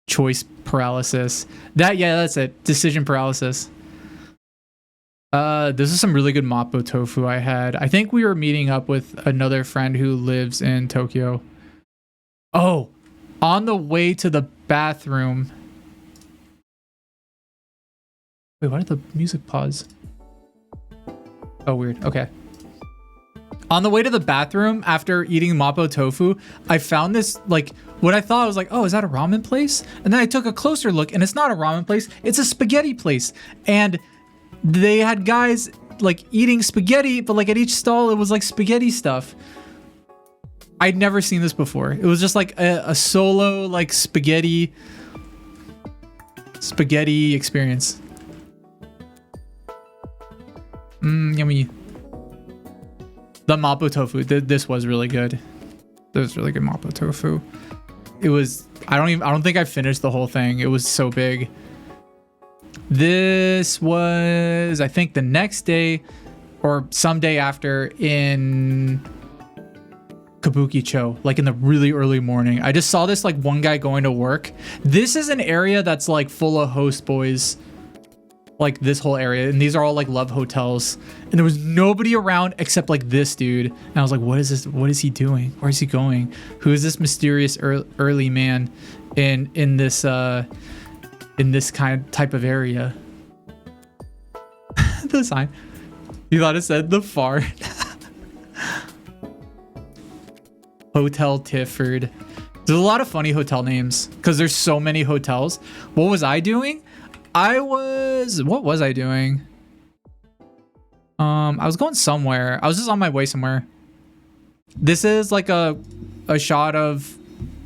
Choice paralysis. That's it. Decision paralysis. This is some really good Mapo tofu I had. I think we were meeting up with another friend who lives in Tokyo. Oh, on the way to the bathroom. Wait, why did the music pause? Oh, weird. Okay. On the way to the bathroom after eating Mapo tofu, I found this, like, what I thought was like, oh, is that a ramen place? And then I took a closer look and it's not a ramen place. It's a spaghetti place. And they had guys like eating spaghetti, but like at each stall, it was like spaghetti stuff. I'd never seen this before. It was just like a solo like spaghetti experience. Yummy. The Mapo tofu. This was really good. This was really good Mapo tofu. It was. I don't think I finished the whole thing. It was so big. This was, I think, the next day or some day after in Kabukicho, like in the really early morning. I just saw this like one guy going to work. This is an area that's like full of host boys, like this whole area. And these are all like love hotels. And there was nobody around except like this dude. And I was like, what is this? What is he doing? Where is he going? Who is this mysterious early man in this kind of type of area? The sign. You thought it said the fart. Hotel Tifford. There's a lot of funny hotel names because there's so many hotels. What was I doing? What was I doing? I was going somewhere. I was just on my way somewhere. This is like a shot of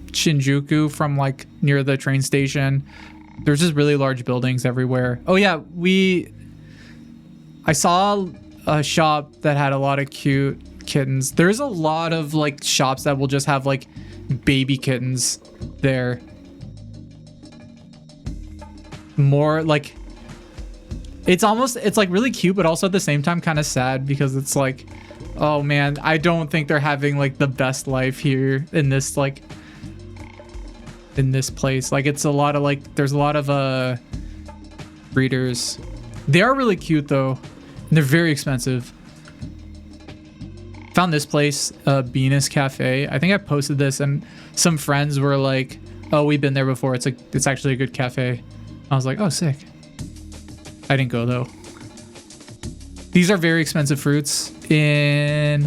Shinjuku from like near the train station. There's just really large buildings everywhere. Oh yeah, I saw a shop that had a lot of cute kittens. There's a lot of like shops that will just have like baby kittens there. More like it's like really cute, but also at the same time kind of sad because it's like, oh man, I don't think they're having like the best life here in this like in this place. Like it's a lot of like there's a lot of breeders. They are really cute though, and they're very expensive. Found this place, Venus Cafe. I think I posted this and some friends were like, oh, we've been there before. It's actually a good cafe. I was like, oh, sick. I didn't go though. These are very expensive fruits in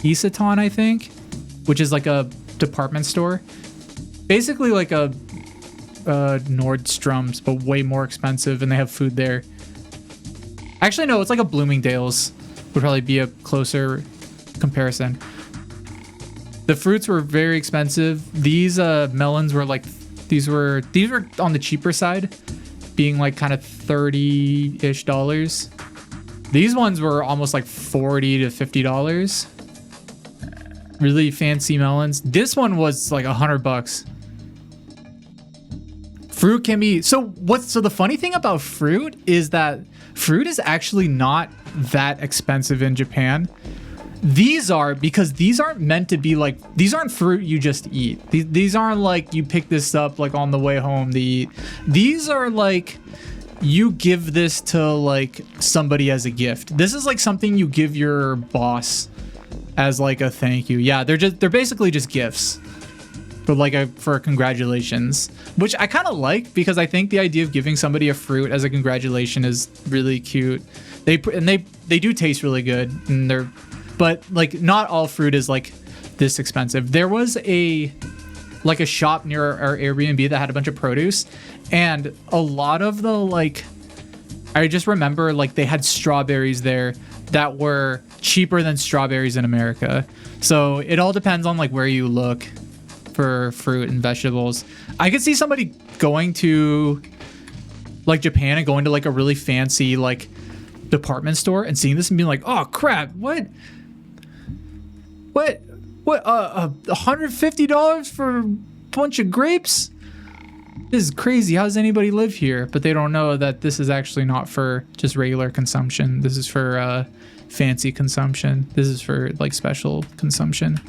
Isaton, I think, which is like a department store. Basically like a Nordstrom's, but way more expensive, and they have food there. Actually, no, it's like a Bloomingdale's would probably be a closer comparison. The fruits were very expensive. These melons were like, these were on the cheaper side, being like kind of $30-ish. These ones were almost like $40 to $50. Really fancy melons. This one was like $100. Fruit can be so the funny thing about fruit is that fruit is actually not that expensive in Japan. These are, because these aren't meant to be like, these aren't fruit you just eat. These aren't like you pick this up like on the way home to eat. These are like you give this to like somebody as a gift. This is like something you give your boss as like a thank you. Yeah, they're basically just gifts. But like for congratulations, which I kind of like because I think the idea of giving somebody a fruit as a congratulation is really cute. They do taste really good, and but like not all fruit is like this expensive. There was a shop near our Airbnb that had a bunch of produce, and a lot of the like, I just remember like they had strawberries there that were cheaper than strawberries in America. So it all depends on like where you look for fruit and vegetables. I could see somebody going to like Japan and going to like a really fancy like department store and seeing this and being like, oh crap, what $150 for a bunch of grapes? This is crazy. How does anybody live here? But they don't know that this is actually not for just regular consumption. This is for fancy consumption. This is for like special consumption.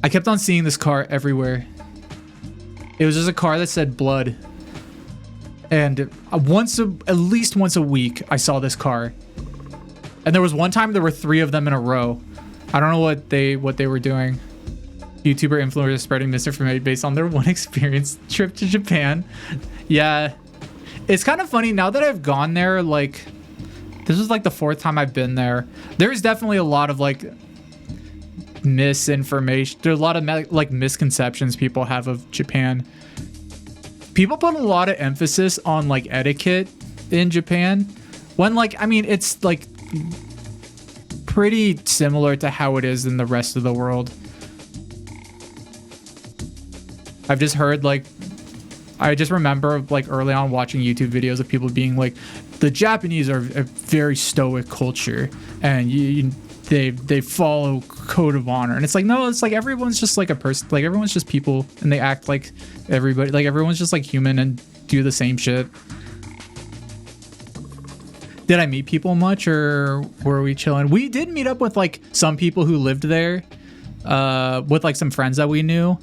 I kept on seeing this car everywhere. It was just a car that said blood. And at least once a week, I saw this car. And there was one time there were 3 of them in a row. I don't know what they were doing. YouTuber influencers spreading misinformation based on their one experience trip to Japan. Yeah. It's kind of funny now that I've gone there, like this is like the 4th time I've been there. There's definitely a lot of like misinformation. There's a lot of like misconceptions people have of Japan. People put a lot of emphasis on like etiquette in Japan when like, I mean, it's like pretty similar to how it is in the rest of the world. I've just heard like, I just remember like early on watching YouTube videos of people being like, the Japanese are a very stoic culture and they follow code of honor. And it's like, no, it's like everyone's just like a person, like everyone's just people and they act like everybody, like everyone's just like human and do the same shit. Did I meet people much or were we chilling? We did meet up with like some people who lived there, with like some friends that we knew.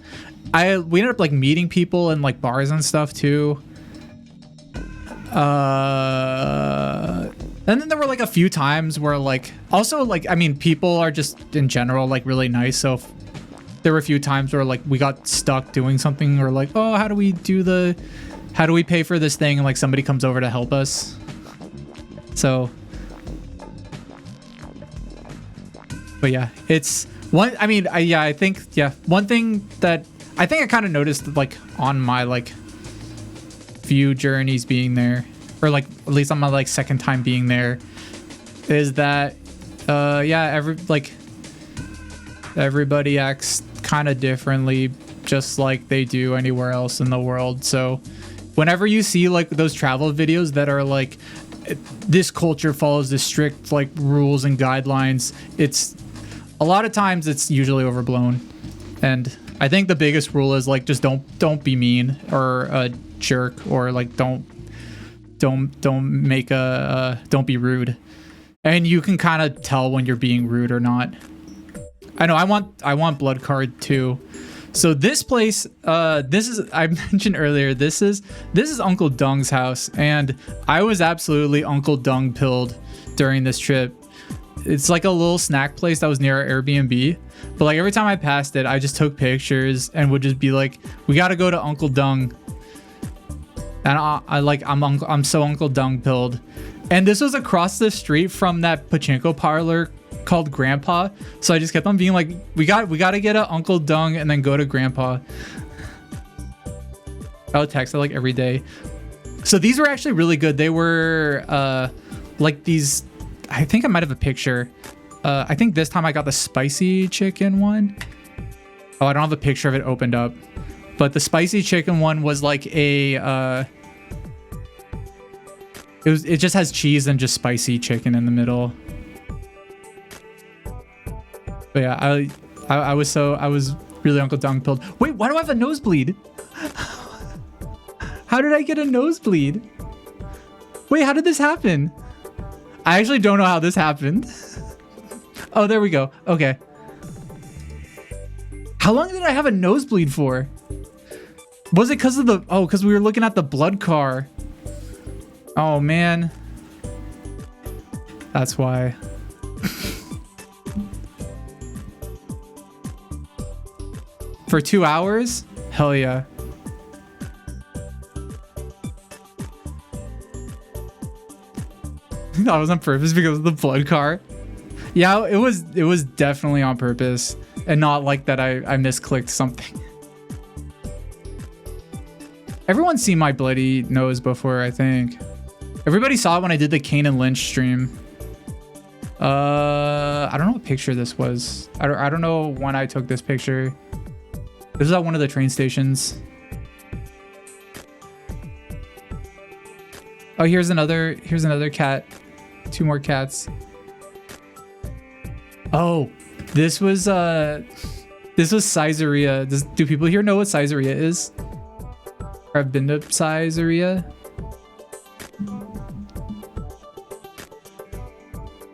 We ended up like meeting people in like bars and stuff too. And then there were like a few times where like, also like, I mean, people are just in general like really nice. So there were a few times where like we got stuck doing something or like, oh, how do we pay for this thing? And like somebody comes over to help us. So, but yeah, it's one, I mean, I think, yeah, one thing that I think I kind of noticed like on my like few journeys being there, or like at least on my like second time being there, is that Yeah, everybody acts kind of differently, just like they do anywhere else in the world. So whenever you see like those travel videos that are like, this culture follows the strict like rules and guidelines, it's a lot of times it's usually overblown. And I think the biggest rule is like, just don't be mean or a jerk, or like don't be rude. And you can kind of tell when you're being rude or not. I know I want blood card too. So this place, this is, I mentioned earlier, this is Uncle Dung's house, and I was absolutely Uncle Dung pilled during this trip. It's like a little snack place that was near our Airbnb, but like every time I passed it, I just took pictures and would just be like, we got to go to Uncle Dung. And I'm so Uncle Dung pilled. And this was across the street from that pachinko parlor called Grandpa. So I just kept on being like, we got to get a Uncle Dung and then go to Grandpa. I would text it like every day. So these were actually really good. They were like these, I think I might have a picture. I think this time I got the spicy chicken one. Oh, I don't have a picture of it opened up. But the spicy chicken one was like a it just has cheese and just spicy chicken in the middle. But yeah, I was really Uncle Dung pilled. Wait, why do I have a nosebleed? How did I get a nosebleed? Wait, how did this happen? I actually don't know how this happened. Oh, there we go. Okay. How long did I have a nosebleed for? Was it because of the... Oh, because we were looking at the blood car. Oh, man. That's why. For 2 hours? Hell yeah. That was on purpose because of the blood car. Yeah, it was definitely on purpose. And not like that I misclicked something. Everyone's seen my bloody nose before, I think. Everybody saw it when I did the Kane and Lynch stream. I don't know what picture this was. I don't know when I took this picture. This is at one of the train stations. Oh, here's another cat. 2 more cats. Oh, this was Caesarea. Do people here know what Caesarea is? Or have been to Caesarea?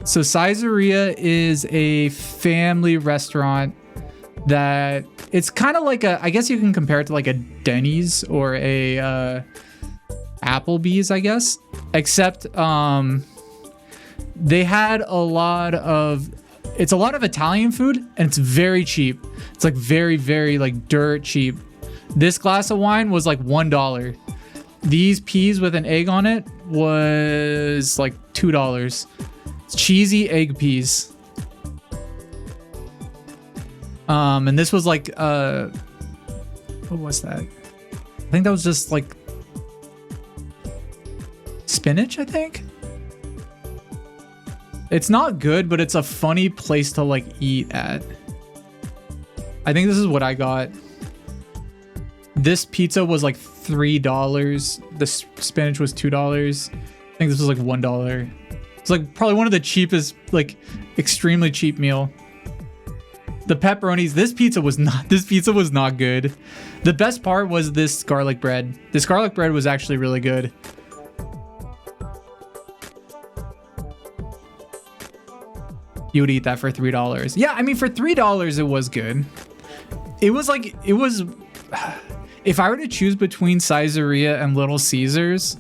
So Caesarea is a family restaurant that it's kind of like I guess you can compare it to like a Denny's or a Applebee's, I guess. Except they had it's a lot of Italian food, and it's very cheap. It's like very, very like dirt cheap. This glass of wine was like $1. These peas with an egg on it was like $2. It's cheesy egg peas. And this was like what was that? I think that was just like spinach, I think. It's not good, but it's a funny place to like eat at. I think this is what I got. This pizza was like $3. The spinach was $2. I think this was like $1. It's like probably one of the cheapest, like extremely cheap meal. The pepperonis, this pizza was not good. The best part was this garlic bread. This garlic bread was actually really good. You would eat that for $3. Yeah, I mean, for $3, it was good. It was like, if I were to choose between Caesarea and Little Caesars,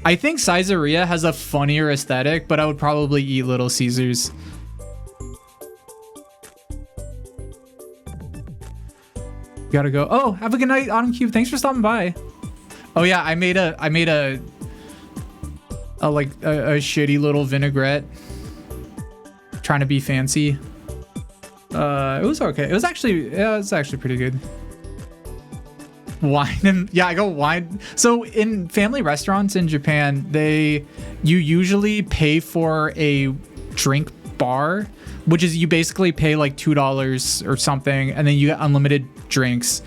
I think Caesarea has a funnier aesthetic, but I would probably eat Little Caesars. Gotta go. Oh, have a good night, Autumn Cube. Thanks for stopping by. Oh yeah, I made a shitty little vinaigrette. Trying to be fancy. It was okay. It was actually pretty good. Wine and yeah, I go wine. So in family restaurants in Japan, you usually pay for a drink bar, which is you basically pay like $2 or something, and then you get unlimited drinks.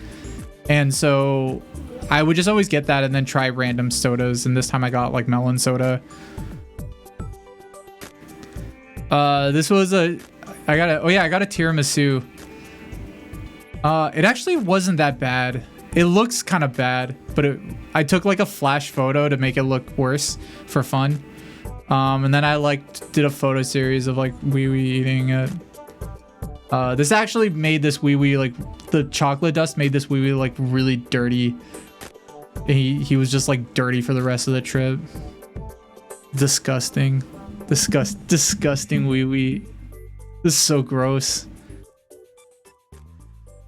And so I would just always get that and then try random sodas. And this time I got like melon soda. This was I got a tiramisu. It actually wasn't that bad. It looks kind of bad, but I took like a flash photo to make it look worse for fun. And then I like did a photo series of like wee wee eating it. This actually made this wee wee, like the chocolate dust made this wee wee like really dirty. He was just like dirty for the rest of the trip. Disgusting. Disgusting wee wee. This is so gross.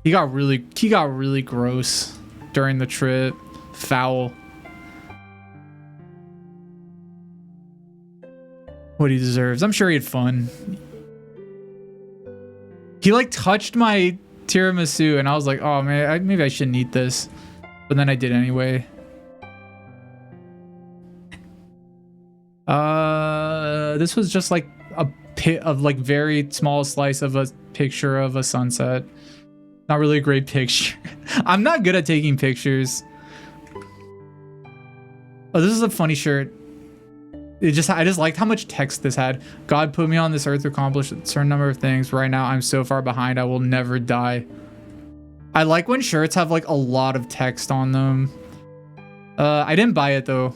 He got really gross during the trip. Foul. What he deserves. I'm sure he had fun. He like touched my tiramisu and I was like, oh man, maybe I shouldn't eat this. But then I did anyway. This was just like a pit of like very small slice of a picture of a sunset. Not really a great picture. I'm not good at taking pictures. Oh, this is a funny shirt. I just liked how much text this had. God put me on this earth to accomplish a certain number of things. Right now, I'm so far behind, I will never die. I like when shirts have like a lot of text on them. I didn't buy it though.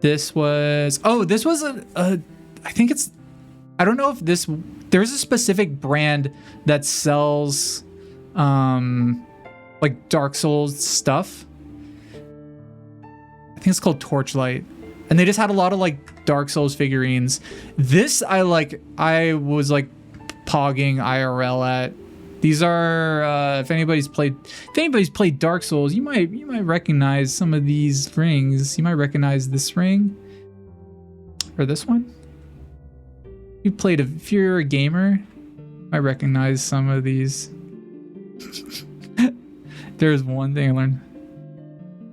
This was I think it's, I don't know if there's a specific brand that sells like Dark Souls stuff. I think it's called Torchlight. And they just had a lot of like Dark Souls figurines. This I was like pogging IRL at. These are if anybody's played Dark Souls, you might recognize some of these rings. You might recognize this ring or this one. If you're a gamer, you might recognize some of these. There's one thing I learned.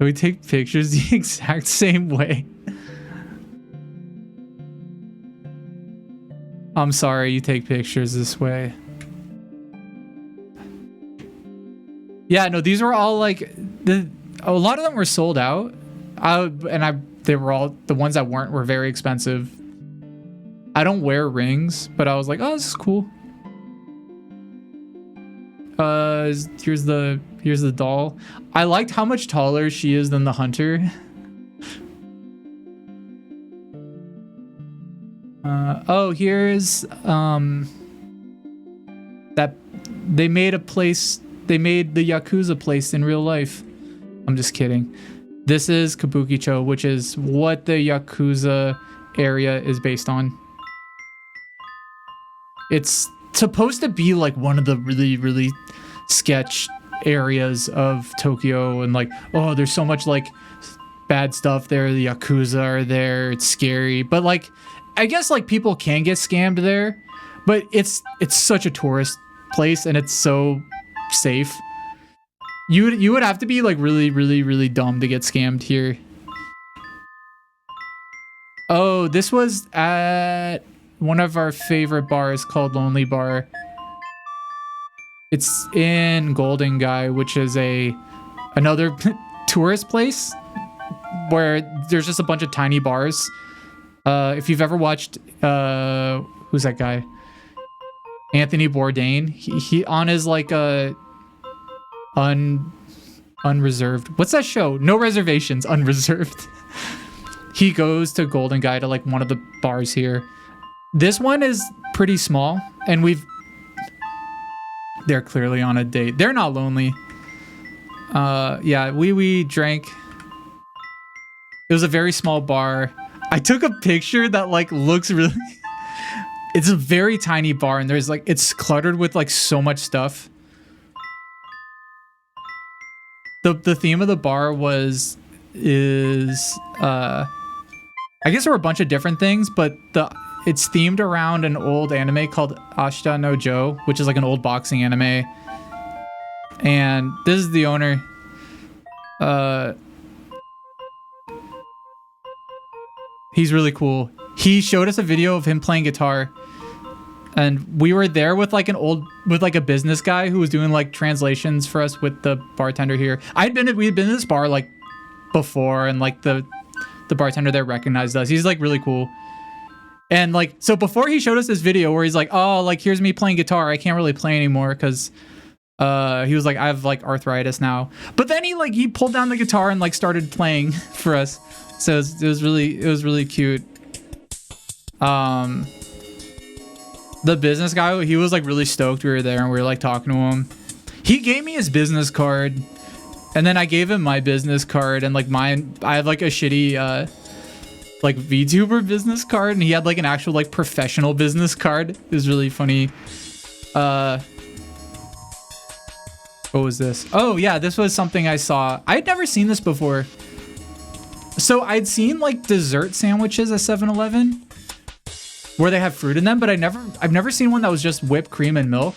We take pictures the exact same way. I'm sorry you take pictures this way. Yeah, no, these were all like a lot of them were sold out. They were all, the ones that weren't were very expensive. I don't wear rings, but I was like, oh, this is cool. Here's the doll. I liked how much taller she is than the hunter. Here's that they made the Yakuza place in real life. I'm just kidding. This is Kabukicho, which is what the Yakuza area is based on. It's supposed to be like one of the really, really sketch areas of Tokyo, and like, oh, there's so much like bad stuff there. The Yakuza are there. It's scary, but like, I guess like people can get scammed there, but it's such a tourist place and it's so safe. You would have to be like really, really, really dumb to get scammed here. Oh, this was at one of our favorite bars called Lonely Bar. It's in Golden Guy, which is another tourist place where there's just a bunch of tiny bars. If you've ever watched, who's that guy? Anthony Bourdain. He on his like unreserved. What's that show? No Reservations, Unreserved. He goes to Golden Guy to like one of the bars here. This one is pretty small, and they're clearly on a date. They're not lonely. Yeah, we drank. It was a very small bar. I took a picture that like looks really it's a very tiny bar, and there's like, it's cluttered with like so much stuff. The theme of the bar is I guess there were a bunch of different things, but it's themed around an old anime called Ashita no Joe, which is like an old boxing anime. And this is the owner. He's really cool. he showed us a video of him playing guitar, and we were there with like a business guy who was doing like translations for us with the bartender here. We had been to this bar like before, and like the bartender there recognized us. He's like really cool. And like, so before he showed us this video where he's like, oh, like here's me playing guitar. I can't really play anymore because he was like, I have like arthritis now. But then he pulled down the guitar and like started playing for us. So it was really cute. The business guy, he was like really stoked we were there, and we were like talking to him. He gave me his business card, and then I gave him my business card, and like mine, I have like a shitty like VTuber business card, and he had like an actual like professional business card. It was really funny. What was this? Oh yeah, this was something I saw. I had never seen this before. So I'd seen like dessert sandwiches at 7-Eleven where they have fruit in them, but I've never seen one that was just whipped cream and milk.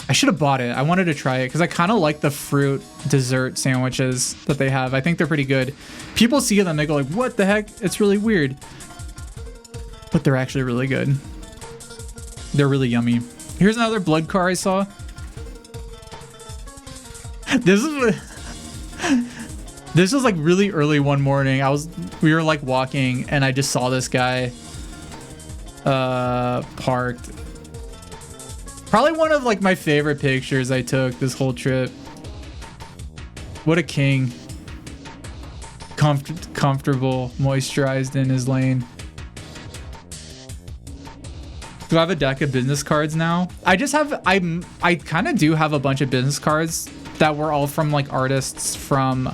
I should have bought it. I wanted to try it because I kind of like the fruit dessert sandwiches that they have. I think they're pretty good. People see them, they go like, what the heck? It's really weird. But they're actually really good. They're really yummy. Here's another blood car I saw. This was like really early one morning. We were like walking, and I just saw this guy parked. Probably one of like my favorite pictures I took this whole trip. What a king. Comfortable, moisturized in his lane. Do I have a deck of business cards now? I kind of do have a bunch of business cards that were all from like artists from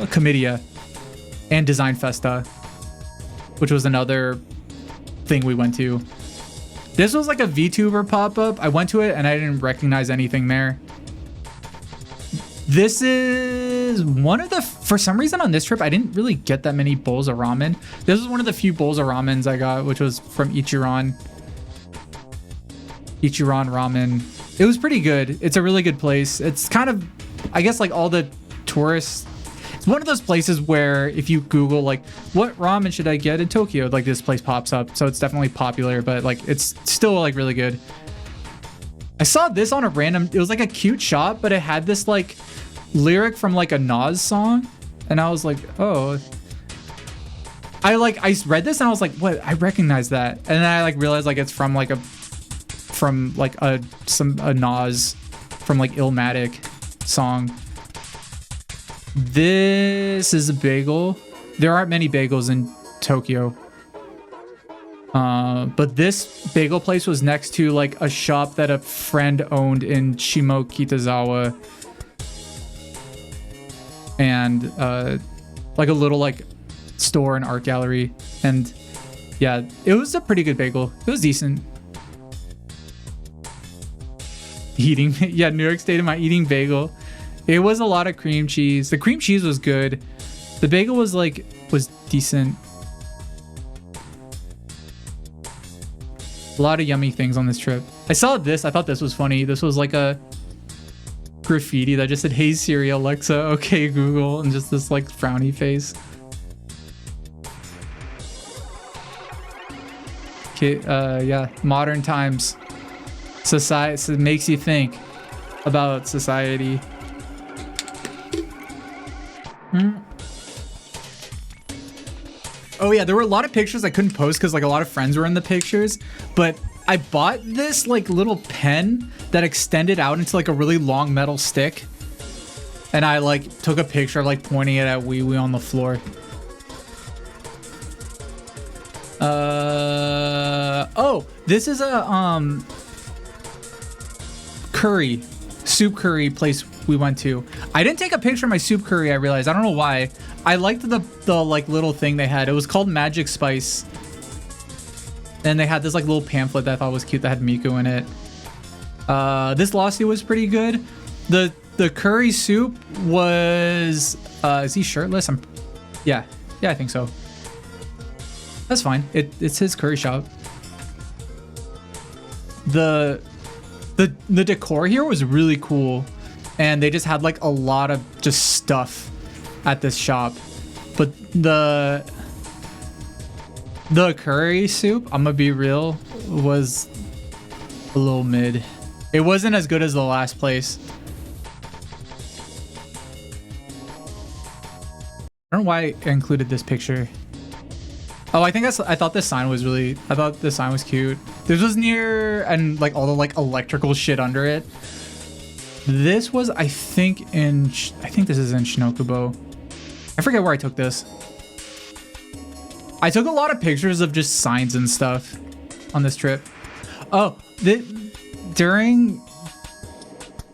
Comedia and Design Festa, which was another thing we went to. This was like a VTuber pop-up. I went to it and I didn't recognize anything there. This is one of the, for some reason on this trip, I didn't really get that many bowls of ramen. This was one of the few bowls of ramens I got, which was from Ichiran Ramen. It was pretty good. It's a really good place. It's kind of, I guess like all the tourists, it's one of those places where if you Google like, what ramen should I get in Tokyo? Like this place pops up. So it's definitely popular, but like it's still like really good. I saw this on a random, it was like a cute shop, but it had this like lyric from like a Nas song. And I was like, oh, I read this and I was like, what? I recognize that. And then I like realized like it's from like a Nas from like Illmatic song. This is a bagel. There aren't many bagels in Tokyo. But this bagel place was next to like a shop that a friend owned in Shimokitazawa. And like a little like store and art gallery. And yeah, it was a pretty good bagel. It was decent. Eating, yeah, New York State, am I eating bagel? It was a lot of cream cheese. The cream cheese was good. The bagel was decent. A lot of yummy things on this trip. I saw this. I thought this was funny. This was like a graffiti that just said, "Hey Siri, Alexa, okay Google," and just this like frowny face. Okay, yeah, modern times. Society makes you think about society. Oh yeah, there were a lot of pictures I couldn't post because like a lot of friends were in the pictures, but I bought this like little pen that extended out into like a really long metal stick, and I like took a picture of like pointing it at Wee Wee on the floor. Oh, this is a soup curry place we went to. I didn't take a picture of my soup curry, I realized. I don't know why. I liked the like little thing they had. It was called Magic Spice. And they had this like little pamphlet that I thought was cute that had Miku in it. This lassi was pretty good. The curry soup was is he shirtless? Yeah, I think so. That's fine. It's his curry shop. The decor here was really cool, and they just had like a lot of just stuff at this shop, but the curry soup, I'm gonna be real, was a little mid. It wasn't as good as the last place. I don't know why I included this picture. Oh, I thought this sign was cute. This was near, and like all the like electrical shit under it. This was, I think this is in Shinokubo. I forget where I took this. I took a lot of pictures of just signs and stuff on this trip. Oh,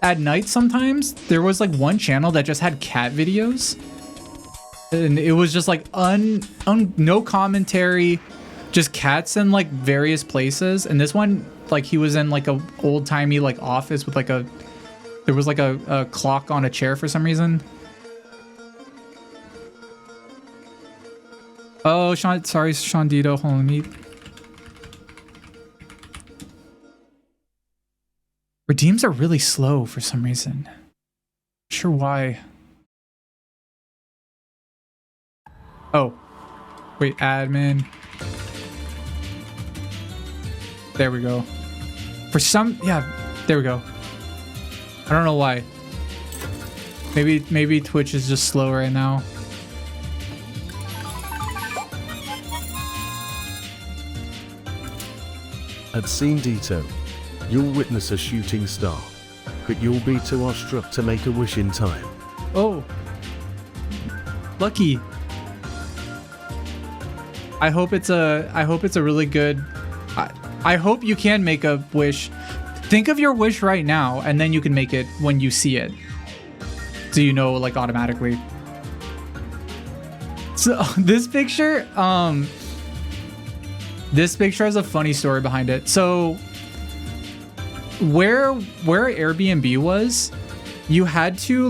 at night sometimes there was like one channel that just had cat videos. And it was just like no commentary, just cats in like various places. And this one, like he was in like a old timey like office with like there was like a clock on a chair for some reason. Oh, sorry, Shondito, hold on, redeems are really slow for some reason. Not sure why. Oh, wait, admin. There we go. Yeah, there we go. I don't know why. Maybe Twitch is just slow right now. At Scene Dito, you'll witness a shooting star, but you'll be too awestruck to make a wish in time. Oh, lucky. I hope it's a really good. I hope you can make a wish. Think of your wish right now, and then you can make it when you see it. So you know, like automatically. So this picture has a funny story behind it. So where Airbnb was, we had to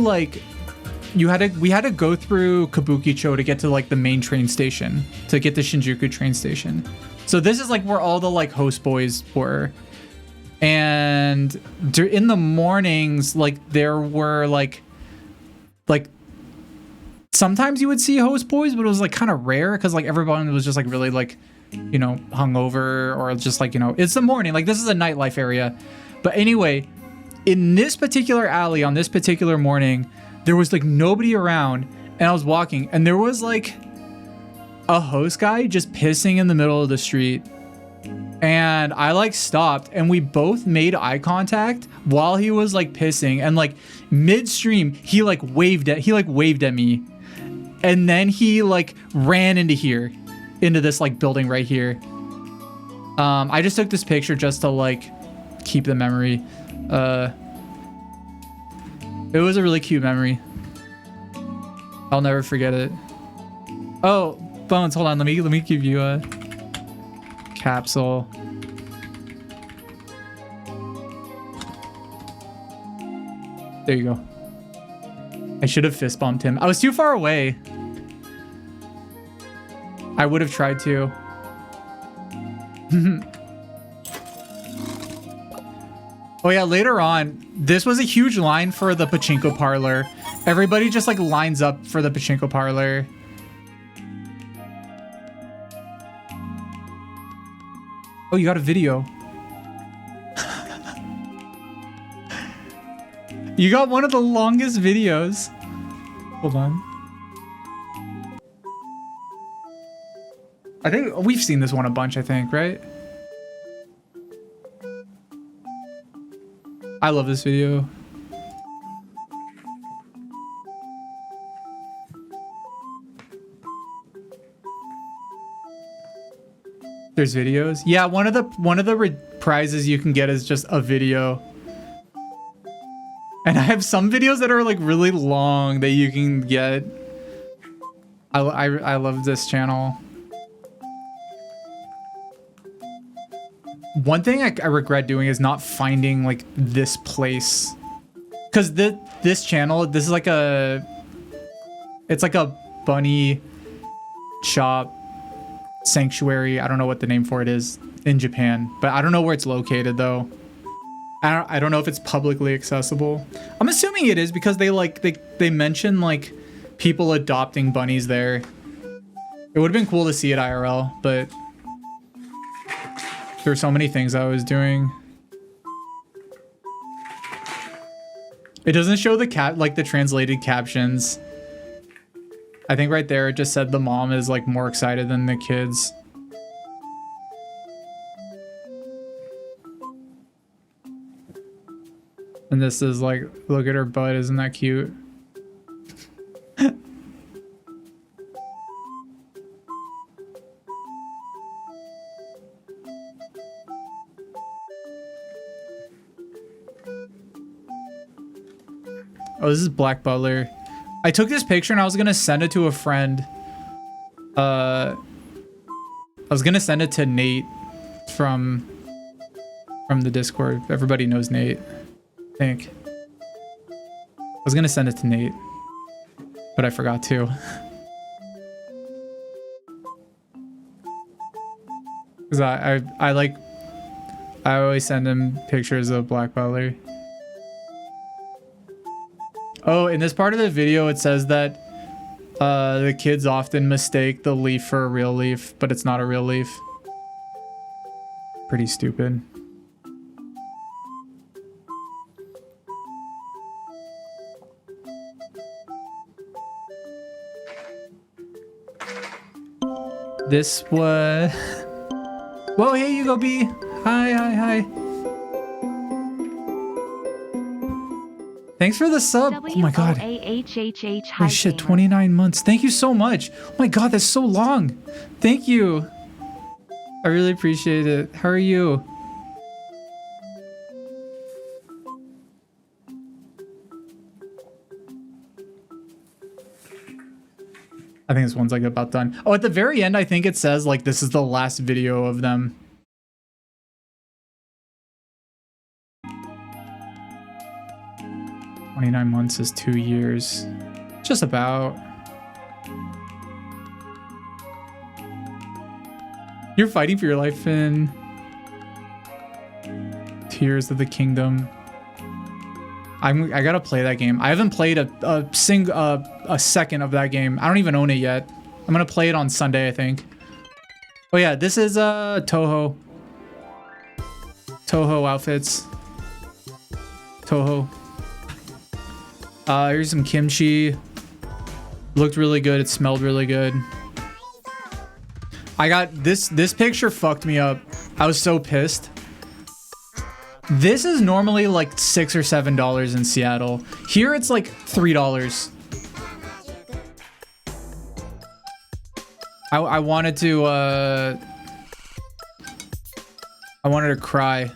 go through Kabukicho to get to like the main train station, to get to Shinjuku train station. So this is like where all the like host boys were. And in the mornings, like there were like sometimes you would see host boys, but it was like kind of rare because like everyone was just like really like, you know, hungover, or just like, you know, it's the morning, like this is a nightlife area. But anyway, in this particular alley on this particular morning, there was like nobody around, and I was walking, and there was like a host guy just pissing in the middle of the street. And I like stopped, and we both made eye contact while he was like pissing, and like midstream he like waved at me, and then he like ran into this like building right here. I just took this picture just to like keep the memory. It was a really cute memory. I'll never forget it. Oh, Bones, hold on, let me give you a capsule. There you go. I should have fist bumped him. I was too far away. I would have tried to. Oh yeah, later on, this was a huge line for the pachinko parlor. Everybody just like lines up for the pachinko parlor. Oh, you got a video. You got one of the longest videos. Hold on. I think we've seen this one a bunch, I think, right? I love this video. There's videos. Yeah, one of the prizes you can get is just a video. And I have some videos that are like really long that you can get. I love this channel. One thing I regret doing is not finding like this place, because this channel, this is like it's like a bunny shop sanctuary. I don't know what the name for it is in Japan, but I don't know where it's located though. I don't know if it's publicly accessible. I'm assuming it is, because they mention like people adopting bunnies there. It would have been cool to see it IRL, but there were so many things I was doing. It doesn't show the the translated captions. I think right there it just said the mom is like more excited than the kids. And this is like, look at her butt, isn't that cute? Oh, this is Black Butler. I took this picture and I was gonna send it to a friend. I was gonna send it to Nate from the Discord. Everybody knows Nate, I think. I was gonna send it to Nate, but I forgot to. Cause I always send him pictures of Black Butler. Oh, in this part of the video, it says that the kids often mistake the leaf for a real leaf, but it's not a real leaf. Pretty stupid. This was... Whoa, here you go, B. Hi, hi, hi. Thanks for the sub. Oh my god. Holy shit, 29 months. Thank you so much. Oh my god, that's so long. Thank you. I really appreciate it. How are you? I think this one's like about done. Oh, at the very end, I think it says like this is the last video of them. "29 months is 2 years. Just about. You're fighting for your life in Tears of the Kingdom. I gotta play that game. I haven't played a second of that game. I don't even own it yet. I'm gonna play it on Sunday, I think. Oh yeah, this is Toho. Toho outfits. Toho. Here's some kimchi. Looked really good. It smelled really good. I got this picture fucked me up. I was so pissed. This is normally like $6 or $7 in Seattle. Here it's like $3. I wanted to cry.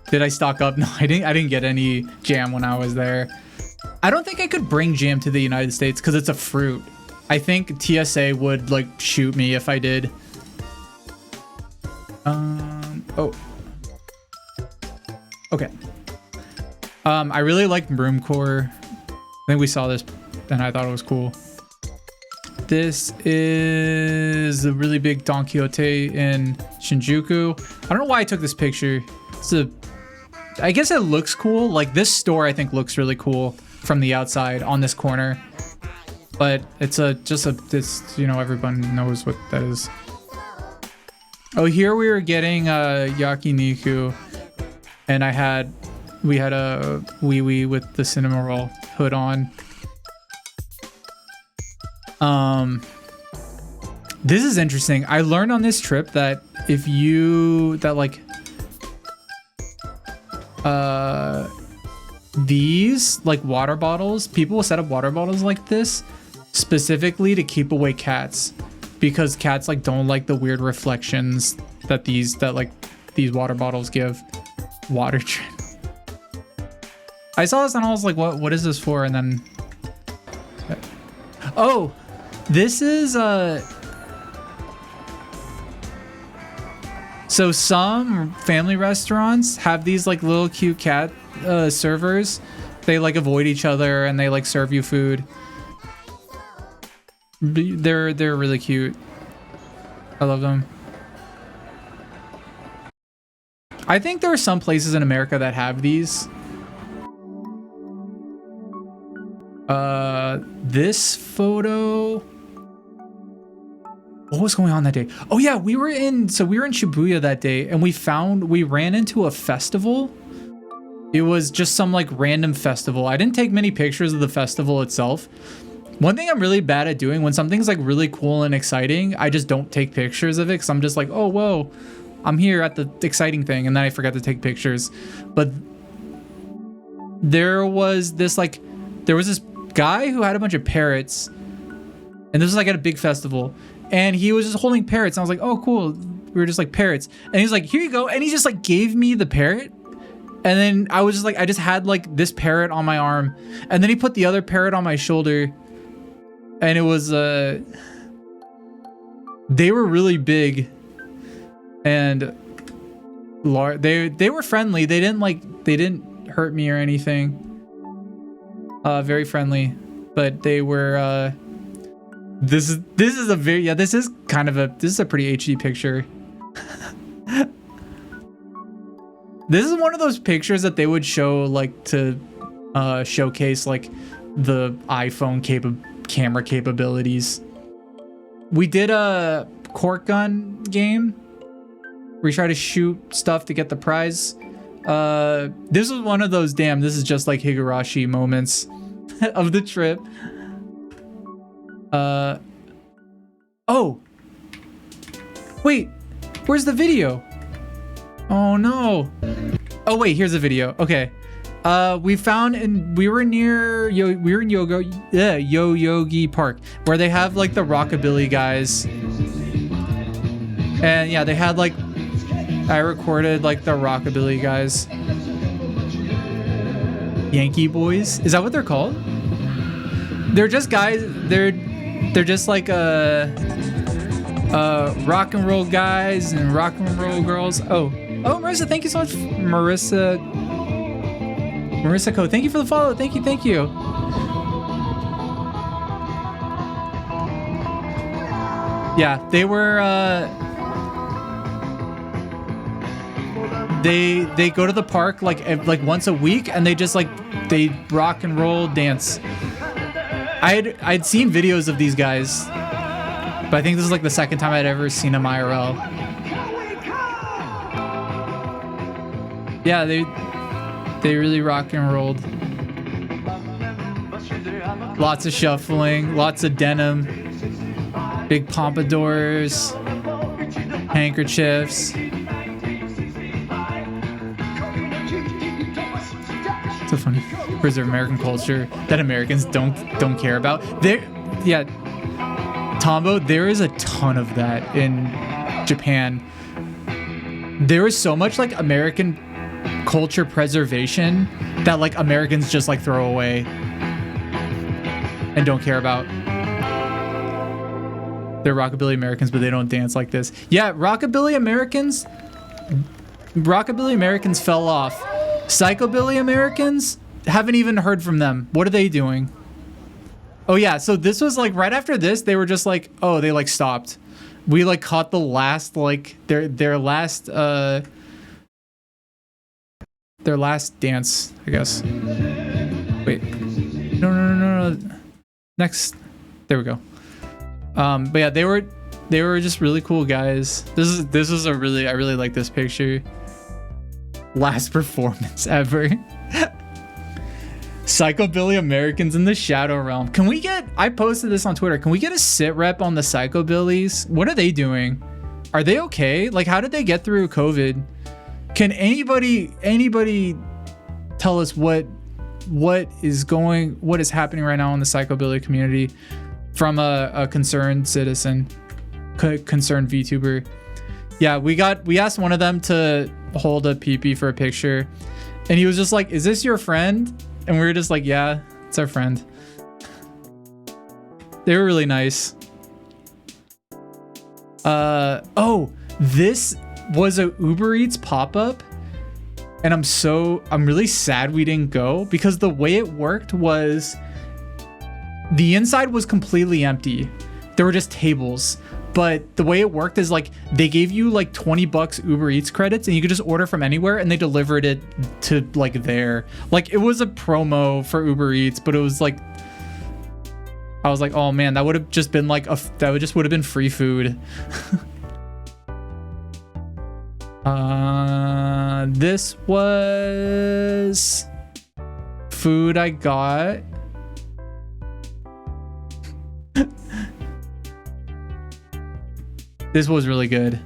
Did I stock up? No, I didn't get any jam when I was there. I don't think I could bring jam to the United States because it's a fruit. I think TSA would like shoot me if I did. Oh. Okay. I really like Broomcore. I think we saw this and I thought it was cool. This is a really big Don Quixote in Shinjuku. I don't know why I took this picture. I guess it looks cool. Like this store I think looks really cool from the outside on this corner. But it's you know, everyone knows what that is. Oh, here we were getting yakiniku, and we had a wee with the cinema roll hood on. This is interesting. I learned on this trip that these like water bottles, people will set up water bottles like this specifically to keep away cats. Because cats like don't like the weird reflections that these water bottles give. Water trend. I saw this and I was like, what is this for? And then oh, this is so some family restaurants have these like little cute cat servers. They like avoid each other and they like serve you food. They're really cute. I love them. I think there are some places in America that have these. This photo. What was going on that day? Oh yeah, we were in Shibuya that day, and we ran into a festival. It was just some like random festival. I didn't take many pictures of the festival itself. One thing I'm really bad at doing when something's like really cool and exciting, I just don't take pictures of it because I'm just like, oh, whoa, I'm here at the exciting thing. And then I forgot to take pictures. But there was this guy who had a bunch of parrots, and this was like at a big festival, and he was just holding parrots. And I was like, oh, cool. We were just like parrots. And he's like, here you go. And he just like gave me the parrot. And then I was just like, I just had like this parrot on my arm, and then he put the other parrot on my shoulder, and it was they were really big and large. They were friendly. They didn't hurt me or anything. Very friendly, but they were this is a very, yeah, this is a pretty HD picture. This is one of those pictures that they would show like to showcase like the iPhone camera capabilities. We did a cork gun game where you try to shoot stuff to get the prize. This was one of those, damn, this is just like Higurashi moments of the trip. Oh, wait, where's the video? Oh no. Oh wait, here's a video. Okay. We were in Yoyogi Park, where they have like the rockabilly guys. And yeah, they had like, I recorded like the rockabilly guys. Yankee boys? Is that what they're called? They're just guys, they're just like rock and roll guys and rock and roll girls. Oh, Marissa, thank you so much. Marissa Co, thank you for the follow. Thank you. Yeah, they were they go to the park like once a week, and they just they rock and roll dance. I'd seen videos of these guys, but I think this is like the second time I'd ever seen them IRL. Yeah, they really rock and rolled. Lots of shuffling, lots of denim, big pompadours, handkerchiefs. So funny. Preserve American culture that Americans don't care about. Yeah, Tombo, there is a ton of that in Japan. There is so much like American culture preservation that like Americans just like throw away and don't care about. They're rockabilly Americans, but they don't dance like this. Yeah, rockabilly Americans fell off. Psychobilly Americans, haven't even heard from them. What are they doing? Oh yeah, so this was like right after this, they were just like, oh, they like stopped. We like caught the last like their last dance, I guess. Wait. No. Next. There we go. But yeah, they were just really cool guys. This is I really like this picture. Last performance ever. Psychobilly Americans in the Shadow Realm. Can we get, I posted this on Twitter, can we get a sit rep on the Psychobillies? What are they doing? Are they okay? Like, how did they get through COVID? Can anybody tell us what is happening right now in the Psychobilly community from a concerned citizen, concerned VTuber? Yeah, we asked one of them to hold a peepee for a picture, and he was just like, is this your friend? And we were just like, yeah, it's our friend. They were really nice. Oh, this was a Uber Eats pop-up, and I'm really sad we didn't go, because the way it worked was the inside was completely empty. There were just tables. But the way it worked is like they gave you like $20 Uber Eats credits, and you could just order from anywhere, and they delivered it to like there. Like it was a promo for Uber Eats, but it was like I was like, oh man, that would have just been like would have been free food. This was food I got. This was really good.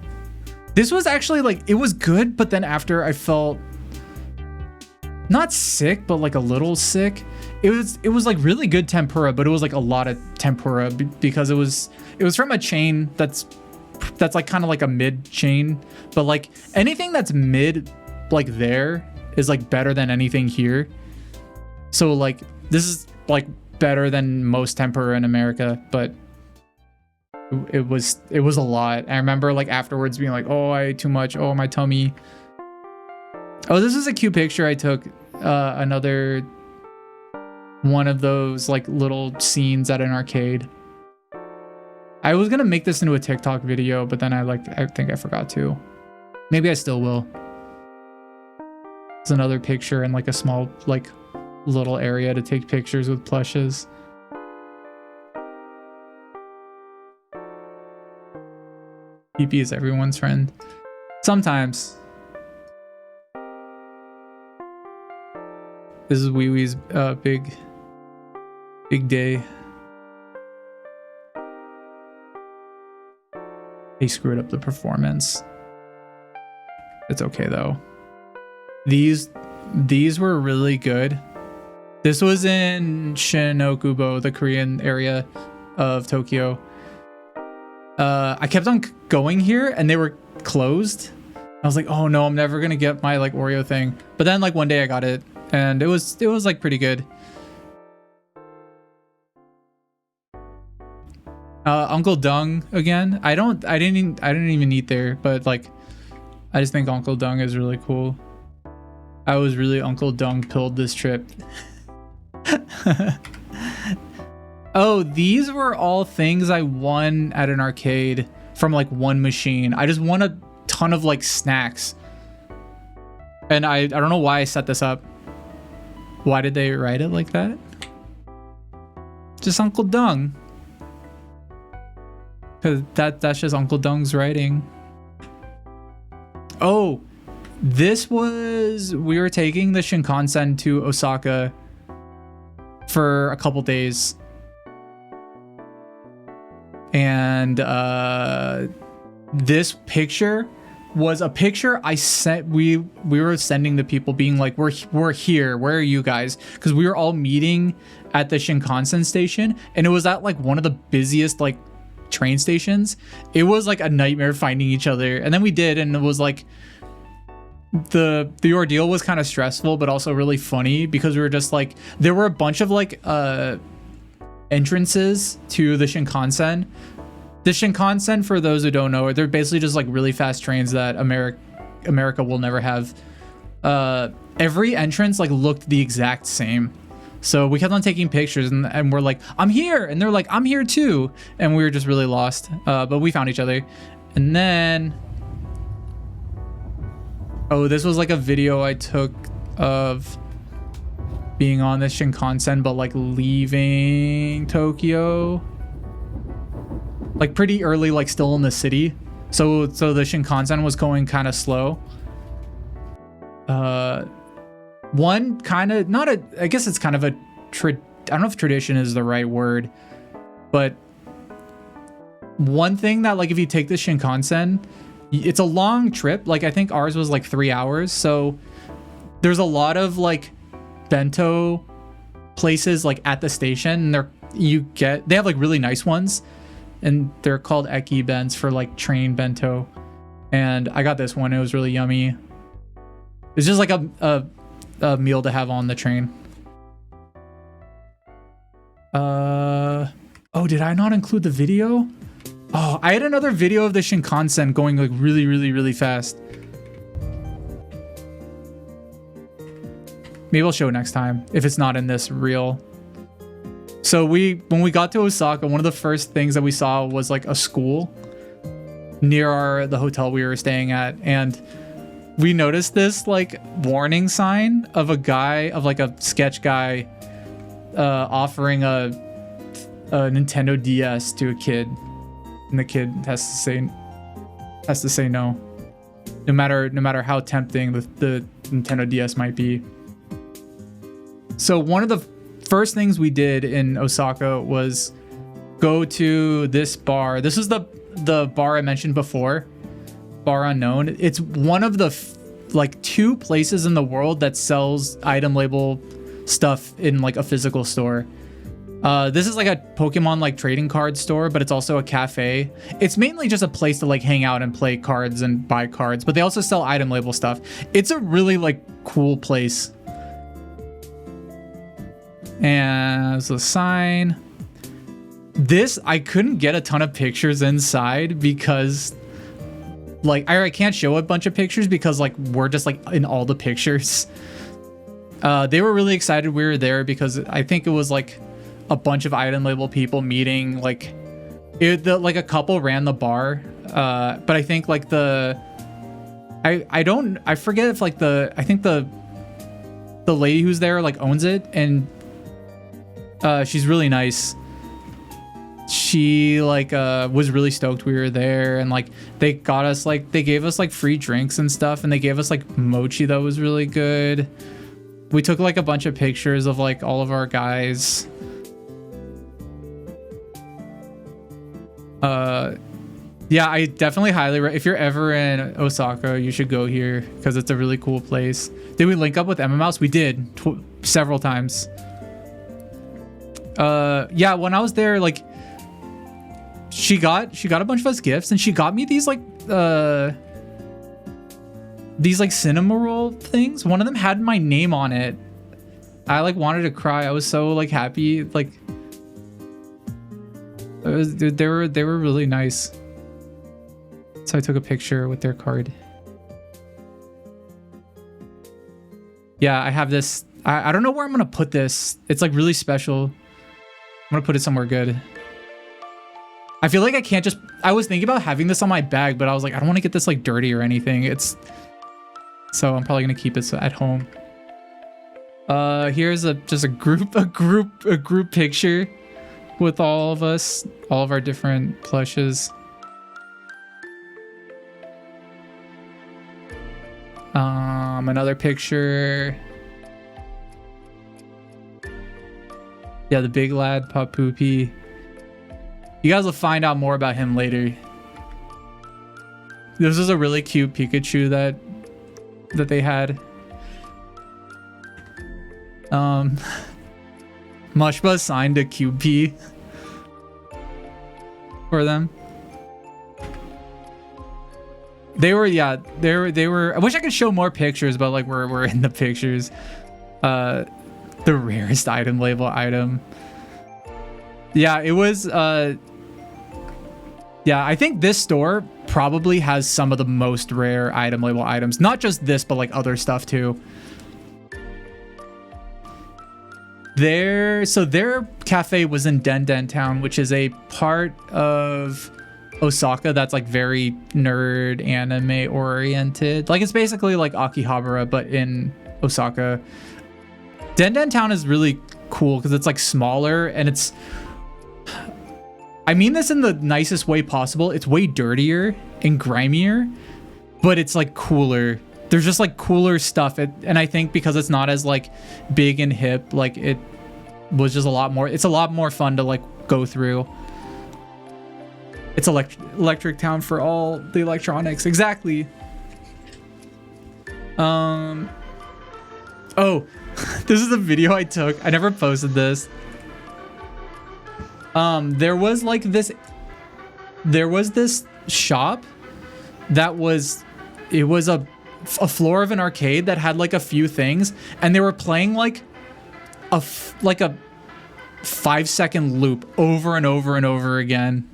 This was actually like, it was good, but then after I felt not sick, but like a little sick. It was like really good tempura, but it was like a lot of tempura because it was from a chain that's like kind of like a mid chain, but like anything that's mid like there is like better than anything here. So like this is like better than most tempura in America, but it was a lot. I remember like afterwards being like, oh, I ate too much. Oh, my tummy. Oh, this is a cute picture I took. Another one of those like little scenes at an arcade. I was gonna make this into a TikTok video, but then I think I forgot to. Maybe I still will. There's another picture in like a small like little area to take pictures with plushes. PP is everyone's friend. Sometimes. This is Wee Wee's big day. He screwed up the performance. It's okay though. These were really good. This was in Shinokubo, the Korean area of Tokyo. I kept on going here and they were closed. I was like, oh no, I'm never gonna get my like Oreo thing. But then like one day I got it and it was like pretty good. Uncle Dung again. I didn't even eat there, but like I just think Uncle Dung is really cool. I was really Uncle Dung pilled this trip. Oh, these were all things I won at an arcade from like one machine. I just won a ton of like snacks. And I don't know why I set this up. Why did they write it like that? Just Uncle Dung. Cause that's just Uncle Dung's writing. Oh, this was, we were taking the Shinkansen to Osaka for a couple days. And this picture was a picture I sent. We were sending to people being like, we're here. Where are you guys? Because we were all meeting at the Shinkansen station, and it was at like one of the busiest like train stations. It was like a nightmare finding each other, and then we did, and it was like the ordeal was kind of stressful, but also really funny because we were just like, there were a bunch of like entrances to the Shinkansen. The Shinkansen, for those who don't know, they're basically just like really fast trains that America will never have. Every entrance like looked the exact same. So we kept on taking pictures and we're like, I'm here. And they're like, I'm here too. And we were just really lost. But we found each other. And then, oh, this was like a video I took of being on the Shinkansen, but like leaving Tokyo, like pretty early, like still in the city. So the Shinkansen was going kind of slow. One kind of, not a, I guess it's kind of a, I don't know if tradition is the right word, but one thing that like, if you take the Shinkansen, it's a long trip. Like I think ours was like 3 hours. So there's a lot of like bento places like at the station, and they have like really nice ones, and they're called eki bens for like train bento. And I got this one. It was really yummy. It's just like a meal to have on the train. Oh, did I not include the video? Oh, I had another video of the Shinkansen going like really, really, really fast. Maybe I'll show it next time if it's not in this reel. So when we got to Osaka, one of the first things that we saw was like a school near the hotel we were staying at, and we noticed this like warning sign of a guy, of like a sketch guy, offering a Nintendo DS to a kid, and the kid has to say no, no matter how tempting the Nintendo DS might be. So one of the first things we did in Osaka was go to this bar. This is the bar I mentioned before, Bar Unknown. It's one of the like 2 places in the world that sells item label stuff in like a physical store. This is like a Pokemon like trading card store, but it's also a cafe. It's mainly just a place to like hang out and play cards and buy cards, but they also sell item label stuff. It's a really like cool place. And there's a sign. This, I couldn't get a ton of pictures inside because like I can't show a bunch of pictures because like we're just like in all the pictures. They were really excited we were there because I think it was like a bunch of item label people meeting. Like like a couple ran the bar, but I think like I forget if like I think the lady who's there like owns it, and she's really nice. She like was really stoked we were there, and like they gave us like free drinks and stuff, and they gave us like mochi that was really good. We took like a bunch of pictures of like all of our guys. Yeah, I definitely if you're ever in Osaka, you should go here because it's a really cool place. Did we link up with Emma Mouse? We did several times. Yeah, when I was there, like she got a bunch of us gifts, and she got me these like cinema roll things. One of them had my name on it. I like wanted to cry. I was so like happy. Like they were really nice. So I took a picture with their card. Yeah, I have this. I don't know where I'm gonna put this. It's like really special. I'm gonna put it somewhere good. I feel like I can't just... I was thinking about having this on my bag, but I was like, I don't want to get this like dirty or anything. So I'm probably gonna keep it at home. Here's just a group picture with all of us, all of our different plushes. Another picture. Yeah, the big lad, Papoopy. You guys will find out more about him later. This is a really cute Pikachu that they had. Mushba signed a QP for them. They were I wish I could show more pictures, but like we're in the pictures. The rarest item label item. Yeah, it was yeah, I think this store probably has some of the most rare item label items. Not just this, but like other stuff too. Their cafe was in Den Town, which is a part of Osaka that's like very nerd anime oriented. Like it's basically like Akihabara, but in Osaka. Den Town is really cool because it's like smaller, and it's... I mean this in the nicest way possible. It's way dirtier and grimier, but it's like cooler. There's just like cooler stuff. And I think because it's not as like big and hip, like it was just a lot more... It's a lot more fun to like go through. It's electric town for all the electronics. Exactly. Oh, this is a video I took. I never posted this. There was this shop that was, it was a floor of an arcade that had like a few things, and they were playing like a 5-second loop over and over and over again.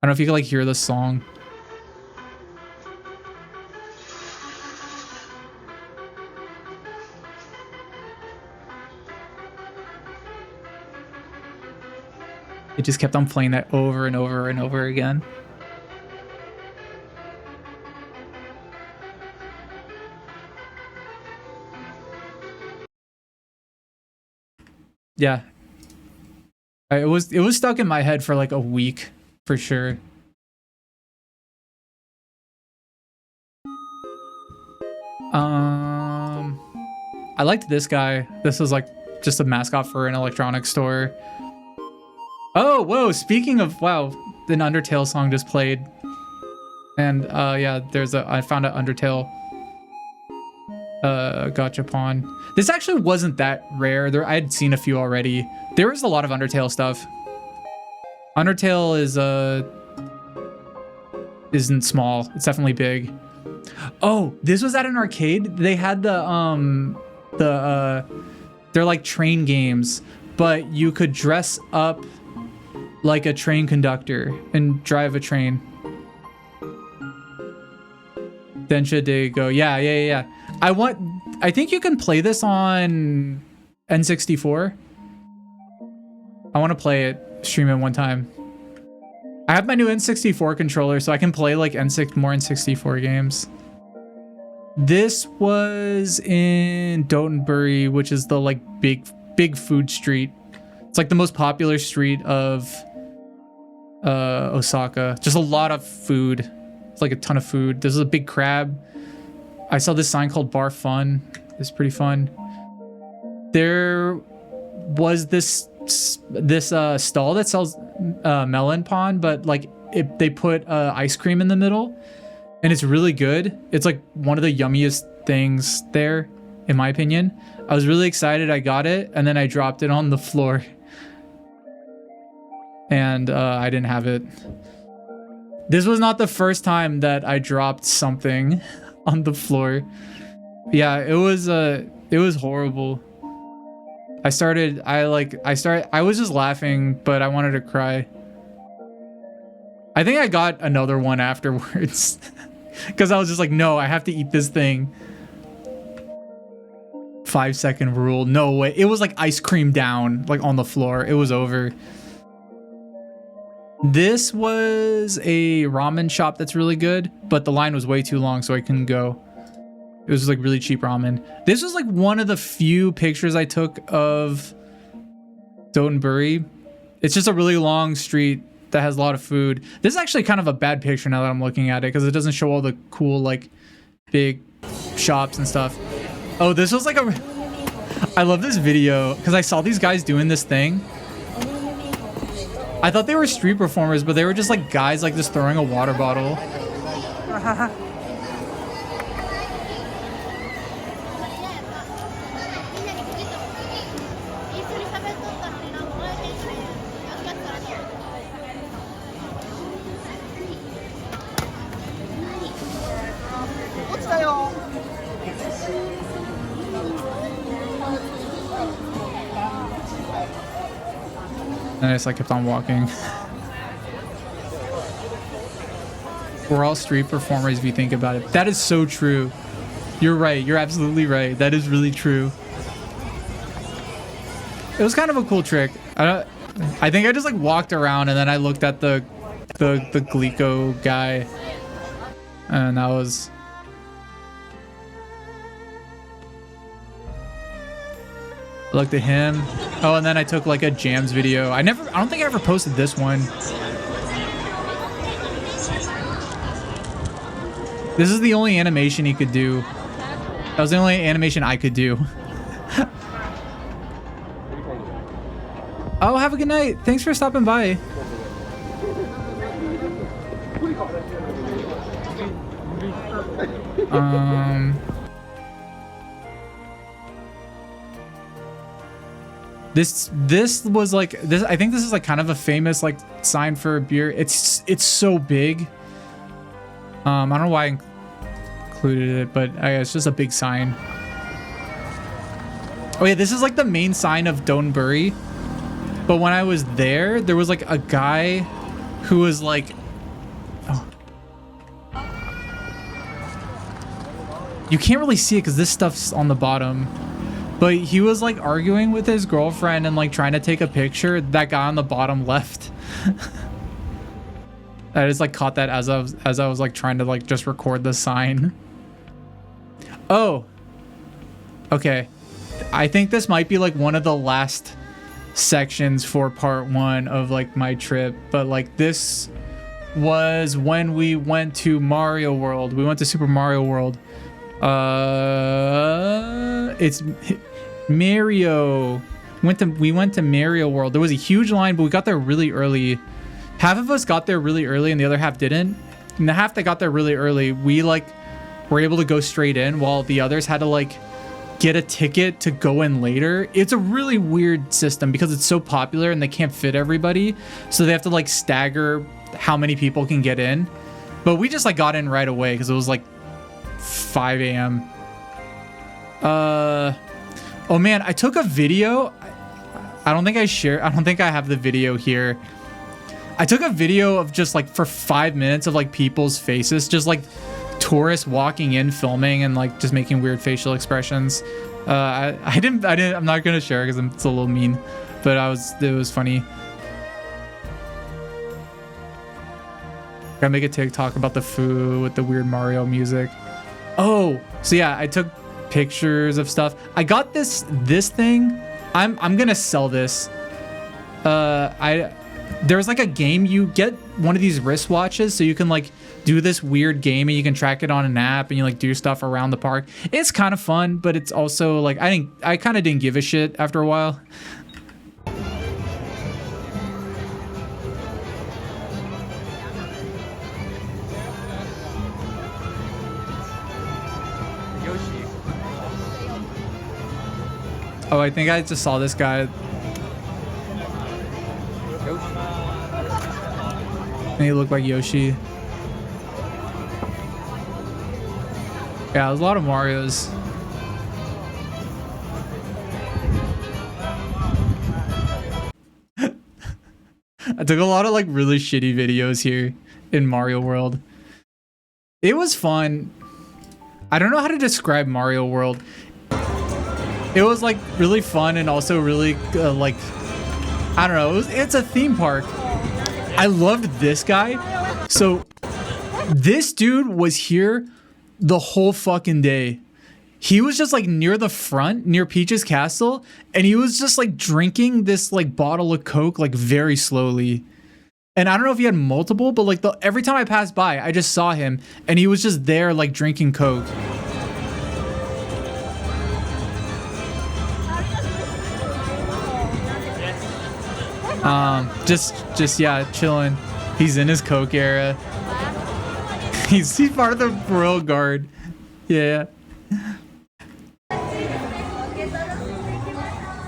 I don't know if you can like hear the song. It just kept on playing that over and over and over again. Yeah, It was stuck in my head for like a week for sure. I liked this guy. This was like just a mascot for an electronics store. Oh, whoa, speaking of, wow, an Undertale song just played. And yeah, I found an Undertale gachapon. This actually wasn't that rare. I had seen a few already. There was a lot of Undertale stuff. Undertale isn't small. It's definitely big. Oh, this was at an arcade. They had they're like train games, but you could dress up like a train conductor and drive a train. Densha de Go. Yeah. I think you can play this on N64. I want to play it, stream it one time. I have my new N64 controller, so I can play like more N64 games. This was in Dotonbori, which is the like big food street. It's like the most popular street of Osaka. Just a lot of food. It's like a ton of food. This is a big crab. I saw this sign called Bar Fun. It's pretty fun. There was this stall that sells melon pond, but like they put ice cream in the middle, and it's really good. It's like one of the yummiest things there, in my opinion. I was really excited. I got it, and then I dropped it on the floor, and I didn't have it. This was not the first time that I dropped something on the floor. Yeah, it was horrible. I was just laughing, but I wanted to cry. I think I got another one afterwards because I was just like, no, I have to eat this thing. 5-second rule. No way. It was like ice cream down, like on the floor. It was over. This was a ramen shop that's really good, but the line was way too long, so I couldn't go. It was like really cheap ramen. This was like one of the few pictures I took of Dotonbori. It's just a really long street that has a lot of food. This is actually kind of a bad picture now that I'm looking at it, because it doesn't show all the cool like big shops and stuff. Oh, this was like I love this video because I saw these guys doing this thing. I thought they were street performers, but they were just like guys like just throwing a water bottle. And I just like kept on walking. We're all street performers if you think about it. That is so true. You're right. You're absolutely right. That is really true. It was kind of a cool trick. I think I just like walked around and then I looked at the Glico guy, and that was. I looked at him. Oh, and then I took like a Jams video. I don't think I ever posted this one. This is the only animation he could do. That was the only animation I could do. Oh, have a good night. Thanks for stopping by. This was like this. I think this is like kind of a famous like sign for a beer. It's so big. I don't know why I included it, but it's just a big sign. Oh yeah, this is like the main sign of Dotonbori. But when I was there was like a guy who was like, oh. You can't really see it because this stuff's on the bottom. But he was like arguing with his girlfriend and like trying to take a picture. That guy on the bottom left. I just like caught that as I was like trying to like just record the sign. Oh. Okay. I think this might be like one of the last sections for part 1 of like my trip, but like this was when we went to Mario World. We went to Super Mario World. It's Mario. We went to Mario World. There was a huge line, but we got there really early. Half of us got there really early and the other half didn't. And the half that got there really early, we like were able to go straight in, while the others had to like get a ticket to go in later. It's a really weird system because it's so popular and they can't fit everybody, so they have to like stagger how many people can get in. But we just like got in right away because it was like 5 a.m. Oh man, I took a video. I don't think I have the video here. I took a video of just like for 5 minutes of like people's faces, just like tourists walking in, filming, and like just making weird facial expressions. I'm not gonna share because it's a little mean, but it was funny. Gotta make a TikTok about the food with the weird Mario music. Oh, so yeah, I took pictures of stuff. I got this thing. I'm gonna sell this. There's like a game, you get one of these wristwatches so you can like do this weird game and you can track it on an app and you like do stuff around the park. It's kind of fun, but it's also like I kind of didn't give a shit after a while. Oh, I think I just saw this guy. And he looked like Yoshi. Yeah, there's a lot of Marios. I took a lot of like really shitty videos here in Mario World. It was fun. I don't know how to describe Mario World. It was like really fun and also really like, I don't know, it's a theme park. I loved this guy. So this dude was here the whole fucking day. He was just like near the front, near Peach's castle, and he was just like drinking this like bottle of Coke like very slowly. And I don't know if he had multiple, but like every time I passed by, I just saw him and he was just there like drinking Coke. Just yeah, chilling. He's in his Coke era. He's part of the Royal Guard. Yeah.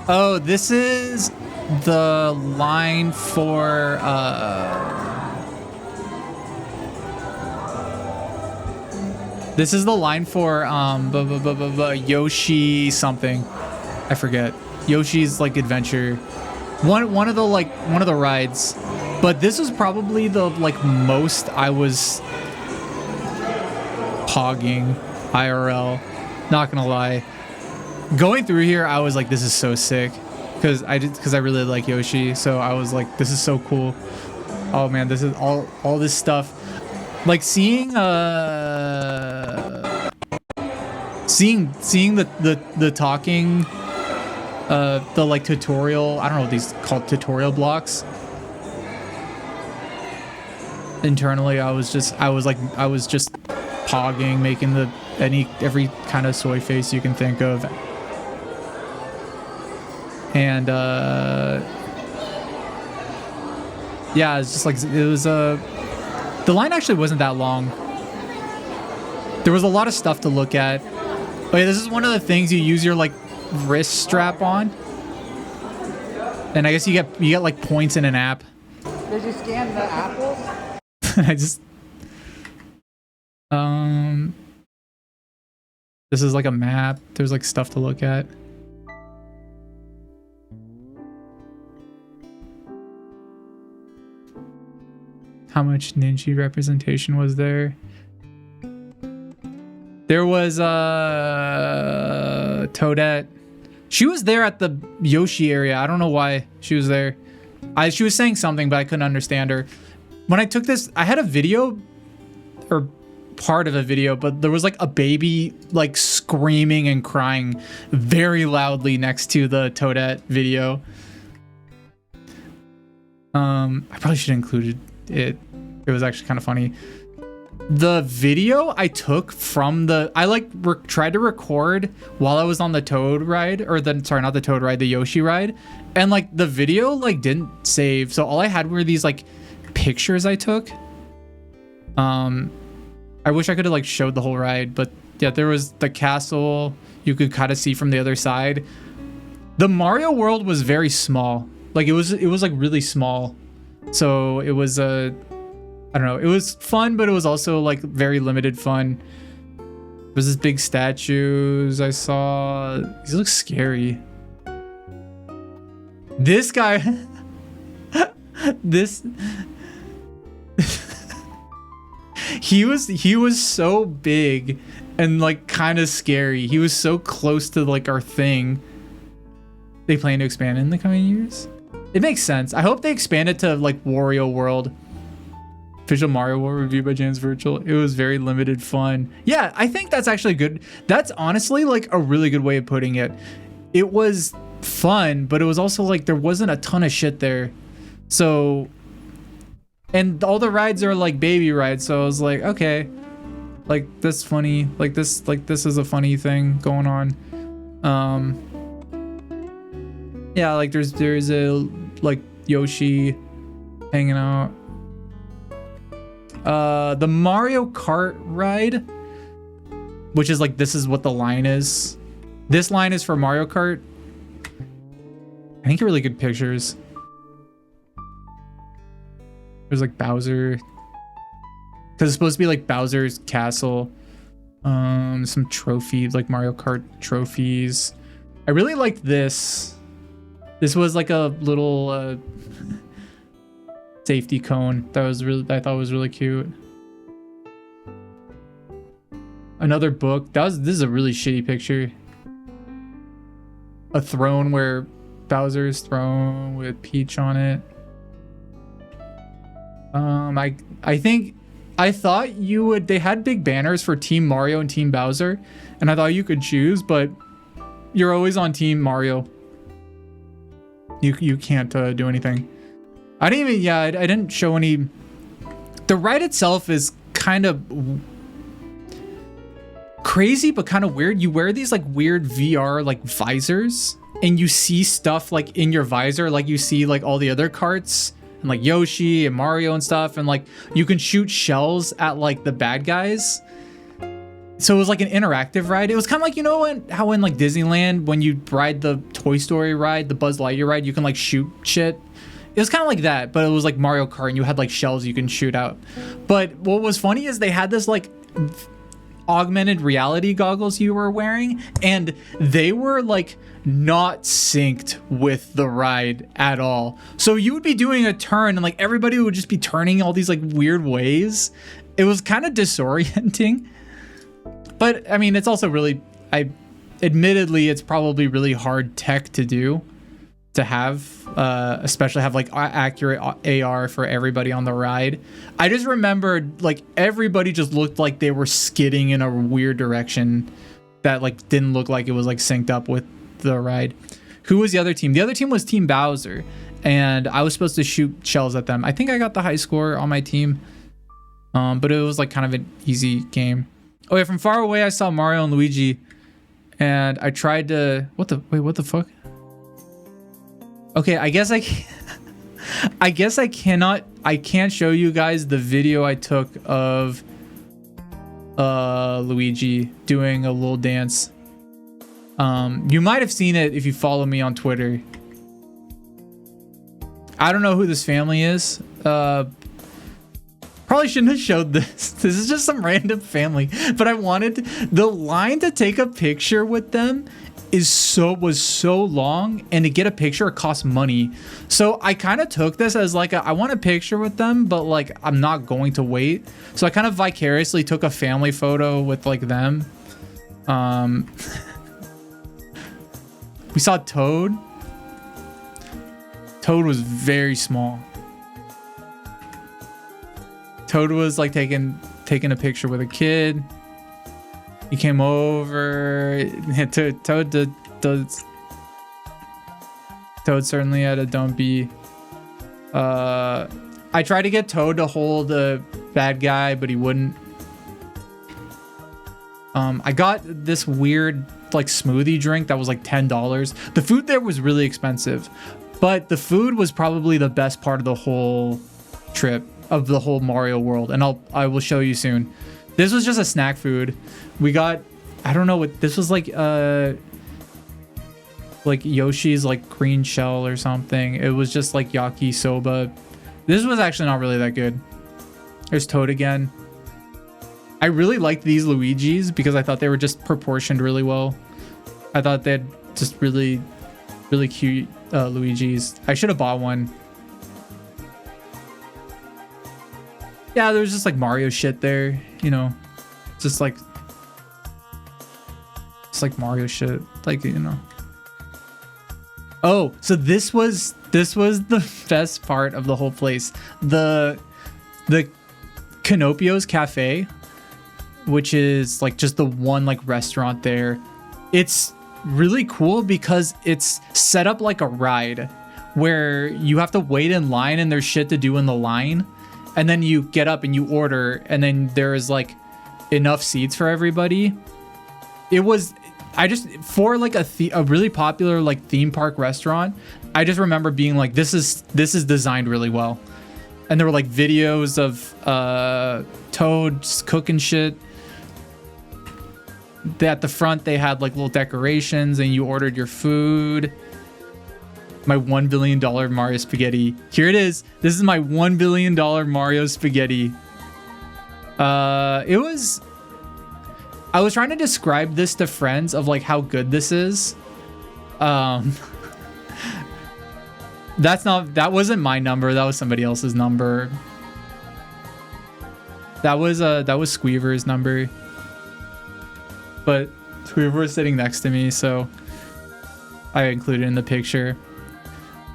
Oh, this is the line for this is the line for Yoshi something. I forget. Yoshi's like adventure. One of the rides. But this was probably the like most I was pogging IRL. Not gonna lie. Going through here, I was like, this is so sick. Because I really like Yoshi. So I was like, this is so cool. Oh man, this is all this stuff. Like seeing the talking the like tutorial, I don't know what these called, tutorial blocks. Internally, I was just pogging, making every kind of soy face you can think of. And yeah, it's just like it was the line actually wasn't that long. There was a lot of stuff to look at. But yeah, this is one of the things you use your like wrist strap on, and I guess you get like points in an app. Did you scan the apples? I just this is like a map. There's like stuff to look at. How much ninja representation was there? There was Toadette. She was there at the Yoshi area. I don't know why she was there. She was saying something, but I couldn't understand her. When I took this, I had a video, or part of a video, but there was like a baby like screaming and crying very loudly next to the Toadette video. I probably should have included it. It was actually kind of funny. The video I took from I tried to record while I was on the Toad ride, or sorry, not the Toad ride, the Yoshi ride, and like the video like didn't save. So all I had were these like pictures I took. I wish I could have like showed the whole ride, but yeah, there was the castle you could kind of see from the other side. The Mario world was very small. Like it was like really small. So it was I don't know, it was fun, but it was also like very limited fun. There's this big statues I saw. These look scary. This guy this he was so big and like kind of scary. He was so close to like our thing. They plan to expand in the coming years? It makes sense. I hope they expand it to like Wario World. Official Mario World review by JamsVirtual. It was very limited fun. Yeah, I think that's actually good. That's honestly like a really good way of putting it. It was fun, but it was also like there wasn't a ton of shit there. So, and all the rides are like baby rides. So I was like, okay, like that's funny. Like this is a funny thing going on. Yeah, like there's a like Yoshi hanging out. The Mario Kart ride, which is like, this is what the line is. This line is for Mario Kart. I think really good pictures. There's like Bowser, because it's supposed to be like Bowser's castle. Some trophies, like Mario Kart trophies. I really liked this. This was like a little safety cone that was I thought was really cute. Another book. This is a really shitty picture. A throne where Bowser's throne with Peach on it. I thought you would, they had big banners for Team Mario and Team Bowser, and I thought you could choose, but you're always on Team Mario. You can't do anything. I didn't show any. The ride itself is kind of crazy, but kind of weird. You wear these like weird VR like visors, and you see stuff like in your visor, like you see like all the other carts and like Yoshi and Mario and stuff, and like you can shoot shells at like the bad guys. So it was like an interactive ride. It was kind of like, you know how in like Disneyland, when you ride the Toy Story ride, the Buzz Lightyear ride, you can like shoot shit. It was kind of like that, but it was like Mario Kart, and you had like shells you can shoot out. But what was funny is they had this like augmented reality goggles you were wearing, and they were like not synced with the ride at all. So you would be doing a turn, and like everybody would just be turning all these like weird ways. It was kind of disorienting. But I mean, it's also really, admittedly, it's probably really hard tech to do, to have, especially have like accurate AR for everybody on the ride. I just remembered like everybody just looked like they were skidding in a weird direction that like didn't look like it was like synced up with the ride. Who was the other team? The other team was Team Bowser, and I was supposed to shoot shells at them. I think I got the high score on my team, but it was like kind of an easy game. Oh yeah, from far away I saw Mario and Luigi, and I tried to, what the fuck? Okay, I guess I can't show you guys the video I took of Luigi doing a little dance. You might have seen it if you follow me on Twitter. I don't know who this family is. Probably shouldn't have showed this. This is just some random family, but I wanted the line to take a picture with them was so long, and to get a picture it costs money. So I kind of took this as like I want a picture with them, but like I'm not going to wait. So I kind of vicariously took a family photo with like them. We saw Toad. Toad was very small. Toad was like taking a picture with a kid. He came over. Toad certainly had a don't be I tried to get Toad to hold the bad guy, but he wouldn't. I got this weird like smoothie drink that was like $10. The food there was really expensive, but the food was probably the best part of the whole trip, of the whole Mario world, and I will show you soon. This was just a snack food. We got, I don't know what this was, like Yoshi's like green shell or something. It was just like yakisoba. This was actually not really that good. There's Toad again. I really liked these Luigis because I thought they were just proportioned really well. I thought they had just really, really cute Luigis. I should have bought one. Yeah, there's just like Mario shit there, you know, just like Mario shit, like, you know. Oh, so this was the best part of the whole place. The Canopio's Cafe, which is like just the one like restaurant there. It's really cool because it's set up like a ride where you have to wait in line and there's shit to do in the line, and then you get up and you order, and then there's like enough seats for everybody. It was, I just, for like a really popular like theme park restaurant, I just remember being like, this is designed really well. And there were like videos of Toads cooking shit. At the front they had like little decorations, and you ordered your food. My $1 billion Mario spaghetti. Here it is. This is my $1 billion Mario spaghetti. I was trying to describe this to friends of like how good this is. That wasn't my number. That was somebody else's number. That was Squeever's number. But Squeever was sitting next to me, so I included it in the picture.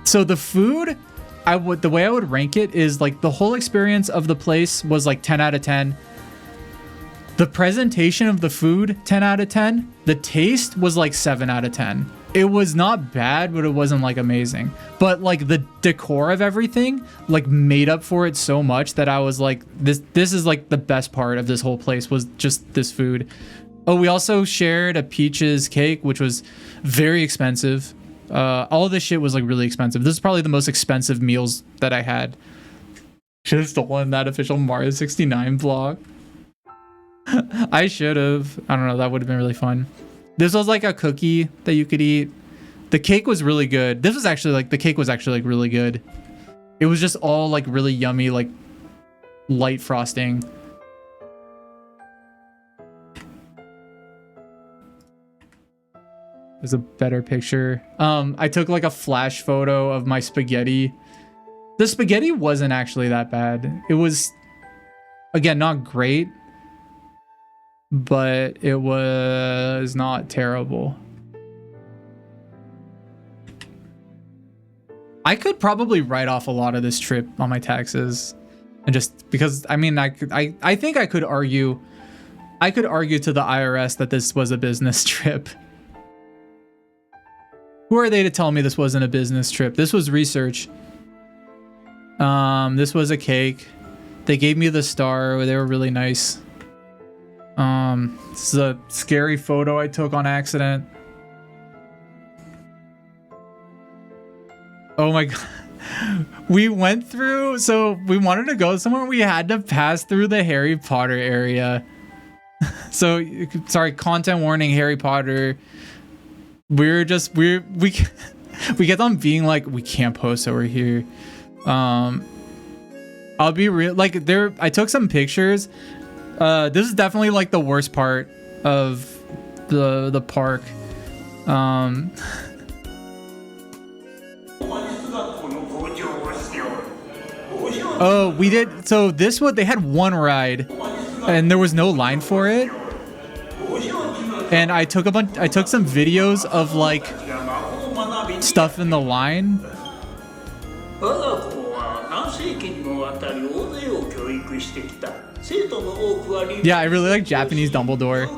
So the food, the way I would rank it is like the whole experience of the place was like 10 out of 10. The presentation of the food, 10 out of 10. The taste was like 7 out of 10. It was not bad, but it wasn't like amazing. But like the decor of everything like made up for it so much that I was like, this is like the best part of this whole place, was just this food. Oh, we also shared a peaches cake, which was very expensive. All of this shit was like really expensive. This is probably the most expensive meals that I had. Should have stolen that official Mario 69 vlog. I should have. I don't know. That would have been really fun. This was like a cookie that you could eat. The cake was really good. This was actually like, the cake was actually like really good. It was just all like really yummy, like light frosting. There's a better picture. I took like a flash photo of my spaghetti. The spaghetti wasn't actually that bad. It was, again, not great, but it was not terrible. I could probably write off a lot of this trip on my taxes, and just because, I mean, I think I could argue to the IRS that this was a business trip. Who are they to tell me this wasn't a business trip? This was research. This was a cake. They gave me the star. They were really nice. This is a scary photo I took on accident. Oh my god. We went through, so we wanted to go somewhere. We had to pass through the Harry Potter area. So, sorry, content warning, Harry Potter. We kept on being like, we can't post over here. I'll be real, like, I took some pictures. This is definitely like the worst part of the park. Oh, we did, so this one, they had one ride and there was no line for it. And I took some videos of like stuff in the line. Yeah, I really like Japanese Dumbledore.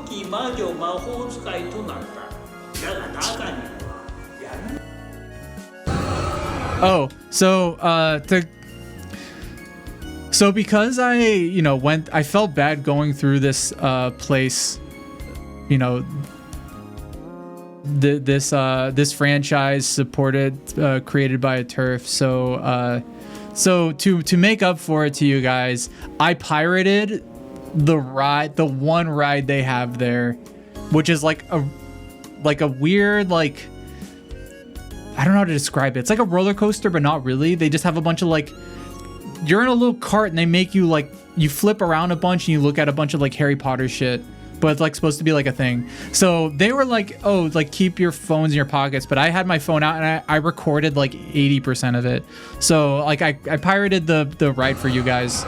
Oh, so because I, you know, I felt bad going through this place, you know, this franchise supported, created by a turf. So to make up for it to you guys, I pirated the one ride they have there, which is like a weird, like, I don't know how to describe it. It's like a roller coaster, but not really. They just have a bunch of, like, you're in a little cart and they make you, like, you flip around a bunch and you look at a bunch of, like, Harry Potter shit, but it's, like, supposed to be like a thing. So they were like, oh, like, keep your phones in your pockets, but I had my phone out and I recorded like 80% of it. So like I pirated the ride for you guys.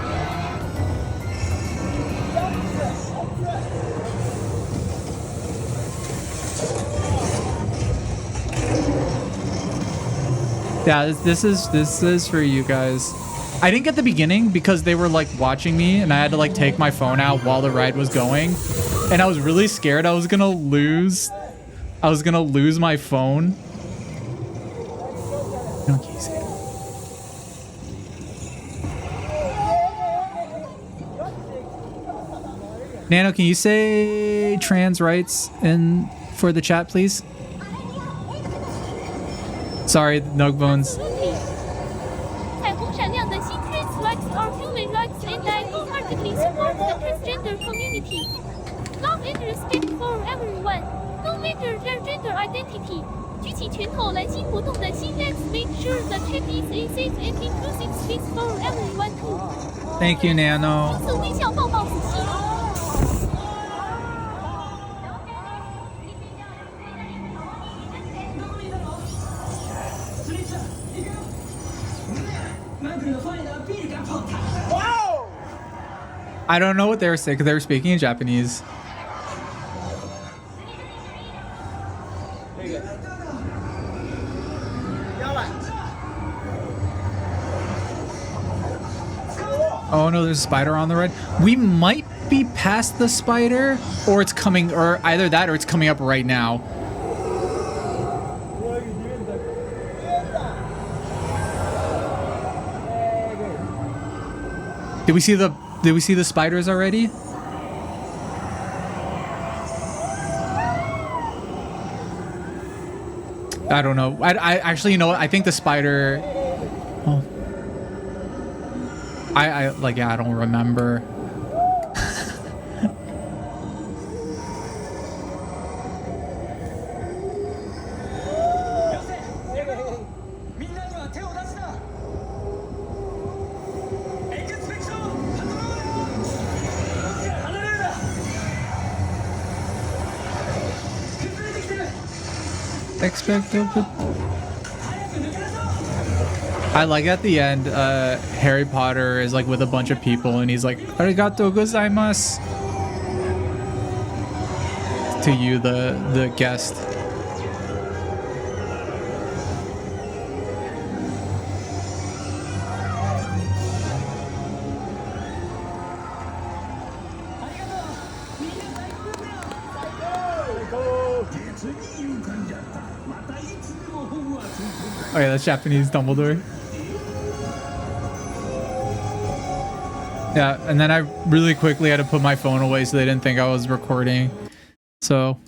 Yeah, this is for you guys. I didn't get the beginning because they were like watching me and I had to like take my phone out while the ride was going. And I was really scared I was gonna lose my phone. Nano, can you say trans rights for the chat, please? Sorry, Nugbones. 彩虹闪亮的星 trans rights are human rights and I wholeheartedly support the transgender community. Love and respect for everyone, no matter their gender identity. 举起拳头，蓝心活动的心 Let's make sure the chat is a safe and inclusive space for everyone too. Thank you, Nano. 从此微笑抱抱仔细。 I don't know what they were saying because they were speaking in Japanese. Oh no, there's a spider on the ride. We might be past the spider, or it's coming, or either that or it's coming up right now. Did we see the spiders already? I don't know. I actually, you know what? I think the spider. Oh. I don't remember. I like at the end, Harry Potter is like with a bunch of people and he's like, "Arigatou gozaimasu" to you, the guest. Oh yeah, that's Japanese Dumbledore. Yeah, and then I really quickly had to put my phone away so they didn't think I was recording. So,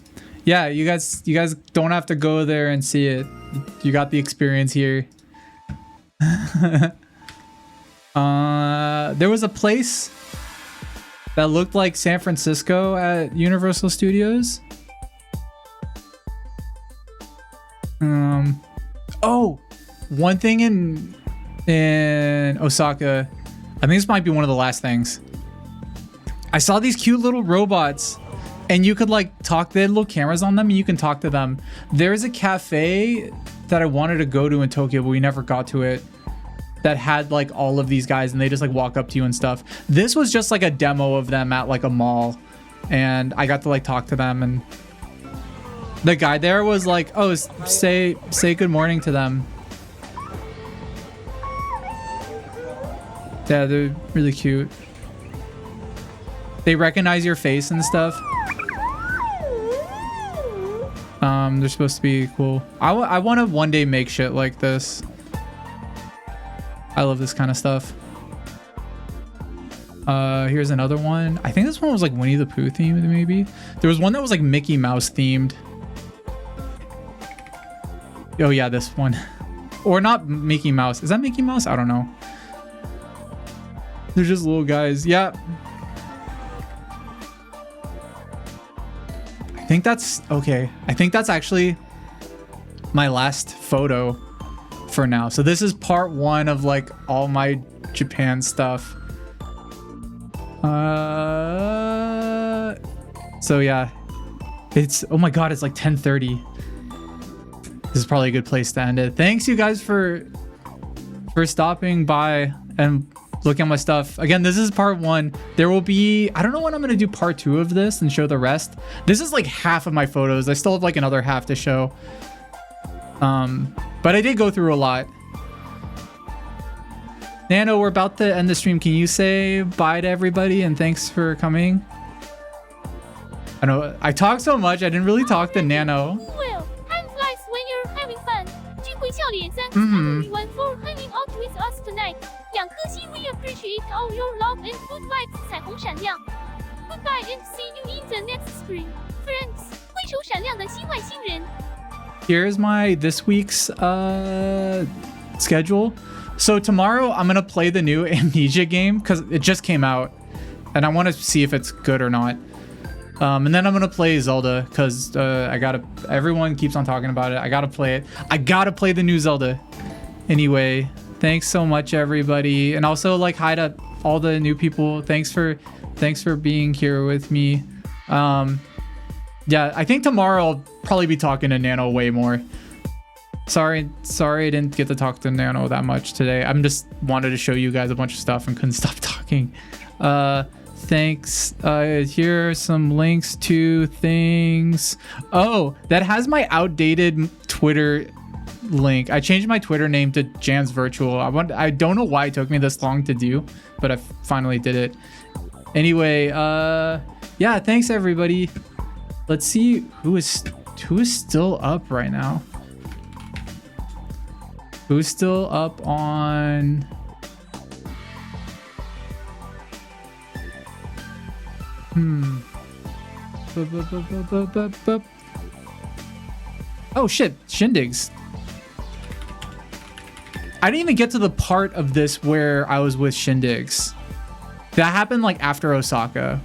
yeah, you guys don't have to go there and see it. You got the experience here. There was a place that looked like San Francisco at Universal Studios. Oh, one thing in Osaka, I think this might be one of the last things. I saw these cute little robots and you could like talk, they had little cameras on them and you can talk to them. There's a cafe that I wanted to go to in Tokyo, but we never got to it, that had like all of these guys and they just like walk up to you and stuff. This was just like a demo of them at like a mall and I got to like talk to them, and the guy there was like, oh, say good morning to them. Yeah, they're really cute. They recognize your face and stuff. They're supposed to be cool. I want to one day make shit like this. I love this kind of stuff. Here's another one. I think this one was like Winnie the Pooh themed, maybe. There was one that was like Mickey Mouse themed. Oh yeah, this one. Or not Mickey Mouse. Is that Mickey Mouse? I don't know. They're just little guys. Yeah. I think that's okay. I think that's actually my last photo for now. So this is part 1 of like all my Japan stuff. So yeah, it's, oh my god, it's like 10:30. This is probably a good place to end it. Thanks you guys for stopping by and looking at my stuff. Again, this is part 1. There will be, I don't know when I'm gonna do part 2 of this and show the rest. This is like half of my photos. I still have like another half to show. But I did go through a lot. Nano, we're about to end the stream. Can you say bye to everybody and thanks for coming? I know I talk so much. I didn't really talk to Nano. Well, time flies when you're having fun. 聚会笑脸3 everyone for hanging out with us tonight. 2颗星 we appreciate all your love and good vibes. 彩虹闪亮. Goodbye and see you in the next stream. Friends, 挥手闪亮的新外星人. Here's my this week's schedule. So tomorrow I'm gonna play the new Amnesia game because it just came out, and I want to see if it's good or not. And then I'm gonna play Zelda because I gotta. Everyone keeps on talking about it. I gotta play it. I gotta play the new Zelda. Anyway, thanks so much, everybody, and also like hi to all the new people. Thanks for being here with me. Yeah, I think tomorrow I'll probably be talking to Nano way more. Sorry I didn't get to talk to Nano that much today. I'm just wanted to show you guys a bunch of stuff and couldn't stop talking. Thanks. Here are some links to things. Oh, that has my outdated Twitter link. I changed my Twitter name to JamsVirtual. I don't know why it took me this long to do, but I finally did it. Anyway, yeah, thanks everybody. Let's see who is still up right now. Who's still up on... Oh shit, Shindigs. I didn't even get to the part of this where I was with Shindigs. That happened like after Osaka.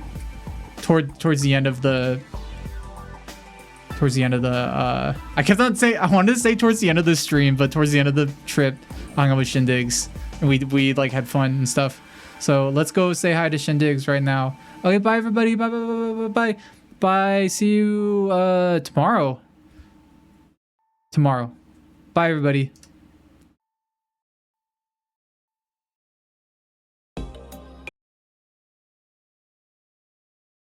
Towards the end of the... I kept on saying, I wanted to say towards the end of the stream, but towards the end of the trip, I hung out with Shindigs. And we like had fun and stuff. So let's go say hi to Shindigs right now. Okay, bye everybody. Bye, bye, bye, bye, bye. Bye. See you tomorrow. Bye everybody.